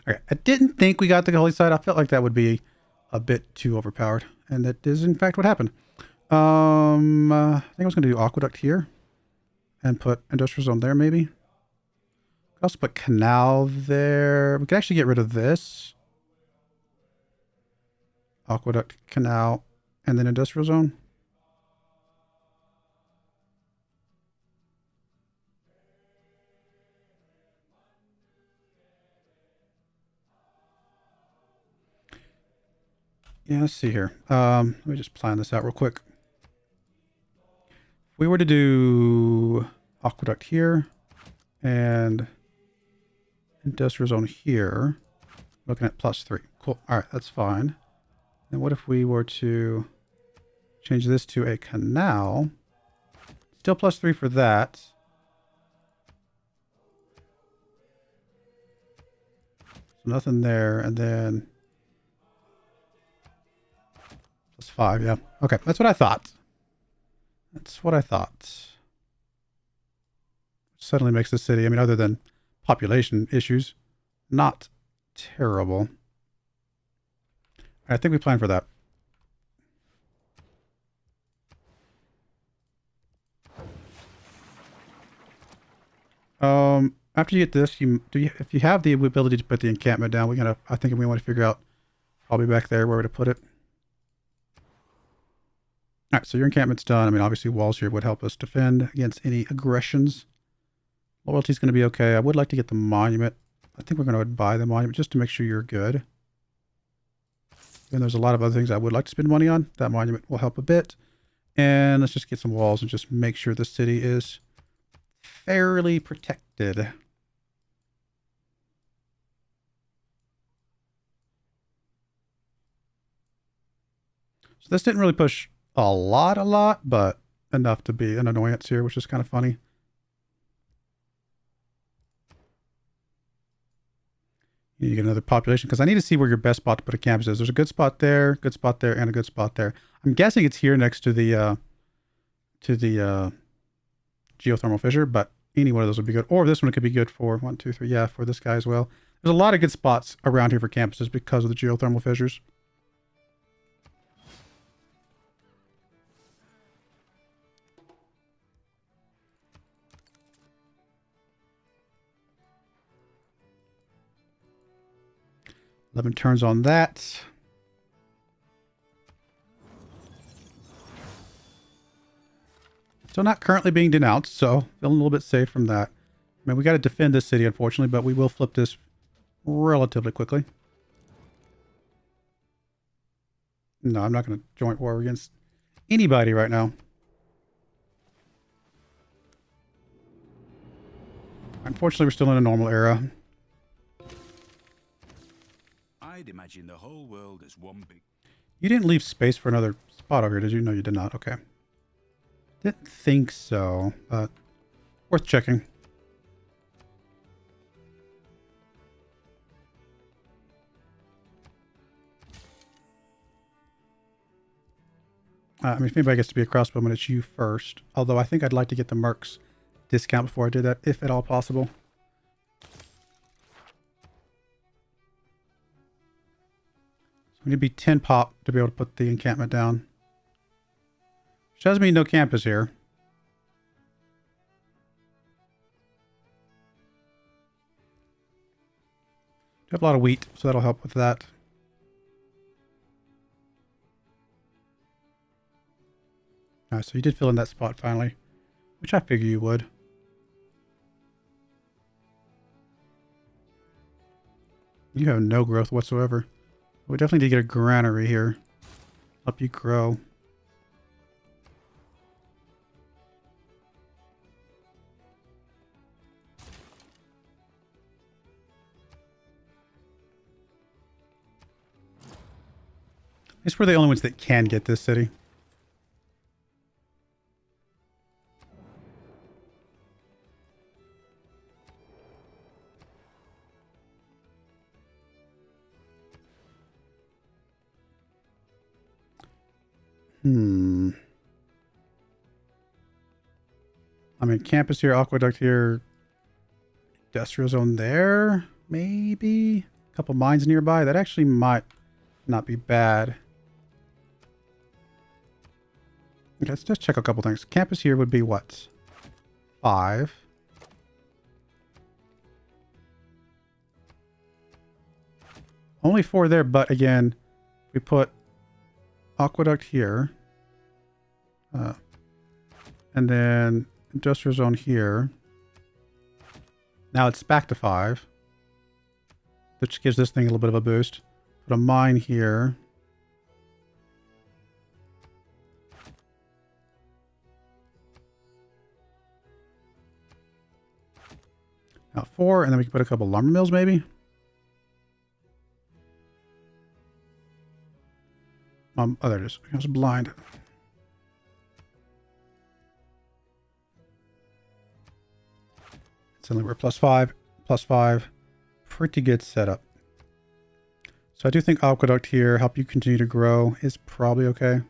Okay, I didn't think we got the holy site. I felt like that would be a bit too overpowered. And that is, in fact, what happened. I think I was going to do aqueduct here. and put industrial zone there, maybe. Could also put canal there. We could actually get rid of this. Aqueduct, canal, and then industrial zone. Yeah, let's see here. Let me just plan this out real quick. If we were to do aqueduct here and industrial zone here, looking at +3. Cool. All right, that's fine. And what if we were to change this to a canal? Still +3 for that. So nothing there, and then +5, yeah. Okay, that's what I thought. That's what I thought. Suddenly makes the city, I mean, other than population issues, not terrible. I think we plan for that. After you get this, if you have the ability to put the encampment down, I think we want to figure out probably back there where to put it. All right, so your encampment's done. I mean, obviously walls here would help us defend against any aggressions. Loyalty's going to be okay. I would like to get the monument. I think we're going to buy the monument just to make sure you're good. And there's a lot of other things I would like to spend money on. That monument will help a bit. And let's just get some walls and just make sure the city is fairly protected. So this didn't really push a lot, but enough to be an annoyance here, which is kind of funny. You need to get another population because I need to see where your best spot to put a campus is. There's a good spot there, and a good spot there. I'm guessing it's here next to the geothermal fissure, but any one of those would be good. Or this one could be good for 1, 2, 3. Yeah, for this guy as well. There's a lot of good spots around here for campuses because of the geothermal fissures. $11 turns on that. Still not currently being denounced, so feeling a little bit safe from that. I mean, we got to defend this city, unfortunately, but we will flip this relatively quickly. No, I'm not going to joint war against anybody right now. Unfortunately, we're still in a normal era. I'd imagine the whole world as one big... You didn't leave space for another spot over here, did you? No, you did not. Okay. Didn't think so, but worth checking. I mean, if anybody gets to be a crossbowman, it's you first. Although I think I'd like to get the Mercs discount before I did that, if at all possible. So we need to be 10 pop to be able to put the encampment down. Which doesn't mean no camp is here. We have a lot of wheat, so that'll help with that. Alright, so you did fill in that spot finally, which I figure you would. You have no growth whatsoever. We definitely need to get a granary here. Help you grow. I guess we're the only ones that can get this city. I mean, campus here, aqueduct here, industrial zone there, maybe. A couple mines nearby. That actually might not be bad. Okay, let's just check a couple things. Campus here would be what? 5. Only 4 there, but again, we put aqueduct here. And then industrial zone here. Now it's back to 5. Which gives this thing a little bit of a boost. Put a mine here. Now 4, and then we can put a couple lumber mills maybe. Oh, there it is. I was blind. Suddenly we're +5, +5. Pretty good setup. So I do think aqueduct here, help you continue to grow, is probably okay.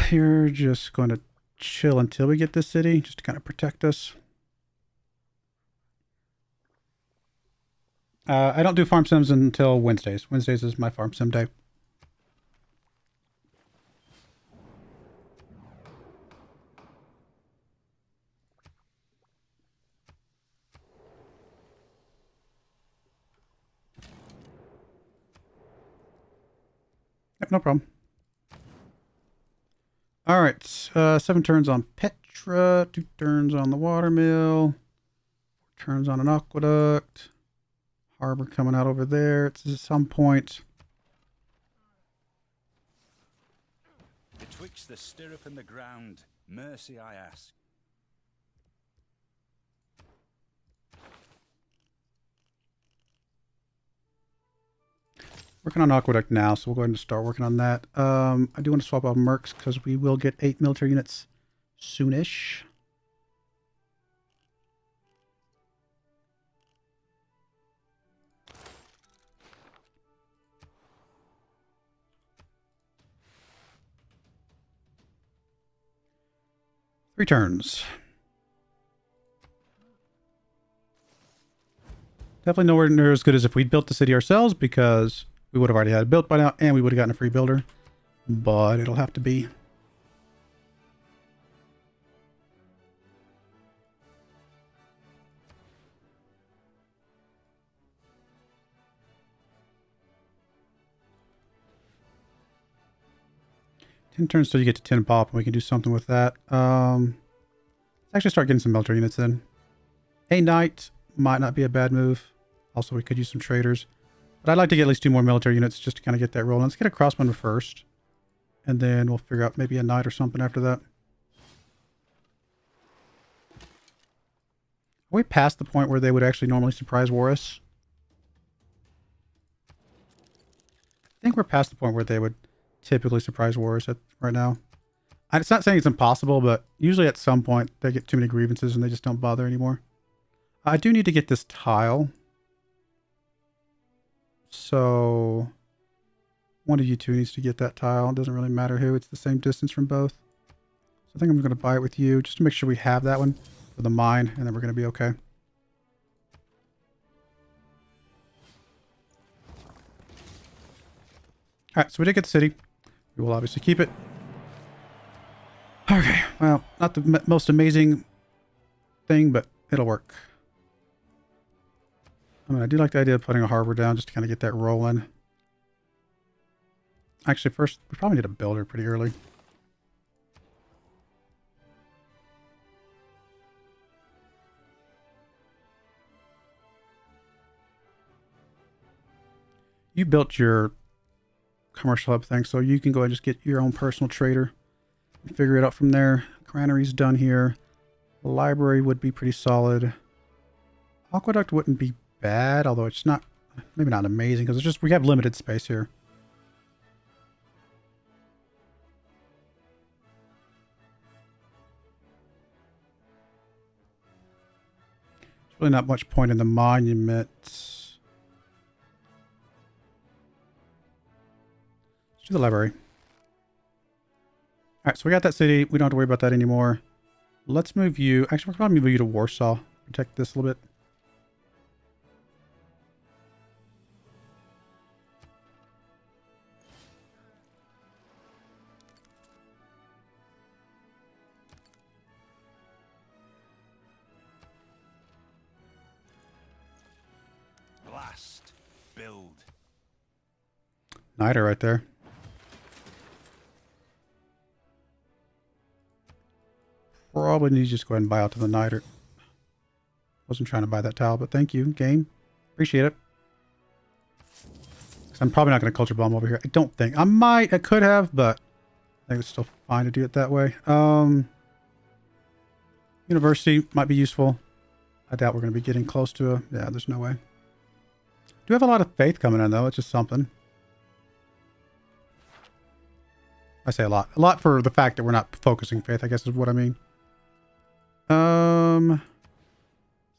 You're just going to chill until we get this city, just to kind of protect us. I don't do farm sims until Wednesdays. Wednesdays is my farm sim day. Yep, no problem. All right, 7 turns on Petra, 2 turns on the watermill, 4 turns on an aqueduct, harbor coming out over there. It's at some point. Betwixt the stirrup and the ground, mercy I ask. Working on aqueduct now, so we'll go ahead and start working on that. I do want to swap out mercs because we will get 8 military units soonish. Three turns. Definitely nowhere near as good as if we'd built the city ourselves, because we would have already had it built by now, and we would have gotten a free builder. But it'll have to be. Ten turns till you get to 10 pop, and we can do something with that. Let's actually start getting some military units in. A knight might not be a bad move. Also, we could use some traders. But I'd like to get at least 2 more military units just to kind of get that rolling. Let's get a crossbowman first. And then we'll figure out maybe a knight or something after that. Are we past the point where they would actually normally surprise war us? I think we're past the point where they would typically surprise war us right now. It's not saying it's impossible, but usually at some point they get too many grievances and they just don't bother anymore. I do need to get this tile. So one of you two needs to get that tile. It doesn't really matter who. It's the same distance from both. So I think I'm going to buy it with you just to make sure we have that one for the mine, and then we're going to be okay. All right, so we did get the city. We will obviously keep it. Okay, well, not the most amazing thing, but it'll work. I mean, I do like the idea of putting a harbor down just to kind of get that rolling. Actually, first, we probably need a builder pretty early. You built your commercial hub thing, so you can go ahead and just get your own personal trader and figure it out from there. Granary's done here. The library would be pretty solid. Aqueduct wouldn't be bad, although it's not, maybe not amazing, because it's just, we have limited space here. There's really not much point in the monument. Let's do the library. Alright, so we got that city. We don't have to worry about that anymore. Let's move you. Actually, we're going to move you to Warsaw. Protect this a little bit. Blast. Build. Niter right there. Probably need to just go ahead and buy out to the Niter. Wasn't trying to buy that tile, but thank you, game. Appreciate it. I'm probably not going to culture bomb over here. I don't think. I might. I could have, but I think it's still fine to do it that way. University might be useful. I doubt we're going to be getting close to a... Yeah, there's no way. Do have a lot of faith coming in, though. It's just something. I say a lot. A lot for the fact that we're not focusing faith, I guess is what I mean.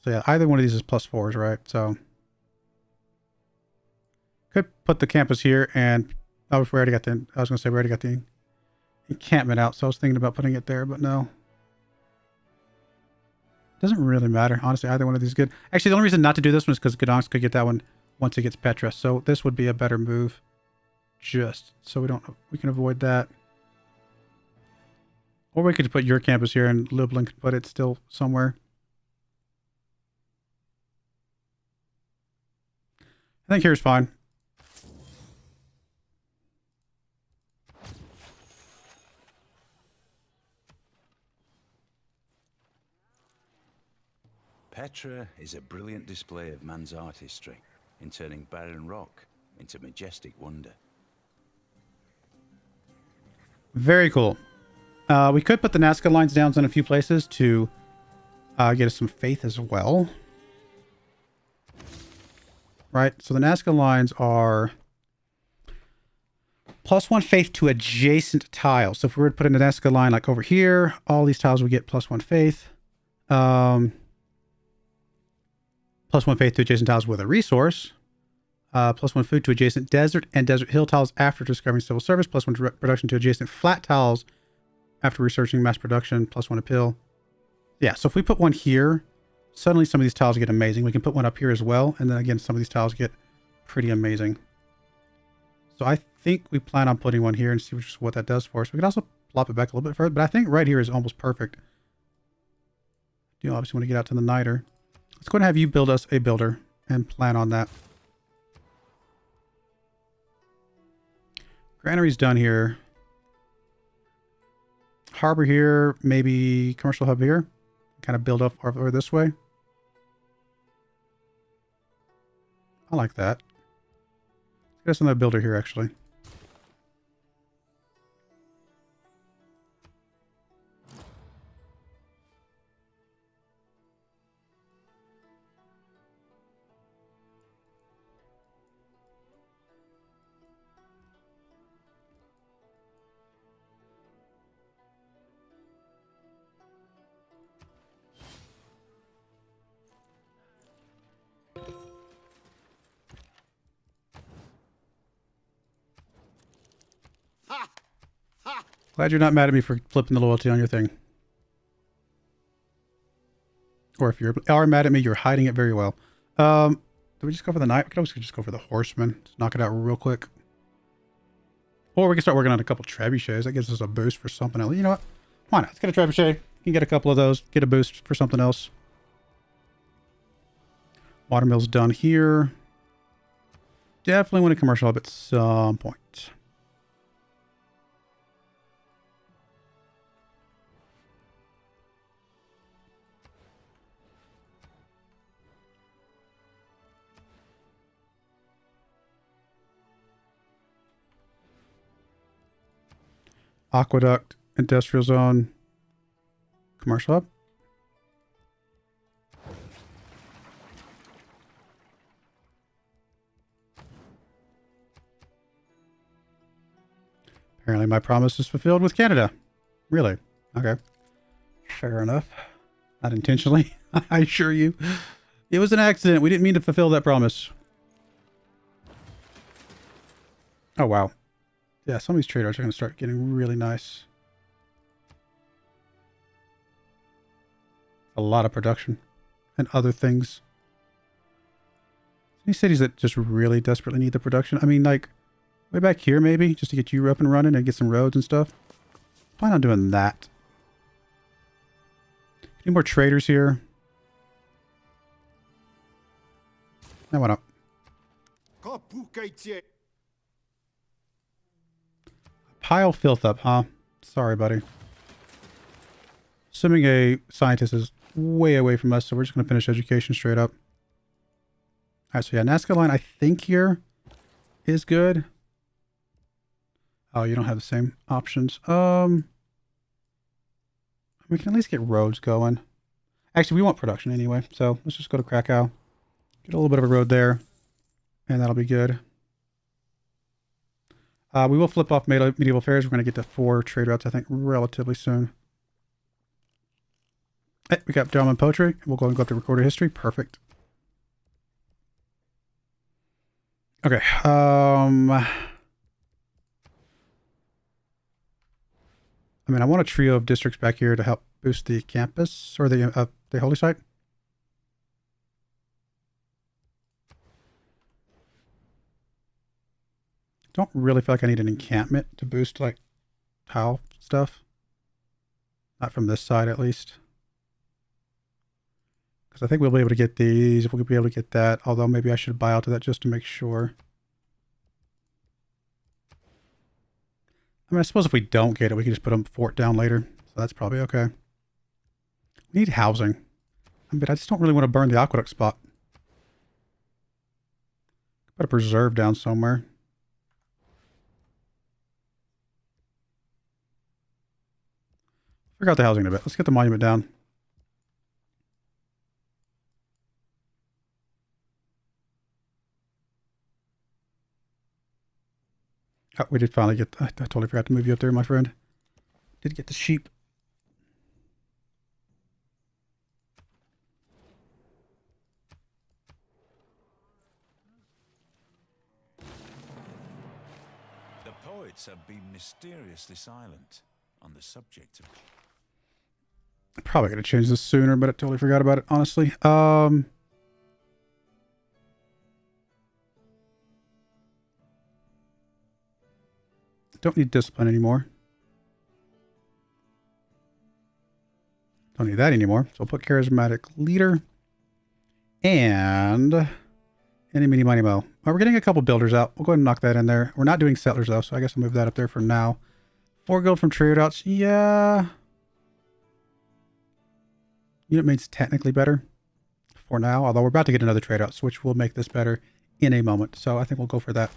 So yeah, either one of these is +4s, right? So could put the campus here, and we already got the. I was going to say we already got the encampment out, so I was thinking about putting it there, but no. Doesn't really matter, honestly. Either one of these is good. Actually, the only reason not to do this one is because Gdansk could get that one once it gets Petra. So this would be a better move, just so we can avoid that. Or we could put your campus here and Lublin could put it still somewhere. I think here's fine. Petra is a brilliant display of man's artistry in turning barren rock into majestic wonder. Very cool. We could put the Nazca lines down in a few places to get us some faith as well. Right, so the Nazca lines are +1 faith to adjacent tiles. So if we were to put in a Nazca line like over here, all these tiles would get +1 faith. +1 faith to adjacent tiles with a resource. +1 food to adjacent desert and desert hill tiles after discovering civil service. +1 production to adjacent flat tiles after researching mass production. +1 appeal. Yeah, so if we put one here, suddenly some of these tiles get amazing. We can put one up here as well. And then again, some of these tiles get pretty amazing. So I think we plan on putting one here and see what that does for us. We can also plop it back a little bit further, but I think right here is almost perfect. You obviously want to get out to the Niter. Let's go ahead and have you build us a builder and plan on that. Granary's done here. Harbor here, maybe commercial hub here. Kind of build up over this way. I like that. Let's get us another builder here, actually. Glad you're not mad at me for flipping the loyalty on your thing. Or if you are mad at me, you're hiding it very well. Do we just go for the knight? We could always just go for the horseman. Just knock it out real quick. Or we can start working on a couple trebuchets. That gives us a boost for something else. You know what? Why not? Let's get a trebuchet. You can get a couple of those. Get a boost for something else. Watermill's done here. Definitely want a commercial hub at some point. Aqueduct, industrial zone, commercial hub. Apparently my promise is fulfilled with Canada. Really? Okay. Fair enough. Not intentionally, I assure you. It was an accident. We didn't mean to fulfill that promise. Oh, wow. Yeah, some of these trade arts are going to start getting really nice. A lot of production and other things. Any cities that just really desperately need the production? I mean, like, way back here maybe, just to get you up and running and get some roads and stuff. Plan on doing that. Any more traders here? No, why not? Pile filth up, huh? Sorry, buddy. Assuming a scientist is way away from us, so we're just going to finish education straight up. Alright, so yeah, Nazca line I think here is good. Oh, you don't have the same options. We can at least get roads going. Actually, we want production anyway, so let's just go to Krakow. Get a little bit of a road there, and that'll be good. We will flip off medieval fairs. We're going to get to 4 trade routes, I think, relatively soon. Hey, we got drama and poetry. We'll go and go up to recorded history. Perfect. Okay. I mean, I want a trio of districts back here to help boost the campus or the holy site. Don't really feel like I need an encampment to boost like tile stuff. Not from this side, at least. Because I think we'll be able to get these. We'll be able to get that. Although maybe I should buy out to that just to make sure. I mean, I suppose if we don't get it, we can just put a fort down later. So that's probably okay. We need housing. But I just don't really want to burn the aqueduct spot. Put a preserve down somewhere. Figure out the housing in a bit. Let's get the monument down. Oh, we did finally get... I totally forgot to move you up there, my friend. Did get the sheep. The poets have been mysteriously silent on the subject of... Probably going to change this sooner, but I totally forgot about it, honestly. Don't need discipline anymore. Don't need that anymore. So I'll put charismatic leader. And any mini money mo. We're getting a couple builders out. We'll go ahead and knock that in there. We're not doing settlers though, so I guess I'll move that up there for now. 4 gold from trade routes. Yeah. Unit mate's technically better for now, although we're about to get another trade out, which will make this better in a moment. So I think we'll go for that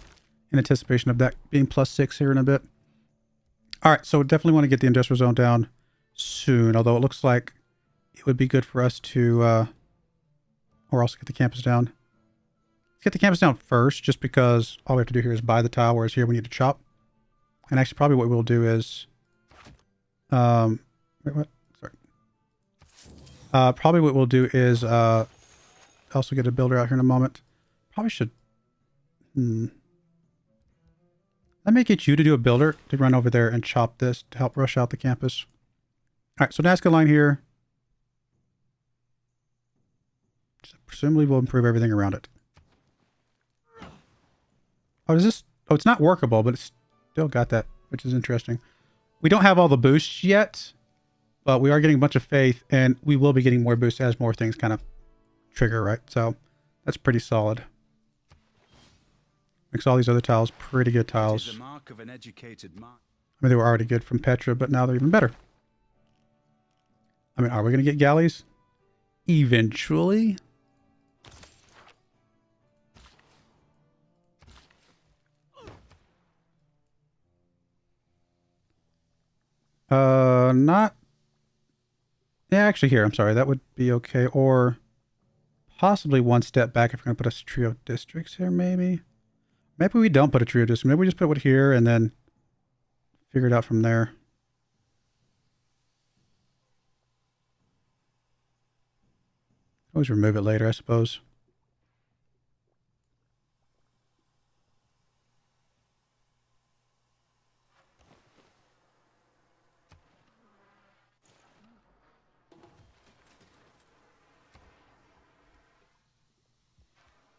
in anticipation of that being +6 here in a bit. All right, so definitely want to get the industrial zone down soon, although it looks like it would be good for us to, or also get the campus down. Let's get the campus down first, just because all we have to do here is buy the tile, whereas here we need to chop. And actually, probably what we'll do is, wait, what? Sorry. Probably what we'll do is, also get a builder out here in a moment. Probably should, Let me get you to do a builder to run over there and chop this to help rush out the campus. All right, so Nazca line here. Presumably will improve everything around it. Oh, is this... Oh, it's not workable, but it's still got that, which is interesting. We don't have all the boosts yet, but we are getting a bunch of faith, and we will be getting more boosts as more things kind of trigger, right? So that's pretty solid. Makes all these other tiles pretty good tiles. The mark of an educated mind. I mean, they were already good from Petra, but now they're even better. I mean, are we going to get galleys? Eventually. Not... Yeah, actually here, I'm sorry. That would be okay. Or possibly one step back if we're going to put a trio of districts here, maybe. Maybe we don't put a trio of districts. Maybe we just put one here and then figure it out from there. Always remove it later, I suppose.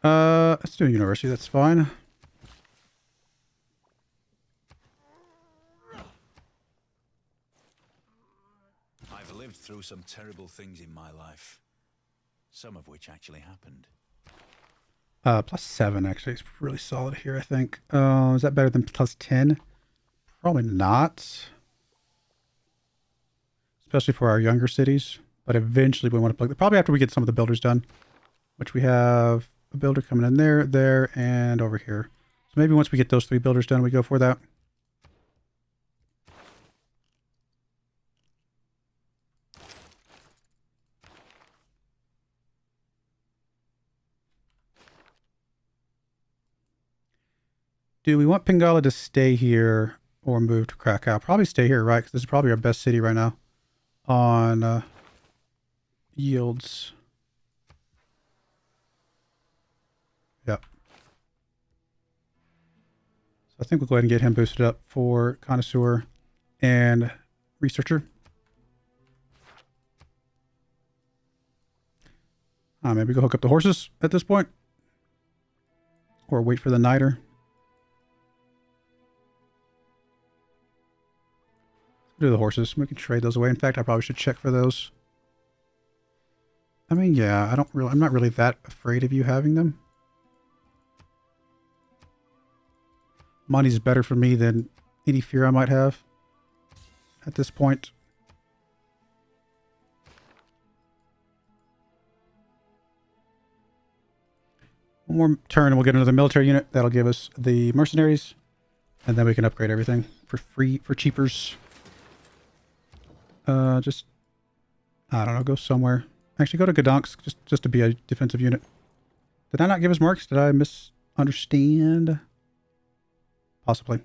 Let's do a university. That's fine. I've lived through some terrible things in my life, some of which actually happened. +7 actually is really solid here, I think. Is that better than +10? Probably not. Especially for our younger cities. But eventually we want to plug, probably after we get some of the builders done. Which we have a builder coming in there, there, and over here. So maybe once we get those 3 builders done, we go for that. Do we want Pingala to stay here or move to Krakow? Probably stay here, right? Because this is probably our best city right now on yields. Yep. So I think we'll go ahead and get him boosted up for Connoisseur and Researcher. Maybe go hook up the horses at this point. Or wait for the Niter. Do the horses. We can trade those away. In fact, I probably should check for those. I mean, yeah, I'm not really that afraid of you having them. Money's better for me than any fear I might have at this point. One more turn and we'll get another military unit. That'll give us the mercenaries. And then we can upgrade everything for free, for cheapers. Just, I don't know, go somewhere. Actually, go to Gdansk just to be a defensive unit. Did I not give us marks? Did I misunderstand? Possibly.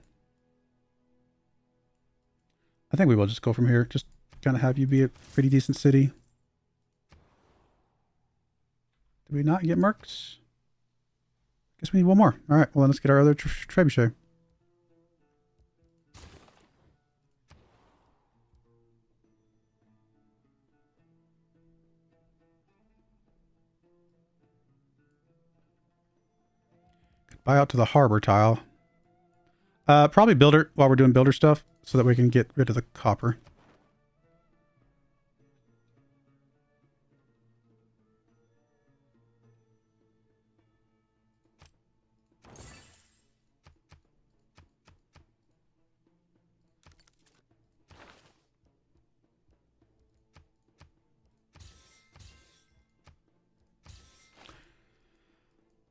I think we will just go from here. Just kind of have you be a pretty decent city. Did we not get marks? Guess we need one more. All right, well, then let's get our other trebuchet. Buy out to the harbor tile. Probably builder while we're doing builder stuff so that we can get rid of the copper.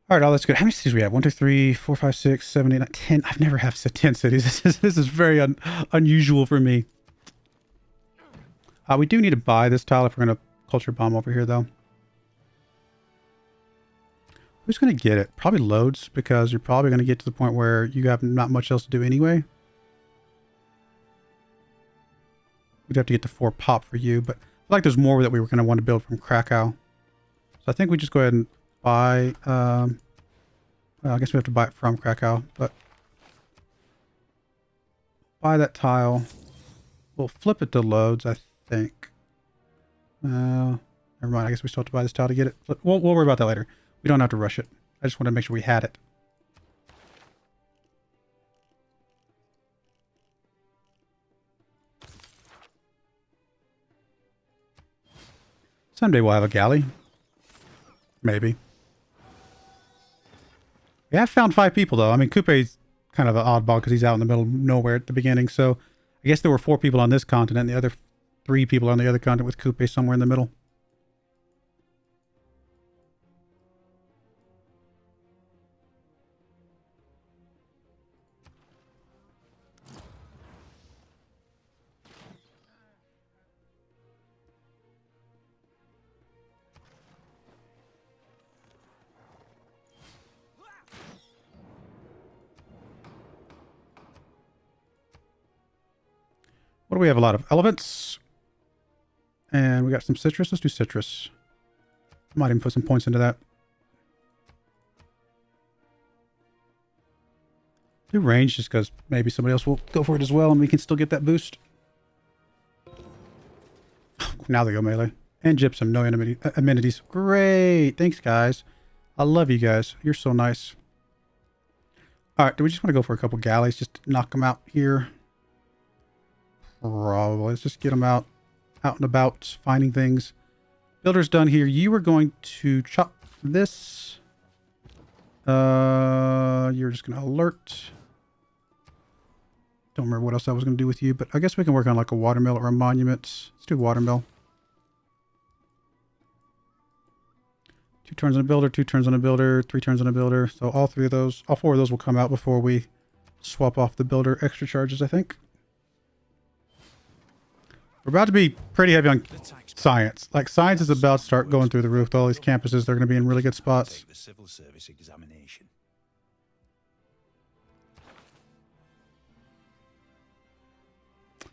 All right, that's good. How many cities we have? 1, 2, 3, 4, 5, 6, 7, 8, 9, 10. I've never had 10 cities. This is very unusual for me. We do need to buy this tile if we're going to culture bomb over here, though. Who's going to get it? Probably loads, because you're probably going to get to the point where you have not much else to do anyway. We'd have to get to 4 pop for you, but I feel like there's more that we were going to want to build from Krakow. So I think we just go ahead and buy, well, I guess we have to buy it from Krakow, but buy that tile. We'll flip it to loads, I think. Never mind. I guess we still have to buy this tile to get it. We'll worry about that later. We don't have to rush it. I just want to make sure we had it. Someday we'll have a galley. Maybe. We have found 5 people, though. I mean, Coupe's kind of an oddball because he's out in the middle of nowhere at the beginning. So I guess there were 4 people on this continent. And the other 3 people on the other continent with Coupe somewhere in the middle. What do we have? A lot of elephants. And we got some citrus. Let's do citrus. Might even put some points into that. Do range just because maybe somebody else will go for it as well and we can still get that boost. Now they go melee. And gypsum, no amenities. Great. Thanks, guys. I love you guys. You're so nice. All right, do we just want to go for a couple galleys just to knock them out here? Probably. Let's just get them out and about, finding things. Builder's done here. You were going to chop this. You're just going to alert. Don't remember what else I was going to do with you, but I guess we can work on like a watermill or a monument. Let's do watermill. 2 turns on a builder, 2 turns on a builder, 3 turns on a builder. So all 4 of those will come out before we swap off the builder extra charges, I think. We're about to be pretty heavy on science. Like, science is about to start going through the roof with all these campuses. They're going to be in really good spots. The civil service examination.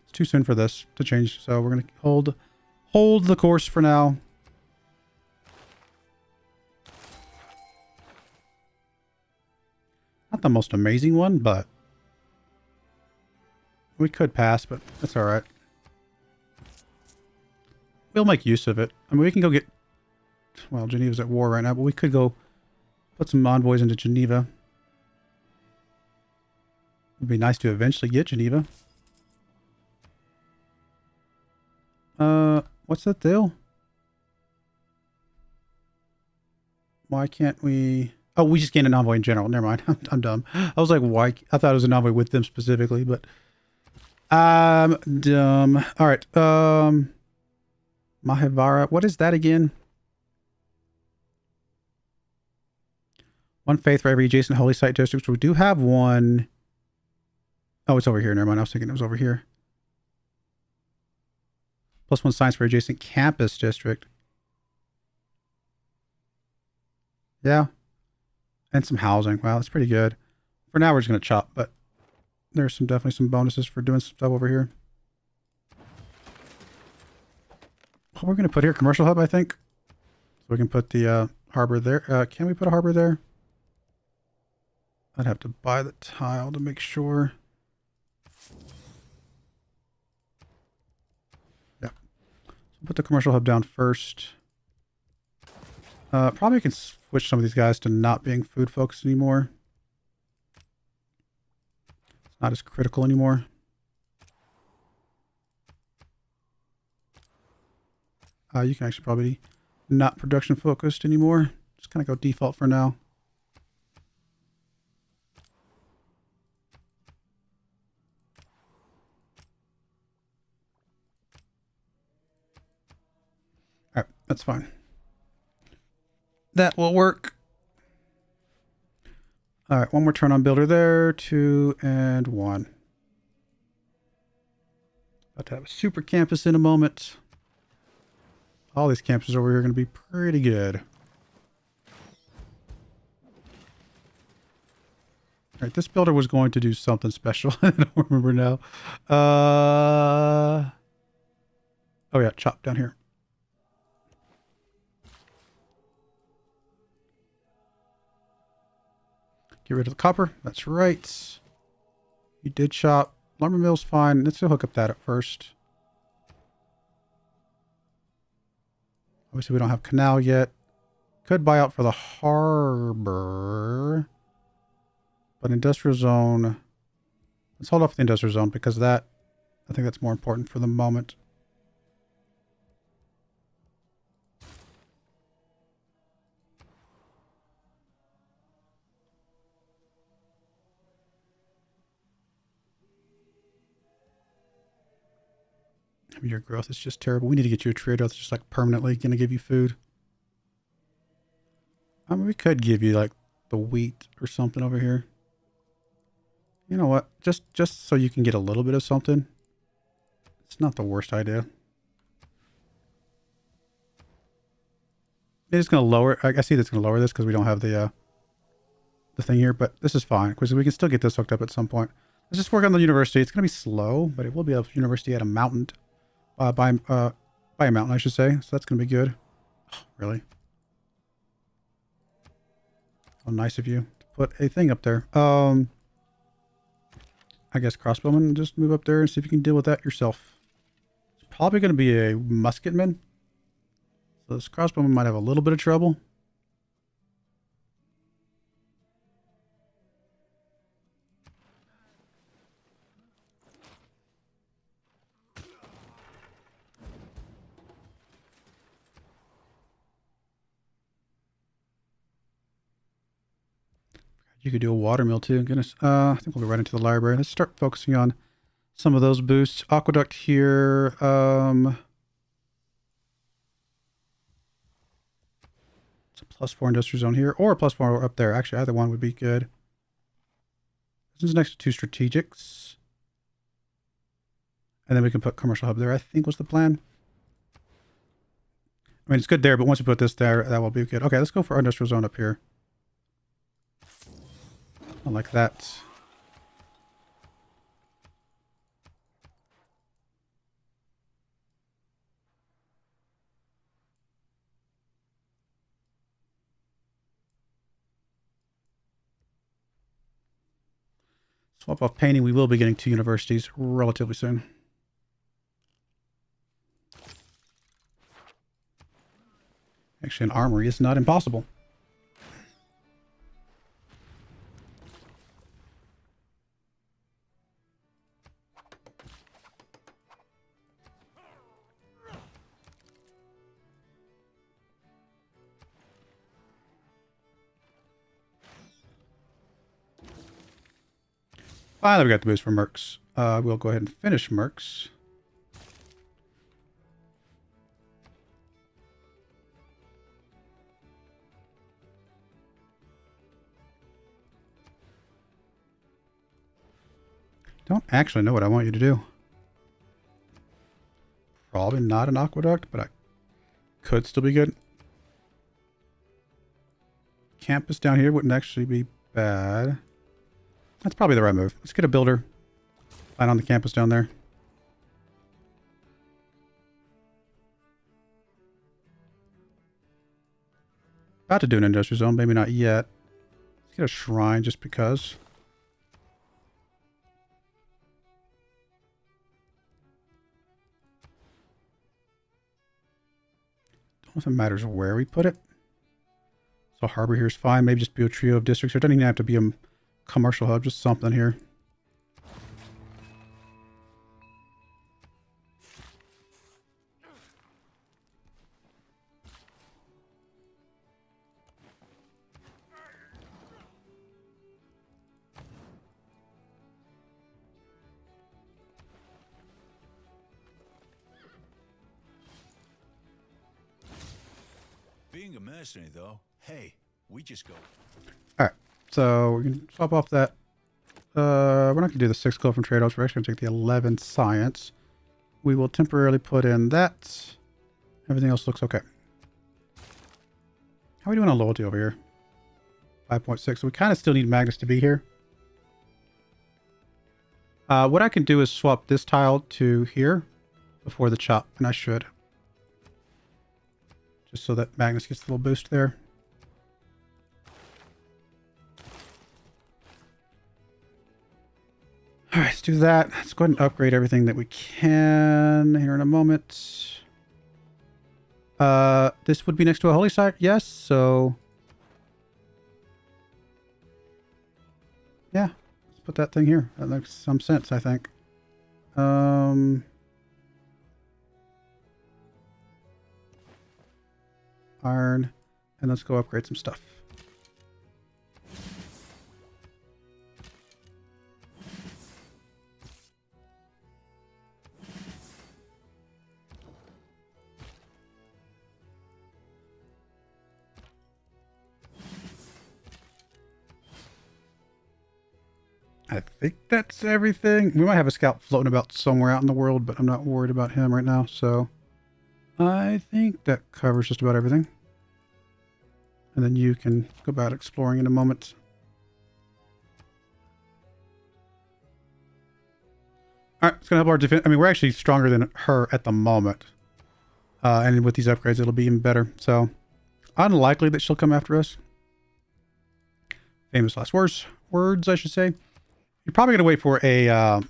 It's too soon for this to change, so we're going to hold the course for now. Not the most amazing one, but we could pass, but that's all right. We'll make use of it. I mean, we can go get... Well, Geneva's at war right now, but we could go put some envoys into Geneva. It'd be nice to eventually get Geneva. What's that deal? Why can't we... Oh, we just gained an envoy in general. Never mind. I'm dumb. I was like, why? I thought it was an envoy with them specifically, but I'm dumb. All right. Mahavara. What is that again? 1 faith for every adjacent holy site district. So we do have one. Oh, it's over here. Never mind. I was thinking it was over here. +1 science for adjacent campus district. Yeah. And some housing. Wow, that's pretty good. For now, we're just going to chop, but there's definitely some bonuses for doing some stuff over here. What we're going to put here, commercial hub, I think. So we can put the harbor there. Can we put a harbor there? I'd have to buy the tile to make sure. Yeah. So put the commercial hub down first. Probably can switch some of these guys to not being food focused anymore. It's not as critical anymore. You can actually probably not production focused anymore. Just kind of go default for now. All right, that's fine. That will work. All right, one more turn on builder there. 2 and 1. About to have a super campus in a moment. All these campuses over here are going to be pretty good. All right, this builder was going to do something special. I don't remember now. Oh yeah, chop down here. Get rid of the copper. That's right. You did chop. Lumber mill's fine. Let's still hook up that at first. Obviously, we don't have canal yet. Could buy out for the harbor. But industrial zone. Let's hold off the industrial zone because that, I think that's more important for the moment. Your growth is just terrible. We need to get you a trader that's just like permanently going to give you food. I mean, we could give you like the wheat or something over here. You know what? Just so you can get a little bit of something. It's not the worst idea. It's going to lower. I see that's going to lower this because we don't have the thing here, but this is fine because we can still get this hooked up at some point. Let's just work on the university. It's going to be slow, but it will be a university at a mountain. By a mountain, I should say. So that's going to be good. Oh, really? How nice of you to put a thing up there. I guess crossbowman, just move up there and see if you can deal with that yourself. It's probably going to be a musketman. So this crossbowman might have a little bit of trouble. You could do a water mill too. Goodness. I think we'll go right into the library. Let's start focusing on some of those boosts. Aqueduct here. It's a +4 industrial zone here, or a +4 up there. Actually, either one would be good. This is next to 2 strategics. And then we can put commercial hub there, I think was the plan. I mean, it's good there, but once we put this there, that will be good. Okay, let's go for our industrial zone up here. I like that. Swap off painting. We will be getting 2 universities relatively soon. Actually, an armory is not impossible. Finally, we got the boost for Mercs. We'll go ahead and finish Mercs. Don't actually know what I want you to do. Probably not an aqueduct, but I could still be good. Campus down here wouldn't actually be bad. That's probably the right move. Let's get a builder. Line on the campus down there. About to do an industrial zone, maybe not yet. Let's get a shrine just because. Don't know if it matters where we put it. So harbor here is fine. Maybe just be a trio of districts. It doesn't even have to be a commercial hub, just something here. Being a mercenary, though, hey, we just go. All right, so we can swap off that. We're not going to do the 6 skill from trade-offs. We're actually going to take the 11 science. We will temporarily put in that. Everything else looks okay. How are we doing on loyalty over here? 5.6. So we kind of still need Magnus to be here. What I can do is swap this tile to here before the chop, and I should. Just so that Magnus gets a little boost there. All right, let's do that. Let's go ahead and upgrade everything that we can here in a moment. This would be next to a holy site, yes. So, yeah, let's put that thing here. That makes some sense, I think. Iron, and let's go upgrade some stuff. I think that's everything. We might have a scout floating about somewhere out in the world, but I'm not worried about him right now, so I think that covers just about everything. And then you can go about exploring in a moment. All right, it's going to help our defense. I mean, we're actually stronger than her at the moment. And with these upgrades, it'll be even better. So, unlikely that she'll come after us. Famous last words, I should say. You're probably going to wait for a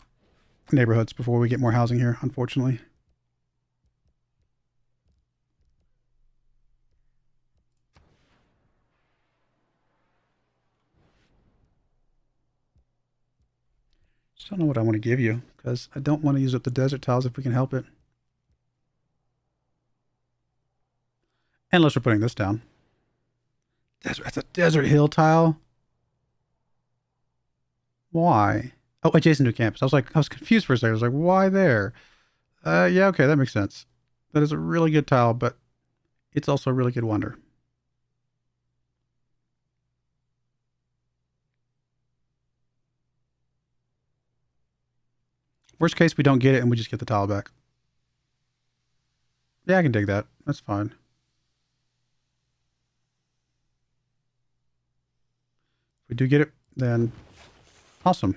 neighborhoods before we get more housing here, unfortunately. Just don't know what I want to give you, because I don't want to use up the desert tiles if we can help it. Unless we're putting this down. Desert, that's a desert hill tile. Why? Oh, adjacent to campus. I was confused for a second. I was like, why there? Yeah, okay, that makes sense. That is a really good tile, but it's also a really good wonder. Worst case, we don't get it and we just get the tile back. Yeah, I can dig that. That's fine. If we do get it, then awesome.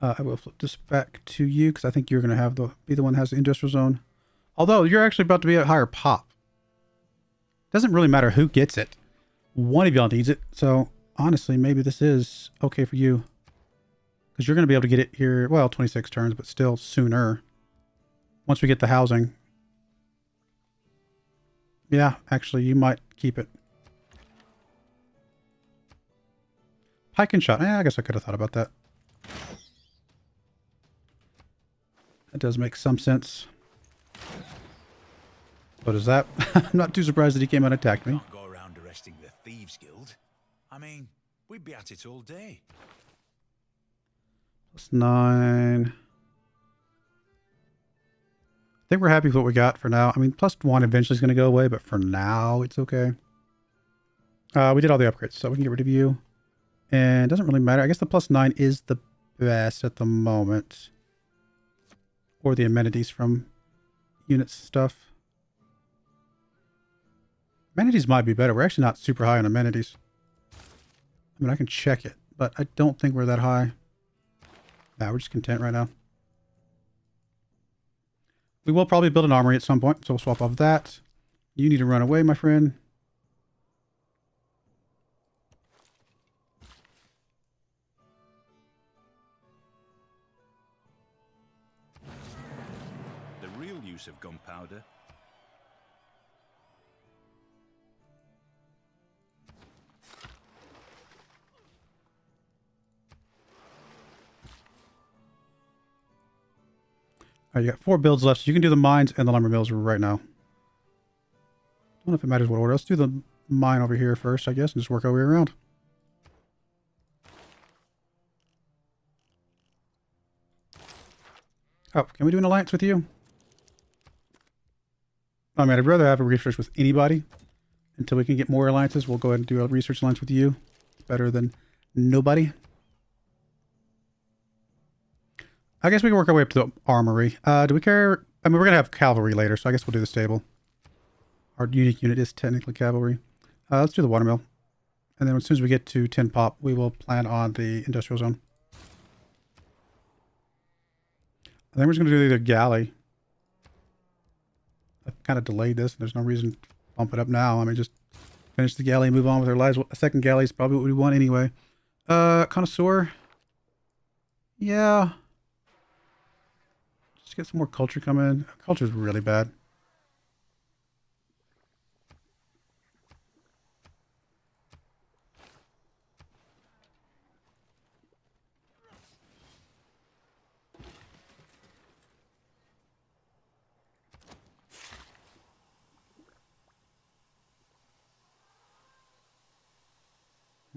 I will flip this back to you because I think you're going to be the one that has the industrial zone. Although you're actually about to be at higher pop. Doesn't really matter who gets it. One of y'all needs it. So honestly, maybe this is okay for you. Because you're going to be able to get it here, well, 26 turns, but still sooner. Once we get the housing. Yeah, actually, you might keep it. Pike and shot. I guess I could have thought about that. That does make some sense. What is that? I'm not too surprised that he came out and attacked me. Can't go around arresting the Thieves Guild. I mean, we'd be at it all day. +9. I think we're happy with what we got for now. I mean, +1 eventually is going to go away, but for now, it's okay. We did all the upgrades, so we can get rid of you. And it doesn't really matter. I guess the +9 is the best at the moment. Or the amenities from units stuff. Amenities might be better. We're actually not super high on amenities. I mean, I can check it, but I don't think we're that high. Nah, we're just content right now. We will probably build an armory at some point, so we'll swap off that. You need to run away, my friend. The real use of gunpowder. All right, you got 4 builds left, so you can do the mines and the lumber mills right now. I don't know if it matters what order. Let's do the mine over here first, I guess, and just work our way around. Oh, can we do an alliance with you? I mean, I'd rather have a research with anybody. Until we can get more alliances, we'll go ahead and do a research alliance with you. It's better than nobody. I guess we can work our way up to the armory. Do we care? I mean, we're going to have cavalry later, so I guess we'll do the stable. Our unique unit is technically cavalry. Let's do the watermill. And then as soon as we get to 10 pop, we will plan on the industrial zone. I think we're just going to do the galley. I've kind of delayed this. And there's no reason to bump it up now. I mean, just finish the galley and move on with our lives. A second galley is probably what we want anyway. Connoisseur. Yeah. Just get some more culture coming. Culture's really bad.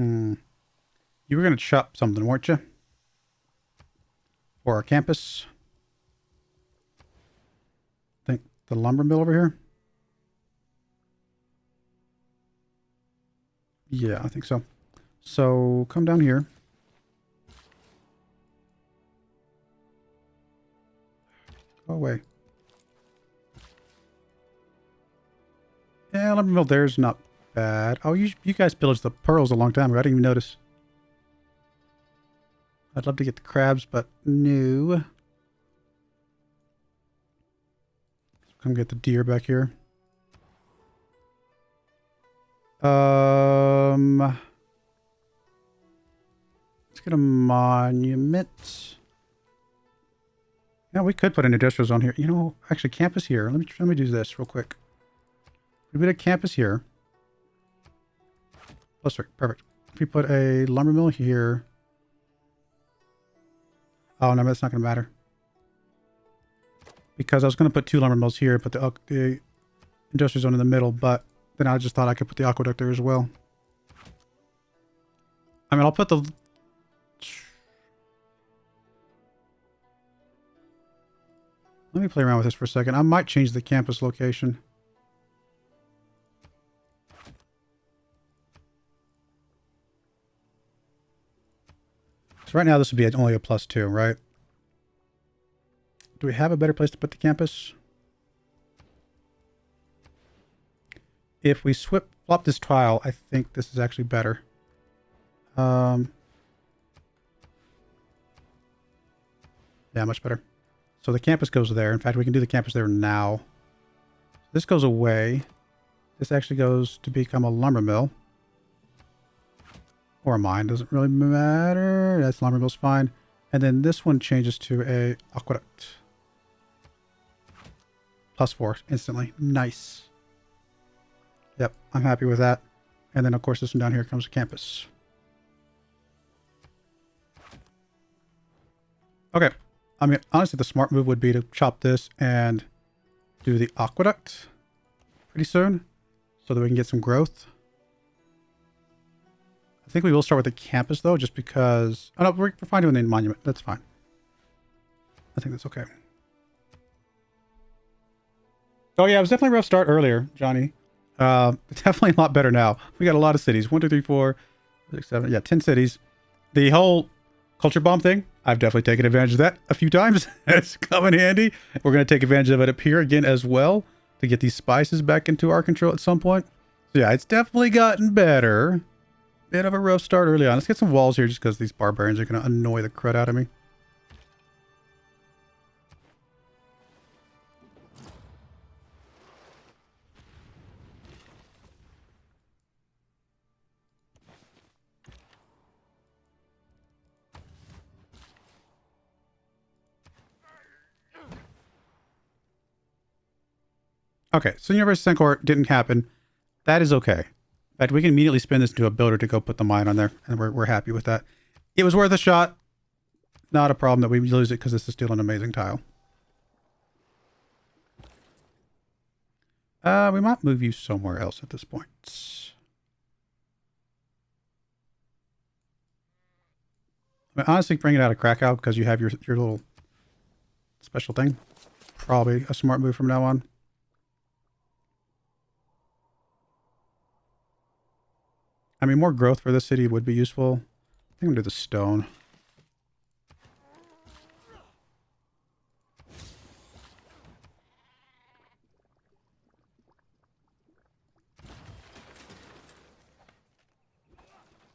You were going to chop something, weren't you? For our campus. I think the lumber mill over here. Yeah, I think so. So come down here. Go away. Yeah, lumber mill there's not bad. Oh, you guys pillaged the pearls a long time ago. I didn't even notice. I'd love to get the crabs, but no. Come get the deer back here. Let's get a monument. Yeah, we could put an industrial zone here. You know, actually, campus here. Let me do this real quick. We put a campus here. +3, perfect. If we put a lumber mill here. Oh no, that's not going to matter. Because I was going to put 2 lumber mills here, put the industrial zone in the middle, but then I just thought I could put the aqueduct there as well. I mean, I'll put the... Let me play around with this for a second. I might change the campus location. So right now this would be only a +2, right? Do we have a better place to put the campus? If we flop this tile, I think this is actually better. Yeah, much better. So the campus goes there. In fact, we can do the campus there now. This goes away. This actually goes to become a lumber mill. Or a mine. Doesn't really matter. That's lumber mill's fine. And then this one changes to a aqueduct. +4 instantly. Nice. Yep, I'm happy with that. And then, of course, this one down here comes to campus. Okay. I mean, honestly, the smart move would be to chop this and do the aqueduct pretty soon so that we can get some growth. I think we will start with the campus, though, just because... Oh, no, we're fine doing the monument. That's fine. I think that's okay. Oh, yeah, it was definitely a rough start earlier, Johnny. Definitely a lot better now. We got a lot of cities. 1, 2, 3, 4, 6, 7. Yeah, 10 cities. The whole culture bomb thing, I've definitely taken advantage of that a few times. It's come in handy. We're going to take advantage of it up here again as well to get these spices back into our control at some point. So, yeah, it's definitely gotten better. Bit of a rough start early on. Let's get some walls here just because these barbarians are going to annoy the crud out of me. Okay, so University Sencor didn't happen. That is okay. In fact, we can immediately spin this into a builder to go put the mine on there, and we're happy with that. It was worth a shot. Not a problem that we lose it because this is still an amazing tile. We might move you somewhere else at this point. I mean, honestly, bring it out of Krakow because you have your little special thing. Probably a smart move from now on. I mean, more growth for this city would be useful. I think I'm going to do the stone.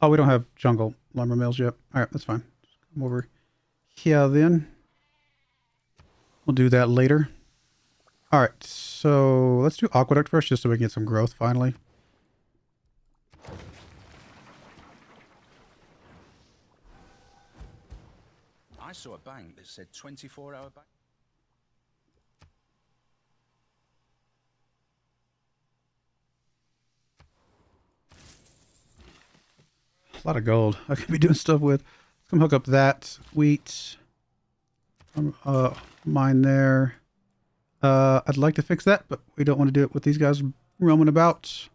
Oh, we don't have jungle lumber mills yet. All right, that's fine. Just come over here then. We'll do that later. All right, so let's do aqueduct first just so we can get some growth finally. I saw a bank that said 24-hour bank. A lot of gold I could be doing stuff with. Let's come hook up that wheat. Mine there. I'd like to fix that, but we don't want to do it with these guys roaming about.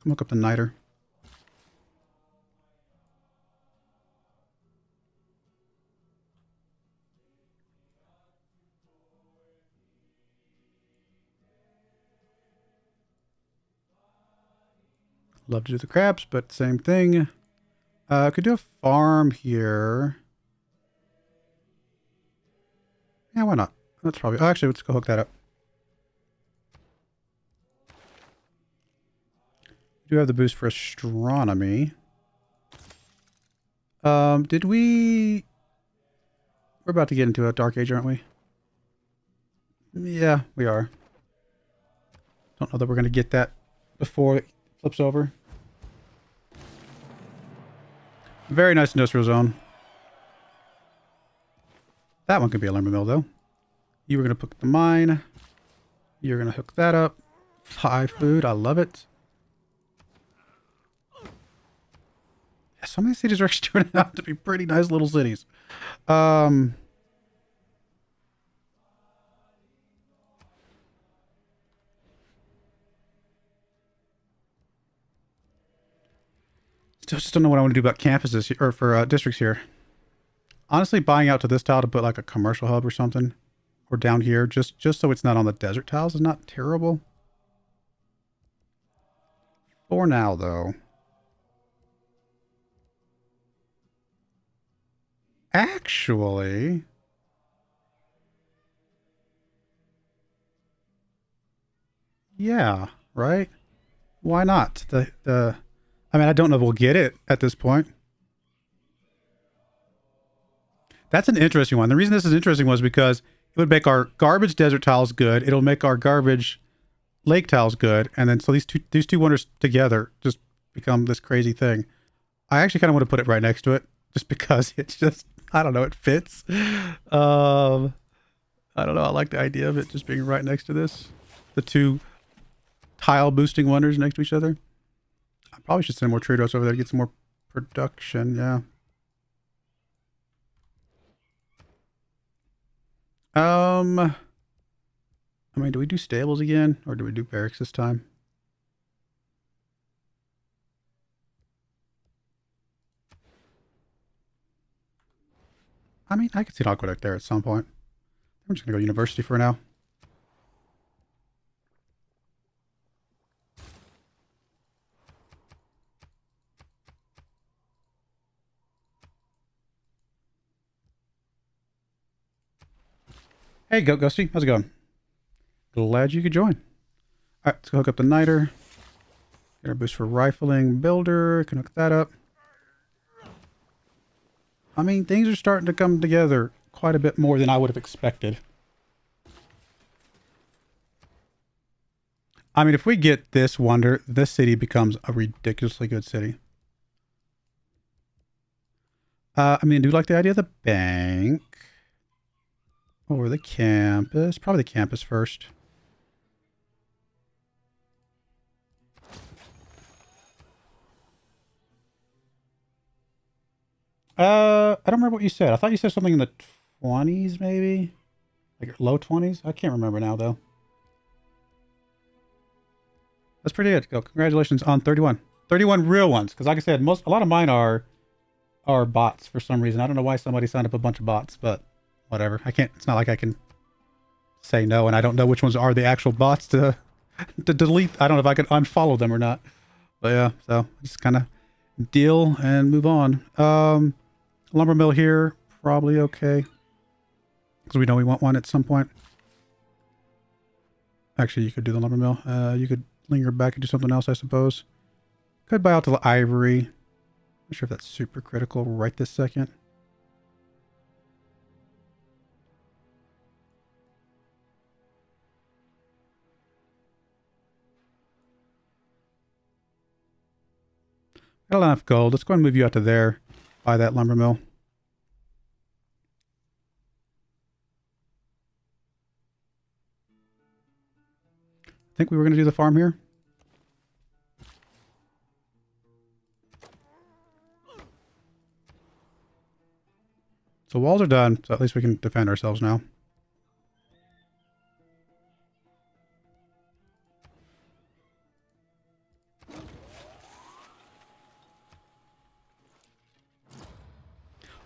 Come hook up the niter. Love to do the crabs, but same thing. I could do a farm here. Yeah, why not? That's probably... Oh, actually, let's go hook that up. We do have the boost for astronomy. Did we... We're about to get into a dark age, aren't we? Yeah, we are. Don't know that we're going to get that before it flips over. Very nice industrial zone. That one could be a lumber mill, though. You were going to put the mine. You're going to hook that up. 5 food. I love it. Yeah, some of these cities are actually turning out to be pretty nice little cities. Still just don't know what I want to do about campuses here, or for districts here. Honestly, buying out to this tile to put like a commercial hub or something, or down here, just so it's not on the desert tiles is not terrible. For now, though. Actually, yeah, right? Why not? I mean, I don't know if we'll get it at this point. That's an interesting one. The reason this is interesting was because it would make our garbage desert tiles good. It'll make our garbage lake tiles good. And then so these two wonders together just become this crazy thing. I actually kind of want to put it right next to it just because it's just, I don't know, it fits. I don't know. I like the idea of it just being right next to this. The two tile boosting wonders next to each other. I probably should send more Tritos over there to get some more production. Yeah. I mean, do we do stables again or do we do barracks this time? I mean, I could see an aqueduct there at some point. I'm just gonna go university for now. Hey, Ghosty. How's it going? Glad you could join. All right, let's go hook up the niter. Get our boost for rifling. Builder. Can hook that up. I mean, things are starting to come together quite a bit more than I would have expected. I mean, if we get this wonder, this city becomes a ridiculously good city. I mean, I do like the idea of the bank. Or the campus. Probably the campus first. I don't remember what you said. I thought you said something in the 20s, maybe? Like low 20s? I can't remember now, though. That's pretty good. Go. Congratulations on 31. 31 real ones. Because like I said, a lot of mine are bots for some reason. I don't know why somebody signed up a bunch of bots, but whatever. I can't, it's not like I can say no, and I don't know which ones are the actual bots to delete. I don't know if I can unfollow them or not. But yeah, so just kind of deal and move on. Lumber mill here, probably okay. Because we know we want one at some point. Actually, you could do the lumber mill. You could linger back and do something else, I suppose. Could buy out the ivory. Not sure if that's super critical right this second. Got enough gold. Let's go and move you out to there. Buy that lumber mill. I think we were going to do the farm here. So walls are done, so at least we can defend ourselves now.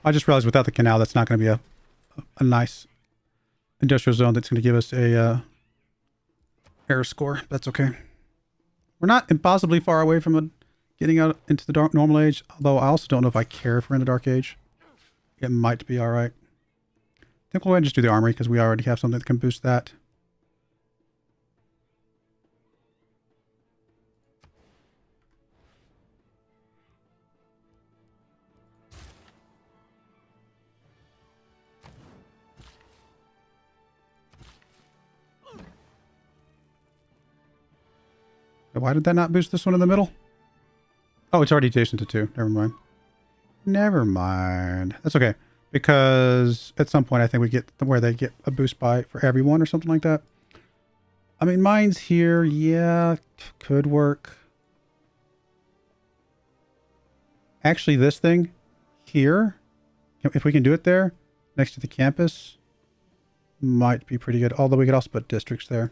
I just realized without the canal, that's not going to be a nice industrial zone that's going to give us a error score. That's okay. We're not impossibly far away from getting out into the dark normal age, although I also don't know if I care if we're in the dark age. It might be all right. I think we'll go ahead and just do the armory because we already have something that can boost that. Why did that not boost this one in the middle? Oh, it's already adjacent to 2. Never mind. Never mind. That's okay. Because at some point I think we get where they get a boost buy for everyone or something like that. I mean, mine's here. Yeah, could work. Actually, this thing here, if we can do it there, next to the campus, might be pretty good. Although we could also put districts there.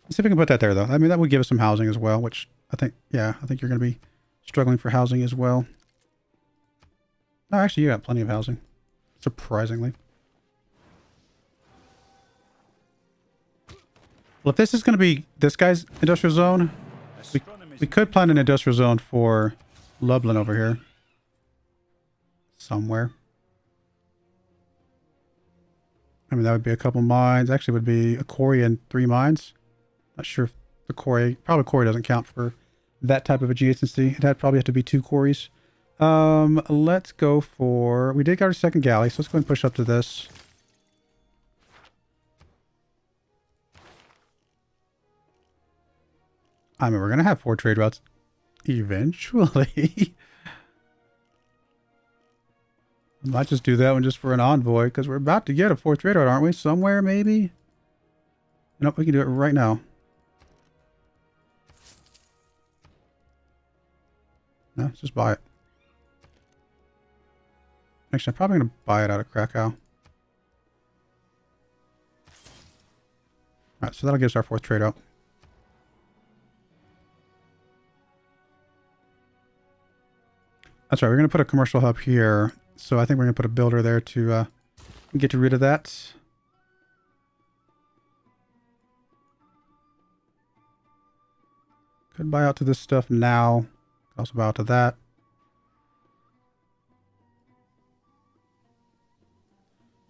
Let's see if we can put that there, though. I mean, that would give us some housing as well, which I think, yeah, I think you're going to be struggling for housing as well. No, actually, you got plenty of housing. Surprisingly. Well, if this is going to be this guy's industrial zone, we could plan an industrial zone for Lublin over here. Somewhere. I mean, that would be a couple mines. Actually, it would be a quarry and 3 mines. Not sure if the quarry... Probably quarry doesn't count for that type of adjacency. It'd probably have to be 2 quarries. Let's go for... We did got our second galley, so let's go ahead and push up to this. I mean, we're going to have 4 trade routes eventually. I might just do that one just for an envoy, because we're about to get a 4th trade route, aren't we? Somewhere, maybe? Nope, we can do it right now. No, let's just buy it. Actually, I'm probably going to buy it out of Krakow. Alright, so that'll give us our 4th trade route. That's right, we're going to put a commercial hub here. So I think we're going to put a builder there to get rid of that. Could buy out to this stuff now. Also buy out to that.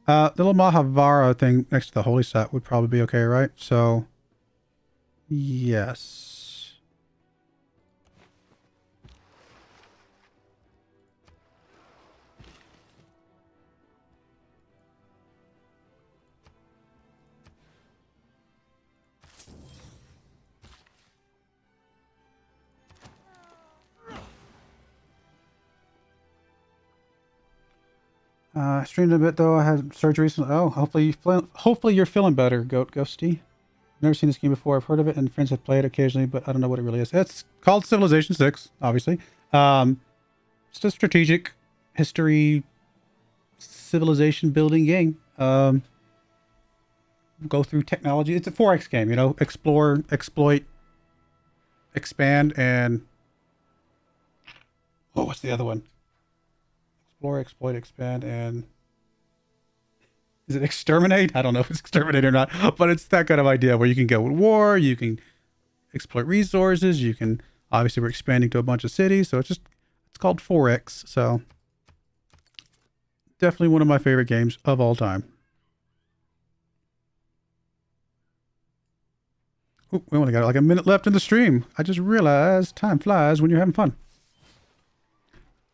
The little Mahavara thing next to the Holy Set would probably be okay, right? So, yes. I streamed a bit though. I had surgery recently. Oh, hopefully you're feeling better, Ghosty. I've never seen this game before. I've heard of it and friends have played it occasionally, but I don't know what it really is. It's called Civilization 6, obviously. It's a strategic history civilization building game. Go through technology. It's a 4X game, you know, explore, exploit, expand, and oh, what's the other one? Explore, exploit, expand, and is it exterminate? I don't know if it's exterminate or not, but it's that kind of idea where you can go with war, you can exploit resources, you can, obviously we're expanding to a bunch of cities, so it's called 4X, so definitely one of my favorite games of all time. Ooh, we only got like a minute left in the stream. I just realized time flies when you're having fun.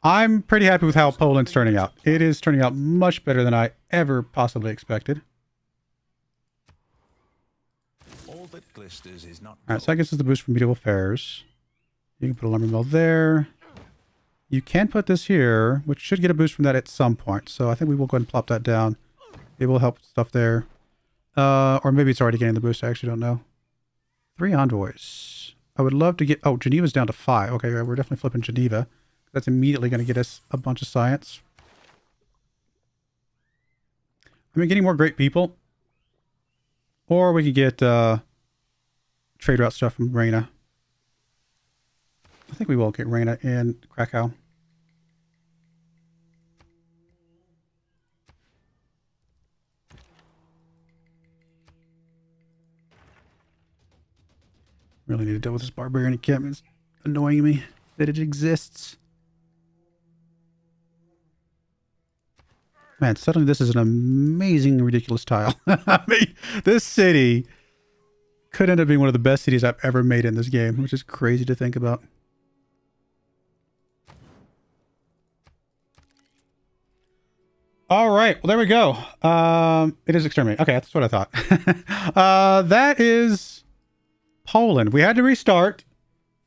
I'm pretty happy with how Poland's turning out. It is turning out much better than I ever possibly expected. All that glisters is not. Alright, so I guess it's the boost from medieval fairs. You can put a lumber mill there. You can put this here, which should get a boost from that at some point. So I think we will go ahead and plop that down. It will help stuff there. Or maybe it's already getting the boost. I actually don't know. 3 envoys. I would love to get... Oh, Geneva's down to 5. Okay, we're definitely flipping Geneva. That's immediately going to get us a bunch of science. I mean, getting more great people. Or we could get trade route stuff from Reina. I think we will get Reina in Krakow. Really need to deal with this barbarian encampment. It's annoying me that it exists. Man, suddenly this is an amazing, ridiculous tile. I mean, this city could end up being one of the best cities I've ever made in this game, which is crazy to think about. All right, well, there we go. It is exterminate. Okay, that's what I thought. That is Poland. We had to restart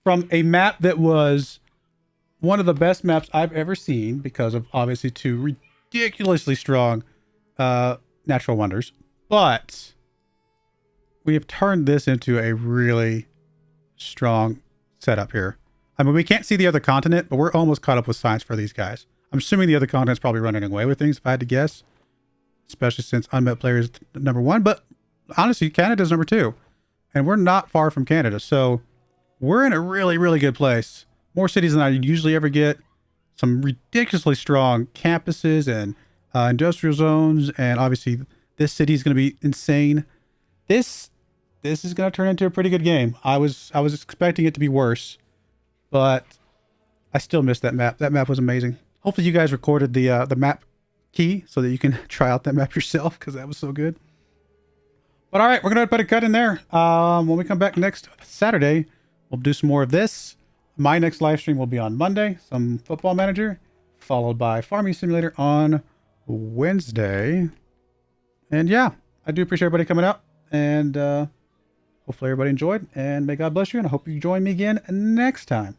from a map that was one of the best maps I've ever seen because of obviously 2 ridiculously strong natural wonders. But we have turned this into a really strong setup here. I mean, we can't see the other continent, but we're almost caught up with science for these guys. I'm assuming the other continent's probably running away with things, if I had to guess. Especially since unmet player is number 1. But honestly, Canada's number 2. And we're not far from Canada. So we're in a really, really good place. More cities than I usually ever get. Some ridiculously strong campuses and industrial zones. And obviously, this city is going to be insane. This is going to turn into a pretty good game. I was expecting it to be worse. But I still missed that map. That map was amazing. Hopefully you guys recorded the map key so that you can try out that map yourself, because that was so good. But all right, we're going to put a cut in there. When we come back next Saturday, we'll do some more of this. My next live stream will be on Monday, some Football Manager, followed by Farming Simulator on Wednesday. And yeah, I do appreciate everybody coming out. And hopefully everybody enjoyed. And may God bless you. And I hope you join me again next time.